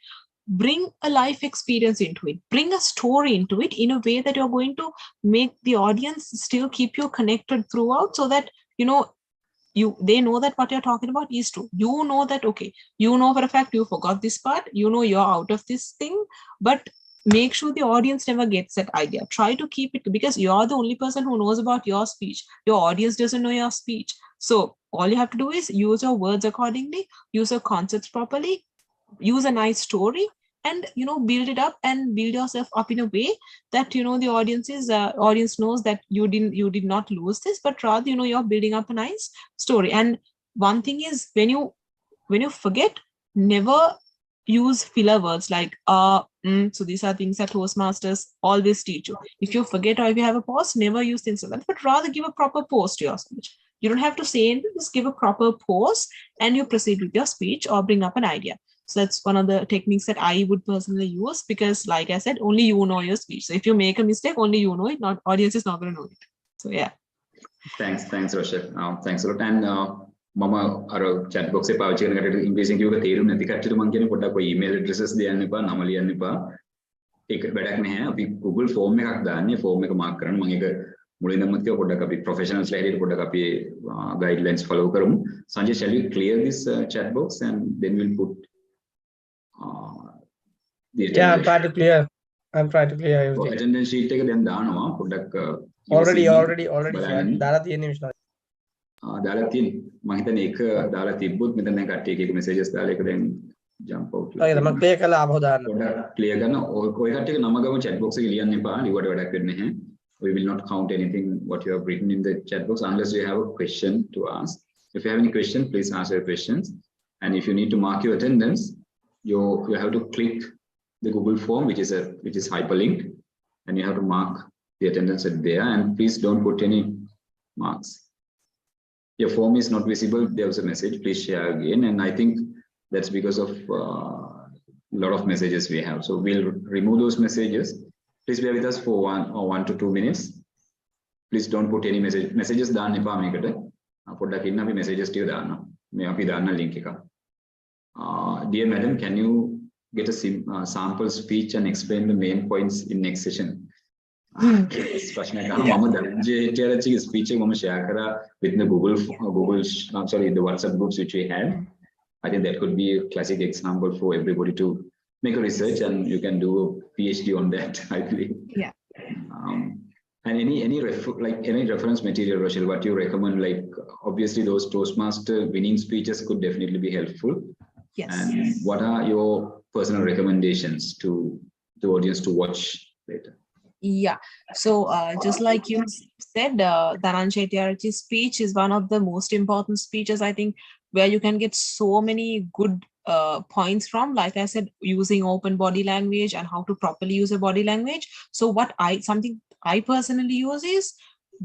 bring a life experience into it, bring a story into it in a way that you're going to make the audience still keep you connected throughout, so that they know that what you're talking about is true. You know that, okay, you know for a fact you forgot this part, you're out of this thing, but make sure the audience never gets that idea. Try to keep it, because you're the only person who knows about your speech. Your audience doesn't know your speech. So all you have to do is use your words accordingly, use your concepts properly, use a nice story, and build it up and build yourself up in a way that the audience knows that you did not lose this, but rather you're building up a nice story. And one thing is, when you forget, never use filler words like so these are things that Toastmasters always teach you. If you forget or if you have a pause, never use things like that, but rather give a proper pause to your speech. You don't have to say anything, just give a proper pause and you proceed with your speech or bring up an idea. So that's one of the techniques that I would personally use, because like I said, only you know your speech. So if you make a mistake, only you know it, not audience is not going to know it. So yeah. Thanks, Rochelle. Thanks a lot. And Mama අර chat box එක පාවිච්චි කරන කටට ඉංග්‍රීසියෙන් කියුවක තේරුම් නැති කට්ටියට මම කියන්නේ පොඩ්ඩක් ඔය email addresses දෙන්න එපා, නම ලියන්න එපා. ඒක වැඩක් නැහැ. අපි Google form එකක් දාන්නේ, form එක mark කරන්න. මම ඒක මුලින්ම කිව්වා පොඩ්ඩක් අපි professionals ලා හැටියට පොඩ්ඩක් අපි guidelines follow කරමු. Sanjay, shall we clear this chat box and then we'll put I'm trying to clear everything. Attendance sheet එක දැන් දානවා පොඩ්ඩක් already දාලා තියෙන්නේ විශ්වාස. දාලා තියෙන්නේ. මම හිතන්නේ ඒක දාලා තිබ්බොත් මෙතන දැන් කට්ටිය එක messages දාලා ඒක දැන් jump out. ඔය තමයි clear කළා ආපහු දාන්න. පොඩ්ඩක් clear කරන ඔය කට්ටියක නම ගම chat box එකේ ලියන්න එපා. ලිව්වට වැඩක් වෙන්නේ නැහැ. We will not count anything what you have written in the chat box unless you have a question to ask. If you have any question, please ask your questions. And if you need to mark your attendance, you have to click the Google form, which is hyperlinked, and you have to mark the attendance at there. And please don't put any marks. Your form is not visible. There was a message. Please share again. And I think that's because of a lot of messages we have. So we'll remove those messages. Please bear with us for 1 to 2 minutes. Please don't put any messages දාන්න එපා මේකට. පොඩ්ඩක් ඉන්න අපි messages ටික දාන්න. මේ අපි දාන්න link එක. Dear madam, can you get a sample speech and explain the main points in next session? ප්‍රශ්නයක් අහනවා. මම දැන් speech එක මම share කරා with the the WhatsApp groups which we had. I think that could be a classic example for everybody to make a research, and you can do a PhD on that, I believe. Yeah. And any reference material, Rochelle, what you recommend? Like obviously those Toastmaster winning speeches could definitely be helpful. Yes. And what are your personal recommendations to the audience to watch later? Yeah. So just like you said, Dhananjay Tiarachi's speech is one of the most important speeches, I think, where you can get so many good points from, like I said, using open body language and how to properly use a body language. So something I personally use is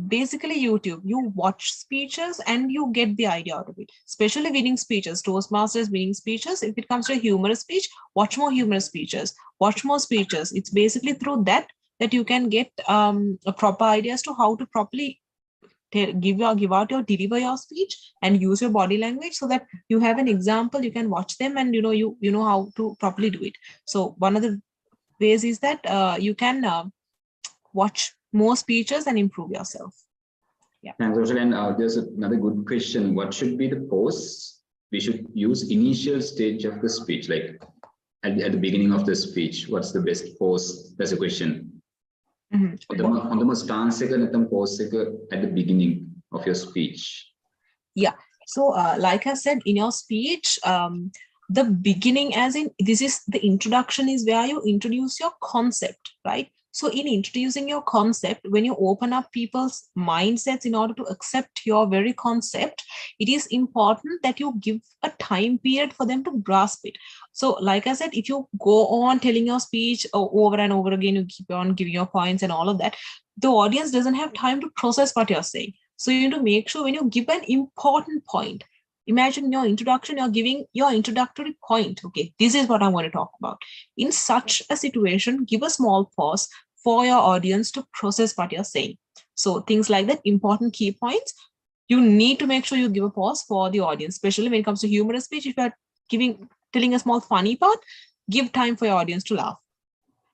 basically YouTube. You watch speeches and you get the idea out of it, especially winning speeches, Toastmasters winning speeches. If it comes to a humorous speech, watch more humorous speeches, watch more speeches. It's basically through that you can get a proper idea as to how to properly give out your deliver your speech and use your body language so that you have an example, you can watch them and you know how to properly do it. So one of the ways is that you can watch more speeches and improve yourself. Yeah. Thanks, Rochelle. And there's another good question. What should be the pose we should use initial stage of the speech, like at the beginning of the speech? What's the best pose? That's a question. On the stance at the beginning of your speech. Yeah. So like I said, in your speech, the beginning, as in this is the introduction, is where you introduce your concept, right? So in introducing your concept, when you open up people's mindsets in order to accept your very concept, it is important that you give a time period for them to grasp it. So like I said, if you go on telling your speech over and over again, you keep on giving your points and all of that, the audience doesn't have time to process what you're saying. So you need to make sure when you give an important point, imagine your introduction, you're giving your introductory point. Okay, this is what I want to talk about. In such a situation, give a small pause for your audience to process what you're saying. So things like that, important key points, you need to make sure you give a pause for the audience, especially when it comes to humorous speech. If you're telling a small funny part, give time for your audience to laugh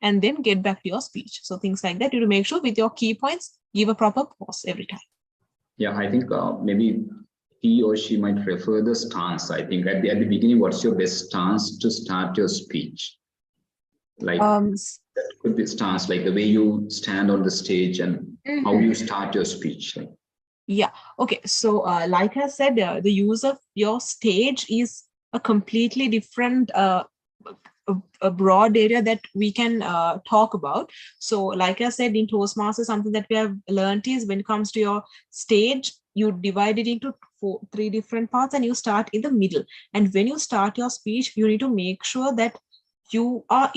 and then get back to your speech. So things like that, you to make sure with your key points, give a proper pause every time. Yeah, I think maybe he or she might prefer the stance. I think at the beginning, what's your best stance to start your speech? Like that could be stance, like the way you stand on the stage and how you start your speech. Yeah. Okay. So like I said, the use of your stage is a completely different a broad area that we can talk about. So like I said, in Toastmasters, something that we have learned is when it comes to your stage, you divide it into three different parts and you start in the middle. And when you start your speech, you need to make sure that you are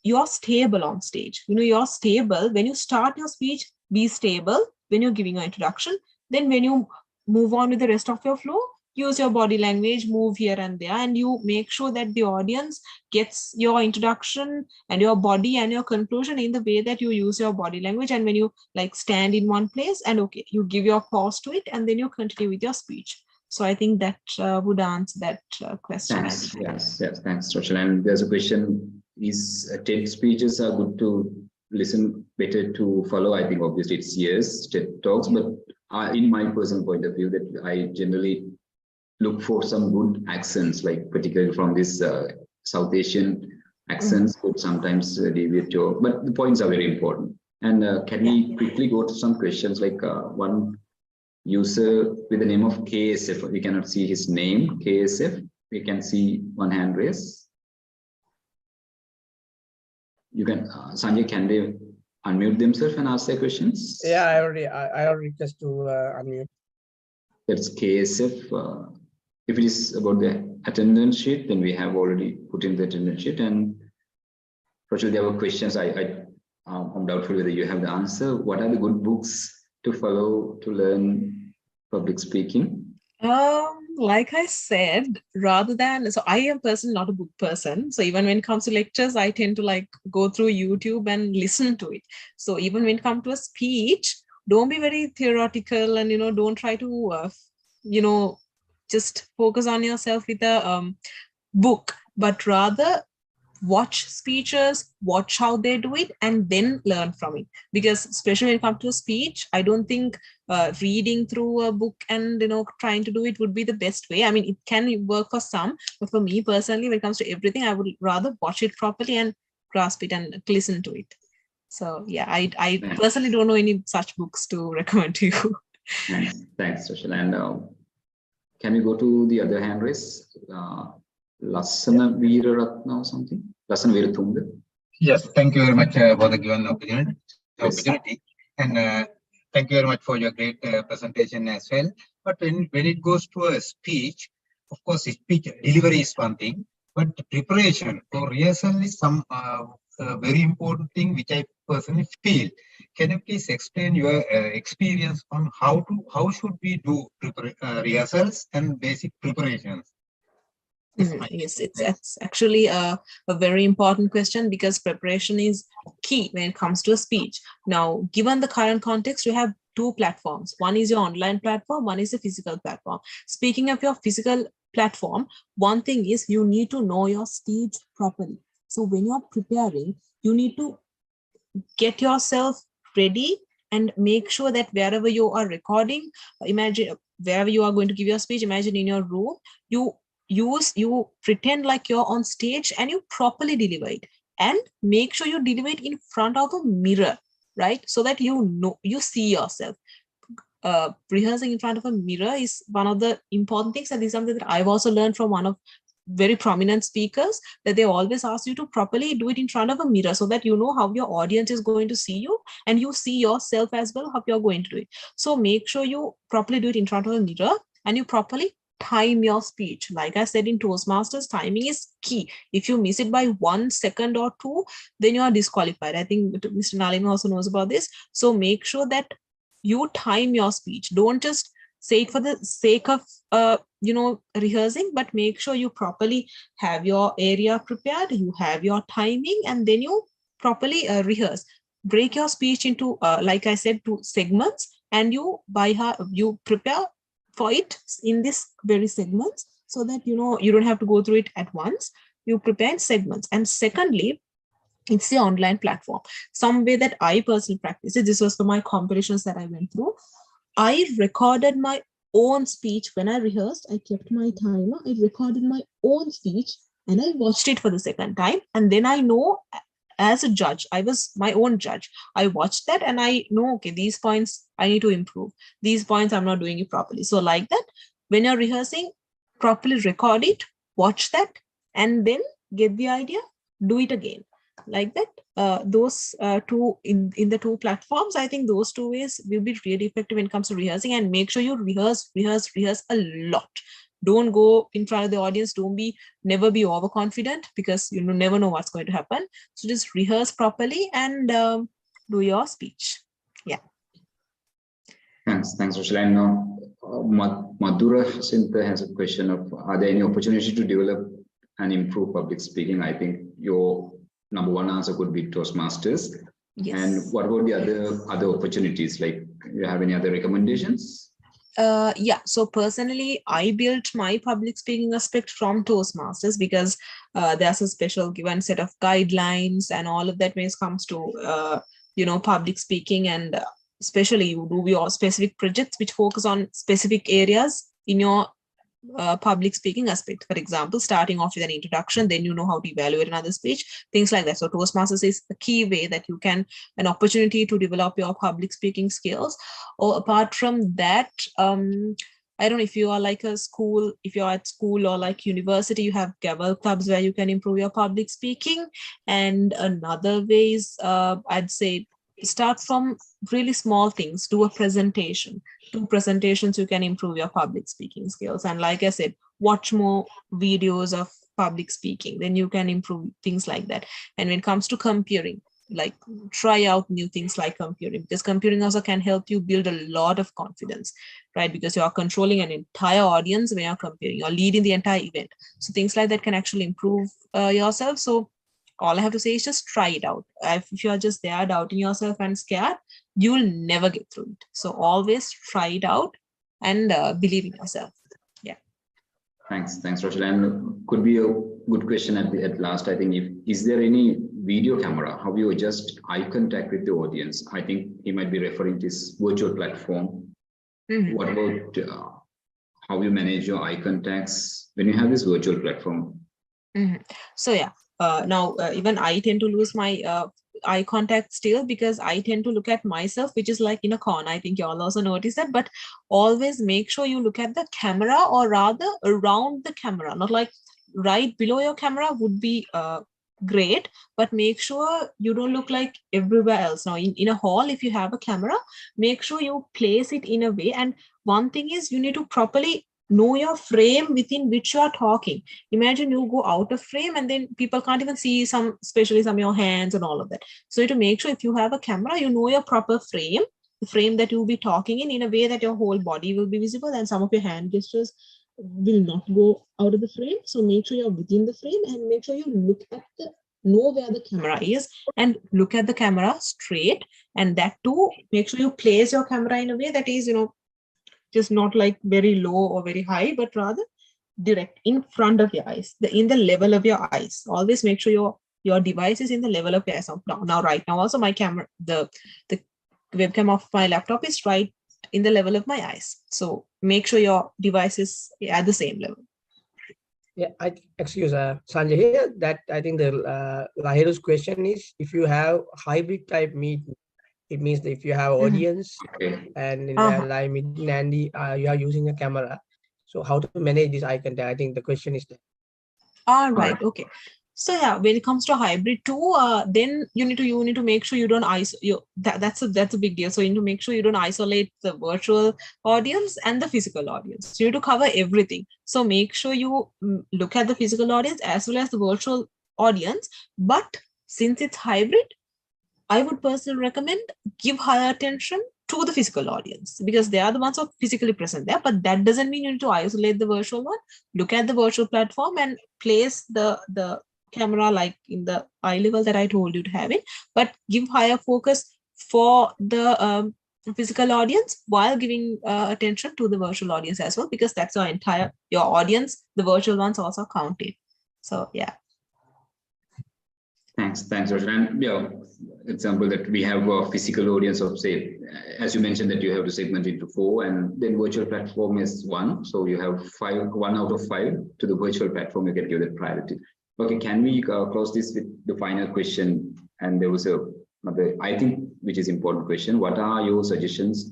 you're stable on stage. You're stable. When you start your speech, be stable when you're giving your introduction. Then when you move on with the rest of your flow, use your body language, move here and there, and you make sure that the audience gets your introduction and your body and your conclusion in the way that you use your body language. And when you like stand in one place and okay, you give your pause to it and then you continue with your speech. So I think that would answer that question. Thanks. Yes, thanks, Rochelle. And there's a question, is TED speeches are good to listen, better to follow? I think obviously it's yes, TED Talks, but in my personal point of view, that I generally look for some good accents, like particularly from this South Asian accents, could sometimes deviate to, but the points are very important. And can we quickly go to some questions, like one user with the name of KSF, we cannot see his name, KSF, we can see one hand raise. You can, Sanjay, can they unmute themselves and ask their questions? Yeah, I already request to unmute. That's KSF. If it is about the attendance sheet, then we have already put in the attendance sheet. And Rochelle, there were questions. I'm doubtful whether you have the answer. What are the good books to follow to learn public speaking? Like I said, rather than, so I am personally not a book person. So even when it comes to lectures, I tend to like go through YouTube and listen to it. So even when it comes to a speech, don't be very theoretical and, don't try to, just focus on yourself with a book, but rather watch speeches, watch how they do it, and then learn from it. Because especially when it comes to a speech, I don't think reading through a book and trying to do it would be the best way. I mean, it can work for some, but for me personally, when it comes to everything, I would rather watch it properly and grasp it and listen to it. So yeah, I personally don't know any such books to recommend to you. Thanks, Rochelle. And can we go to the other hand raise? Lassana Veeraratna or something? Lassana Veeratunga. Yes, thank you very much for the given opportunity. And thank you very much for your great presentation as well. But when it goes to a speech, of course, speech delivery is one thing, but the preparation for rehearsal is some very important thing which I personally feel. Can you please explain your experience on how should we do rehearsals and basic preparations? Yes, it's actually a very important question, because preparation is key when it comes to a speech. Now, given the current context, we have two platforms. One is your online platform, one is the physical platform. Speaking of your physical platform, one thing is you need to know your speech properly. So when you're preparing, you need to get yourself ready and make sure that wherever you are recording, imagine wherever you are going to give your speech, imagine in your room, you pretend like you're on stage and you properly deliver it, and make sure you deliver it in front of a mirror, right? So that you see yourself. Rehearsing in front of a mirror is one of the important things, and this is something that I've also learned from one of very prominent speakers, that they always ask you to properly do it in front of a mirror so that you know how your audience is going to see you, and you see yourself as well how you're going to do it. So make sure you properly do it in front of a mirror, and you properly time your speech. Like I said, in Toastmasters, timing is key. If you miss it by 1 second or 2, then you are disqualified. I think Mr. Nalin also knows about this. So make sure that you time your speech. Don't just say it for the sake of rehearsing, but make sure you properly have your area prepared, you have your timing, and then you properly rehearse. Break your speech into like I said, 2 segments, and you prepare for it in this very segments, so that you don't have to go through it at once. You prepare in segments. And secondly, it's the online platform. Some way that I personally practice it, this was for my competitions that I went through. I recorded my own speech when I rehearsed. I kept my timer. I recorded my own speech and I watched it for the second time. And then I know, as a judge, I was my own judge. I watched that and I know, okay, these points I need to improve. These points I'm not doing it properly. So like that, when you're rehearsing, properly record it, watch that, and then get the idea, do it again. Like that. Those two in the 2 platforms, I think those 2 ways will be really effective when it comes to rehearsing. And make sure you rehearse a lot. Don't go in front of the audience. Never be overconfident, because you never know what's going to happen. So just rehearse properly and do your speech. Yeah. Thanks, Rochelle. And now Madhura Sintha has a question of: are there any opportunity to develop and improve public speaking? I think your number 1 answer could be Toastmasters. Yes. And what about the other opportunities? Like, you have any other recommendations? Yeah, so personally, I built my public speaking aspect from Toastmasters, because there's a special given set of guidelines and all of that when it comes to public speaking, and especially you do your specific projects which focus on specific areas in your public speaking aspect. For example, starting off with an introduction, then you know how to evaluate another speech, things like that. So Toastmasters is a key way that you can, an opportunity to develop your public speaking skills. Or apart from that, I don't know if you are like a school, if you're at school or like university, you have gavel clubs where you can improve your public speaking. And another way is, I'd say, start from really small things. Do a presentation. 2 presentations, you can improve your public speaking skills. And like I said, watch more videos of public speaking, then you can improve things like that. And when it comes to comparing, like try out new things like comparing, because comparing also can help you build a lot of confidence, right? Because you are controlling an entire audience when you're comparing, you're leading the entire event. So things like that can actually improve yourself. So all I have to say is just try it out. If you're just there doubting yourself and scared, you'll never get through it. So always try it out and believe in yourself. Yeah. Thanks, Rochelle. And could be a good question at last. I think, is there any video camera? How you adjust eye contact with the audience? I think he might be referring to this virtual platform. Mm-hmm. What about how you manage your eye contacts when you have this virtual platform? Mm-hmm. So yeah. Now, even I tend to lose my eye contact still, because I tend to look at myself, which is like in a corner. I think you all also notice that, but always make sure you look at the camera, or rather around the camera, not like right below your camera would be great, but make sure you don't look like everywhere else. Now, in a hall, if you have a camera, make sure you place it in a way. And one thing is, you need to properly know your frame within which you are talking. Imagine you go out of frame and then people can't even see especially some of your hands and all of that. So to make sure, if you have a camera, you know your proper frame, the frame that you'll be talking in a way that your whole body will be visible, and some of your hand gestures will not go out of the frame. So make sure you're within the frame, and make sure you look at the know where the camera is and look at the camera straight. And that too, make sure you place your camera in a way that is, just not like very low or very high, but rather direct in front of your eyes, in the level of your eyes. Always make sure your device is in the level of your eyes. Now right now also my camera, the webcam of my laptop is right in the level of my eyes. So make sure your device is at the same level. Yeah, excuse Sanjay here. That I think the Lahiru's question is, if you have hybrid type meet, it means that if you have audience and in the live meeting and you are using a camera, so how to manage this eye contact? I think the question is that. All right. Okay. So yeah, when it comes to hybrid too, then you need to make sure you don't isolate. That's a big deal. So you need to make sure you don't isolate the virtual audience and the physical audience. So you need to cover everything. So make sure you look at the physical audience as well as the virtual audience. But since it's hybrid, I would personally recommend give higher attention to the physical audience, because they are the ones who are physically present there. But that doesn't mean you need to isolate the virtual one. Look at the virtual platform and place the camera like in the eye level that I told you to have it, but give higher focus for the physical audience while giving attention to the virtual audience as well, because that's your audience. The virtual ones also counted. So yeah. Thanks, Roshan. And example that we have a physical audience of, say, as you mentioned, that you have to segment into 4, and then virtual platform is 1. So you have 1 out of 5 to the virtual platform. You can give that priority. Okay, can we close this with the final question? And there was another, I think, which is important question. What are your suggestions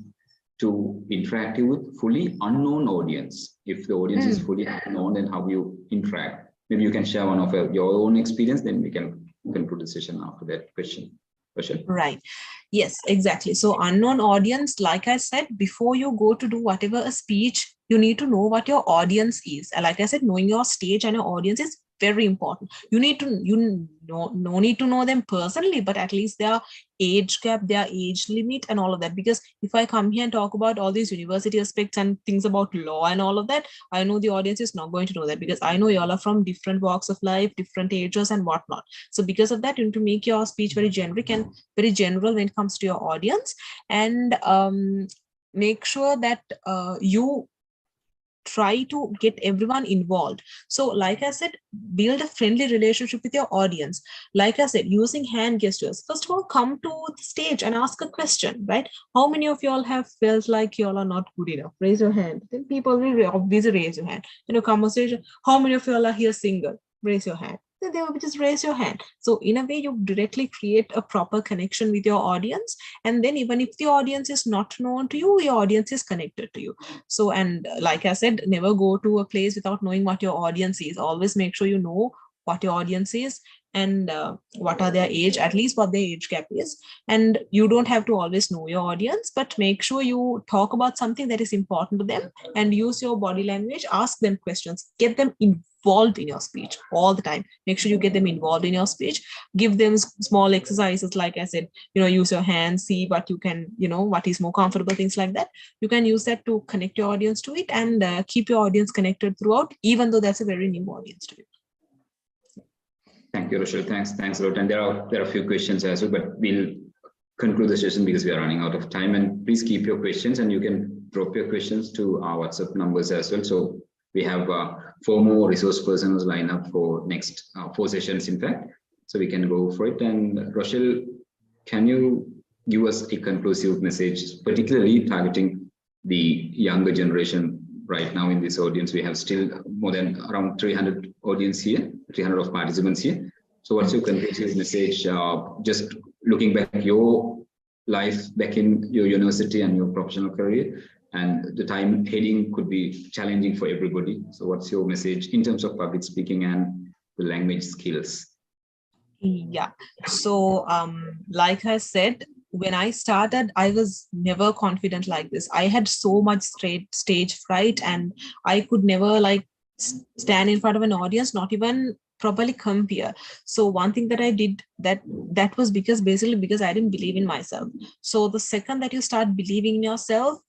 to interact with fully unknown audience? If the audience is fully unknown, then how you interact? Maybe you can share one of your own experience, then we can conclude the session after that question. Right. Yes, exactly. So unknown audience, like I said, before you go to do whatever a speech, you need to know what your audience is. And like I said, knowing your stage and your audience is very important. You need to, no need to know them personally, but at least their age gap, their age limit and all of that. Because if I come here and talk about all these university aspects and things about law and all of that, I know the audience is not going to know that, because I know y'all are from different walks of life, different ages and whatnot. So because of that, you need to make your speech very generic and very general when it comes to your audience, and make sure that you try to get everyone involved. So like I said, build a friendly relationship with your audience. Like I said, using hand gestures. First of all, come to the stage and ask a question, right? How many of y'all have felt like y'all are not good enough? Raise your hand. Then people will obviously raise your hand. In a conversation, how many of y'all are here single? Raise your hand. Then they will just raise your hand. So in a way, you directly create a proper connection with your audience. And then even if the audience is not known to you, your audience is connected to you. So, and like I said, never go to a place without knowing what your audience is. Always make sure you know what your audience is and what are their age, at least what their age gap is. And you don't have to always know your audience, but make sure you talk about something that is important to them and use your body language, ask them questions, get them involved in your speech all the time. Make sure you get them involved in your speech, give them small exercises. Like I said, use your hands, see what you can, what is more comfortable, things like that. You can use that to connect your audience to it and keep your audience connected throughout, even though that's a very new audience to you. Thank you, Rochelle. Thanks a lot. And there are a few questions as well, but we'll conclude the session because we are running out of time. And please keep your questions, and you can drop your questions to our WhatsApp numbers as well. So we have 4 more resource persons lined up for next 4 sessions, in fact. So we can go for it. And Rochelle, can you give us a conclusive message, particularly targeting the younger generation? Right now in this audience, we have still more than around 300 audience here, 300 of participants here. So what's your conclusive message? Just looking back your life back in your university and your professional career, and the time heading could be challenging for everybody. So what's your message in terms of public speaking and the language skills? Yeah. So like I said, when I started, I was never confident like this. I had so much stage fright, and I could never stand in front of an audience, not even properly compare. So one thing that I did that was basically because I didn't believe in myself. So the second that you start believing in yourself,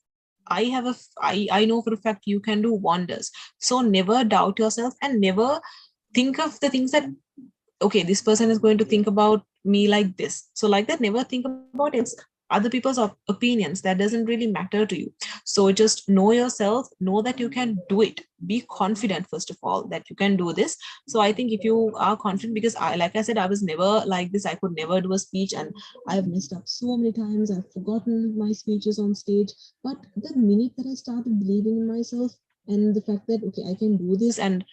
I know for a fact you can do wonders. So never doubt yourself and never think of the things that okay, this person is going to think about me like this. So like that, never think about other people's opinions. That doesn't really matter to you. So just know yourself, know that you can do it. Be confident, first of all, that you can do this. So I think if you are confident, because like I said, I was never like this. I could never do a speech, and I've messed up so many times. I've forgotten my speeches on stage. But the minute that I started believing in myself, and the fact that, okay, I can do this, and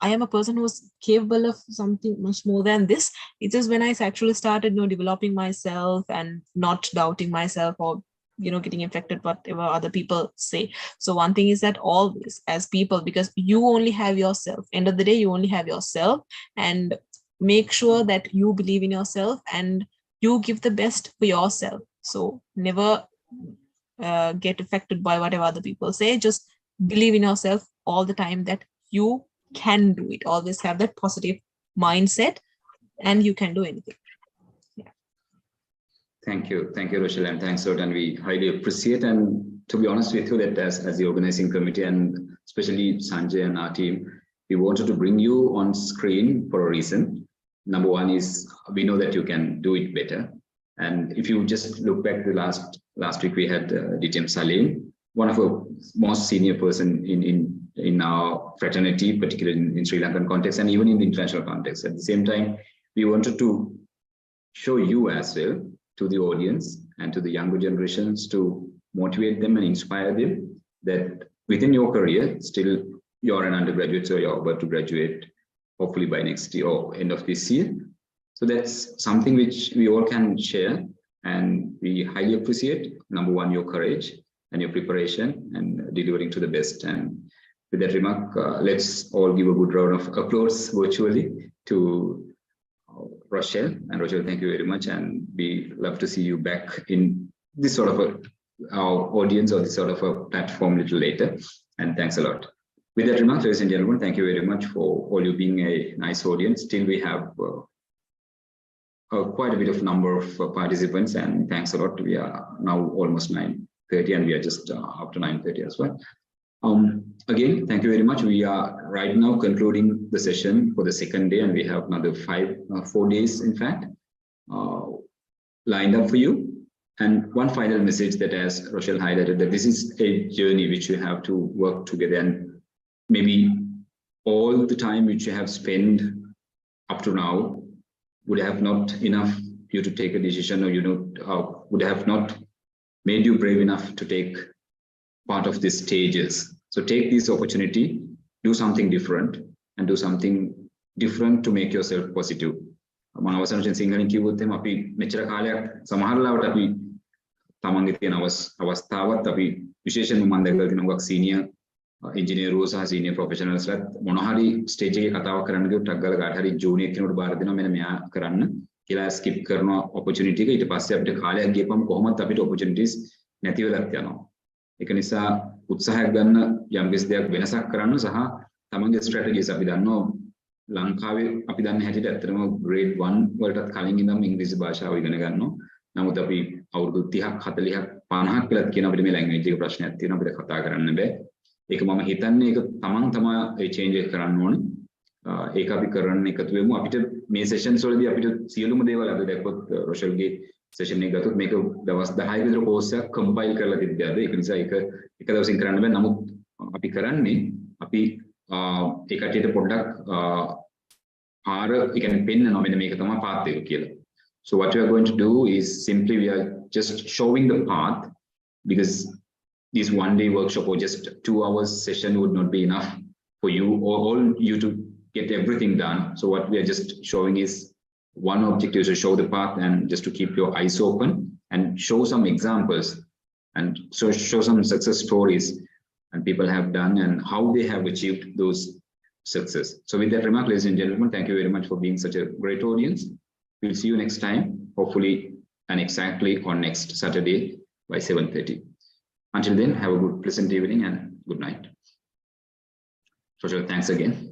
I am a person who's capable of something much more than this. It's just when I actually started, developing myself and not doubting myself, or, getting affected whatever other people say. So one thing is that always, as people, because you only have yourself, end of the day, you only have yourself, and make sure that you believe in yourself and you give the best for yourself. So never get affected by whatever other people say. Just believe in yourself all the time that you can do it. Always have that positive mindset, and you can do anything. Yeah. Thank you, Rochelle, and thanks a lot. And we highly appreciate. And to be honest with you, that as the organizing committee, and especially Sanjay and our team, we wanted to bring you on screen for a reason. Number one is we know that you can do it better. And if you just look back to last week, we had DTM Salim, one of the most senior person in our fraternity, particularly in Sri Lankan context, and even in the international context. At the same time, we wanted to show you as well to the audience and to the younger generations, to motivate them and inspire them that within your career, still you're an undergraduate, so you're about to graduate hopefully by next year or end of this year. So that's something which we all can share, and we highly appreciate, number one, your courage and your preparation and delivering to the best. And with that remark, let's all give a good round of applause virtually to Rochelle. And Rochelle, thank you very much. And we love to see you back in this sort of our audience, or this sort of a platform a little later. And thanks a lot. With that remark, ladies and gentlemen, thank you very much for all you being a nice audience. Still, we have quite a bit of number of participants, and thanks a lot. We are now almost 9:30, and we are just after 9:30 as well. Again, thank you very much. We are right now concluding the session for the second day, and we have another 4 days, in fact, lined up for you. And one final message that, as Rochelle highlighted, that this is a journey which you have to work together, and maybe all the time which you have spent up to now would have not enough you to take a decision, or would have not made you brave enough to take part of these stages. So take this opportunity, do something different, and do something different to make yourself positive. මම අවසන් වශයෙන් සිංහලෙන් කිව්වොත් එහෙම අපි මෙච්චර කාලයක් සමහර ලාවට අපි තමන්ගේ තියෙන අවස්ථාවත් අපි විශේෂයෙන්ම මම දැකලා තියෙන හුඟක් සීනියර් ඉංජිනේරුවෝ සහ සීනියර් ප්‍රොෆෙෂනල්ස්ලාත් මොන හරි ස්ටේජ් එකේ කතාවක් කරන්න ගියොත් ටක් ගාලා කාට හරි ජූනියර් කෙනෙකුට බාර දෙනවා මෙන්න මෙයා කරන්න කියලා ස්කිප් කරන ඔපචුනිටි එක. ඊට පස්සේ අපිට කාලයක් ගියපම කොහොමත් අපිට ඔපචුනිටිස් නැති වෙලත් යනවා. ඒක නිසා උත්සාහයක් ගන්න යම් කිසි දෙයක් වෙනසක් කරන්න සහ තමන්ගේ ස්ට්‍රැටජිස් අපි දන්නවා ලංකාවේ අපි දන්න හැටියට ඇත්තටම grade 1 වලටත් කලින් ඉඳන් ඉංග්‍රීසි භාෂාව ඉගෙන ගන්නවා. නමුත් අපි අවුරුදු 30ක් 40ක් 50ක් වෙලත් කියන අපිට මේ ලැන්ග්වේජ් එක ප්‍රශ්නයක් තියෙනවා, අපිට කතා කරන්න බෑ. ඒක මම හිතන්නේ ඒක තමන් තමයි ඒ චේන්ජ් එක කරන්න ඕනේ. ඒක අපි කරන්න එකතු වෙමු. අපිට මේ සෙෂන්ස් වලදී අපිට සියලුම දේවල් අපි දැක්කොත් රොෂල්ගේ සෙෂන් එක ගත්තොත් මේක දවස් 10ක විතර කෝස් එකක් කම්පයිල් කරලා තිබ්බේ අද. ඒක නිසා ඒක එක දවසින් කරන්න බෑ. නමුත් අපි කරන්නේ අපි ඒ කටියට පොඩ්ඩක් පාර we can පෙන්නනවා මෙන්න මේක තමයි path එක කියලා. So what we are going to do is simply we are just showing the path, because this one day workshop or just 2 hours session would not be enough for you or all you to get everything done. So what we are just showing is one objective is to show the path and just to keep your eyes open and show some examples and so show some success stories and people have done and how they have achieved those success. So with that remark, ladies and gentlemen, thank you very much for being such a great audience. We'll see you next time, hopefully and exactly on next Saturday by 7:30. Until then, have a good pleasant evening and good night. So thanks again.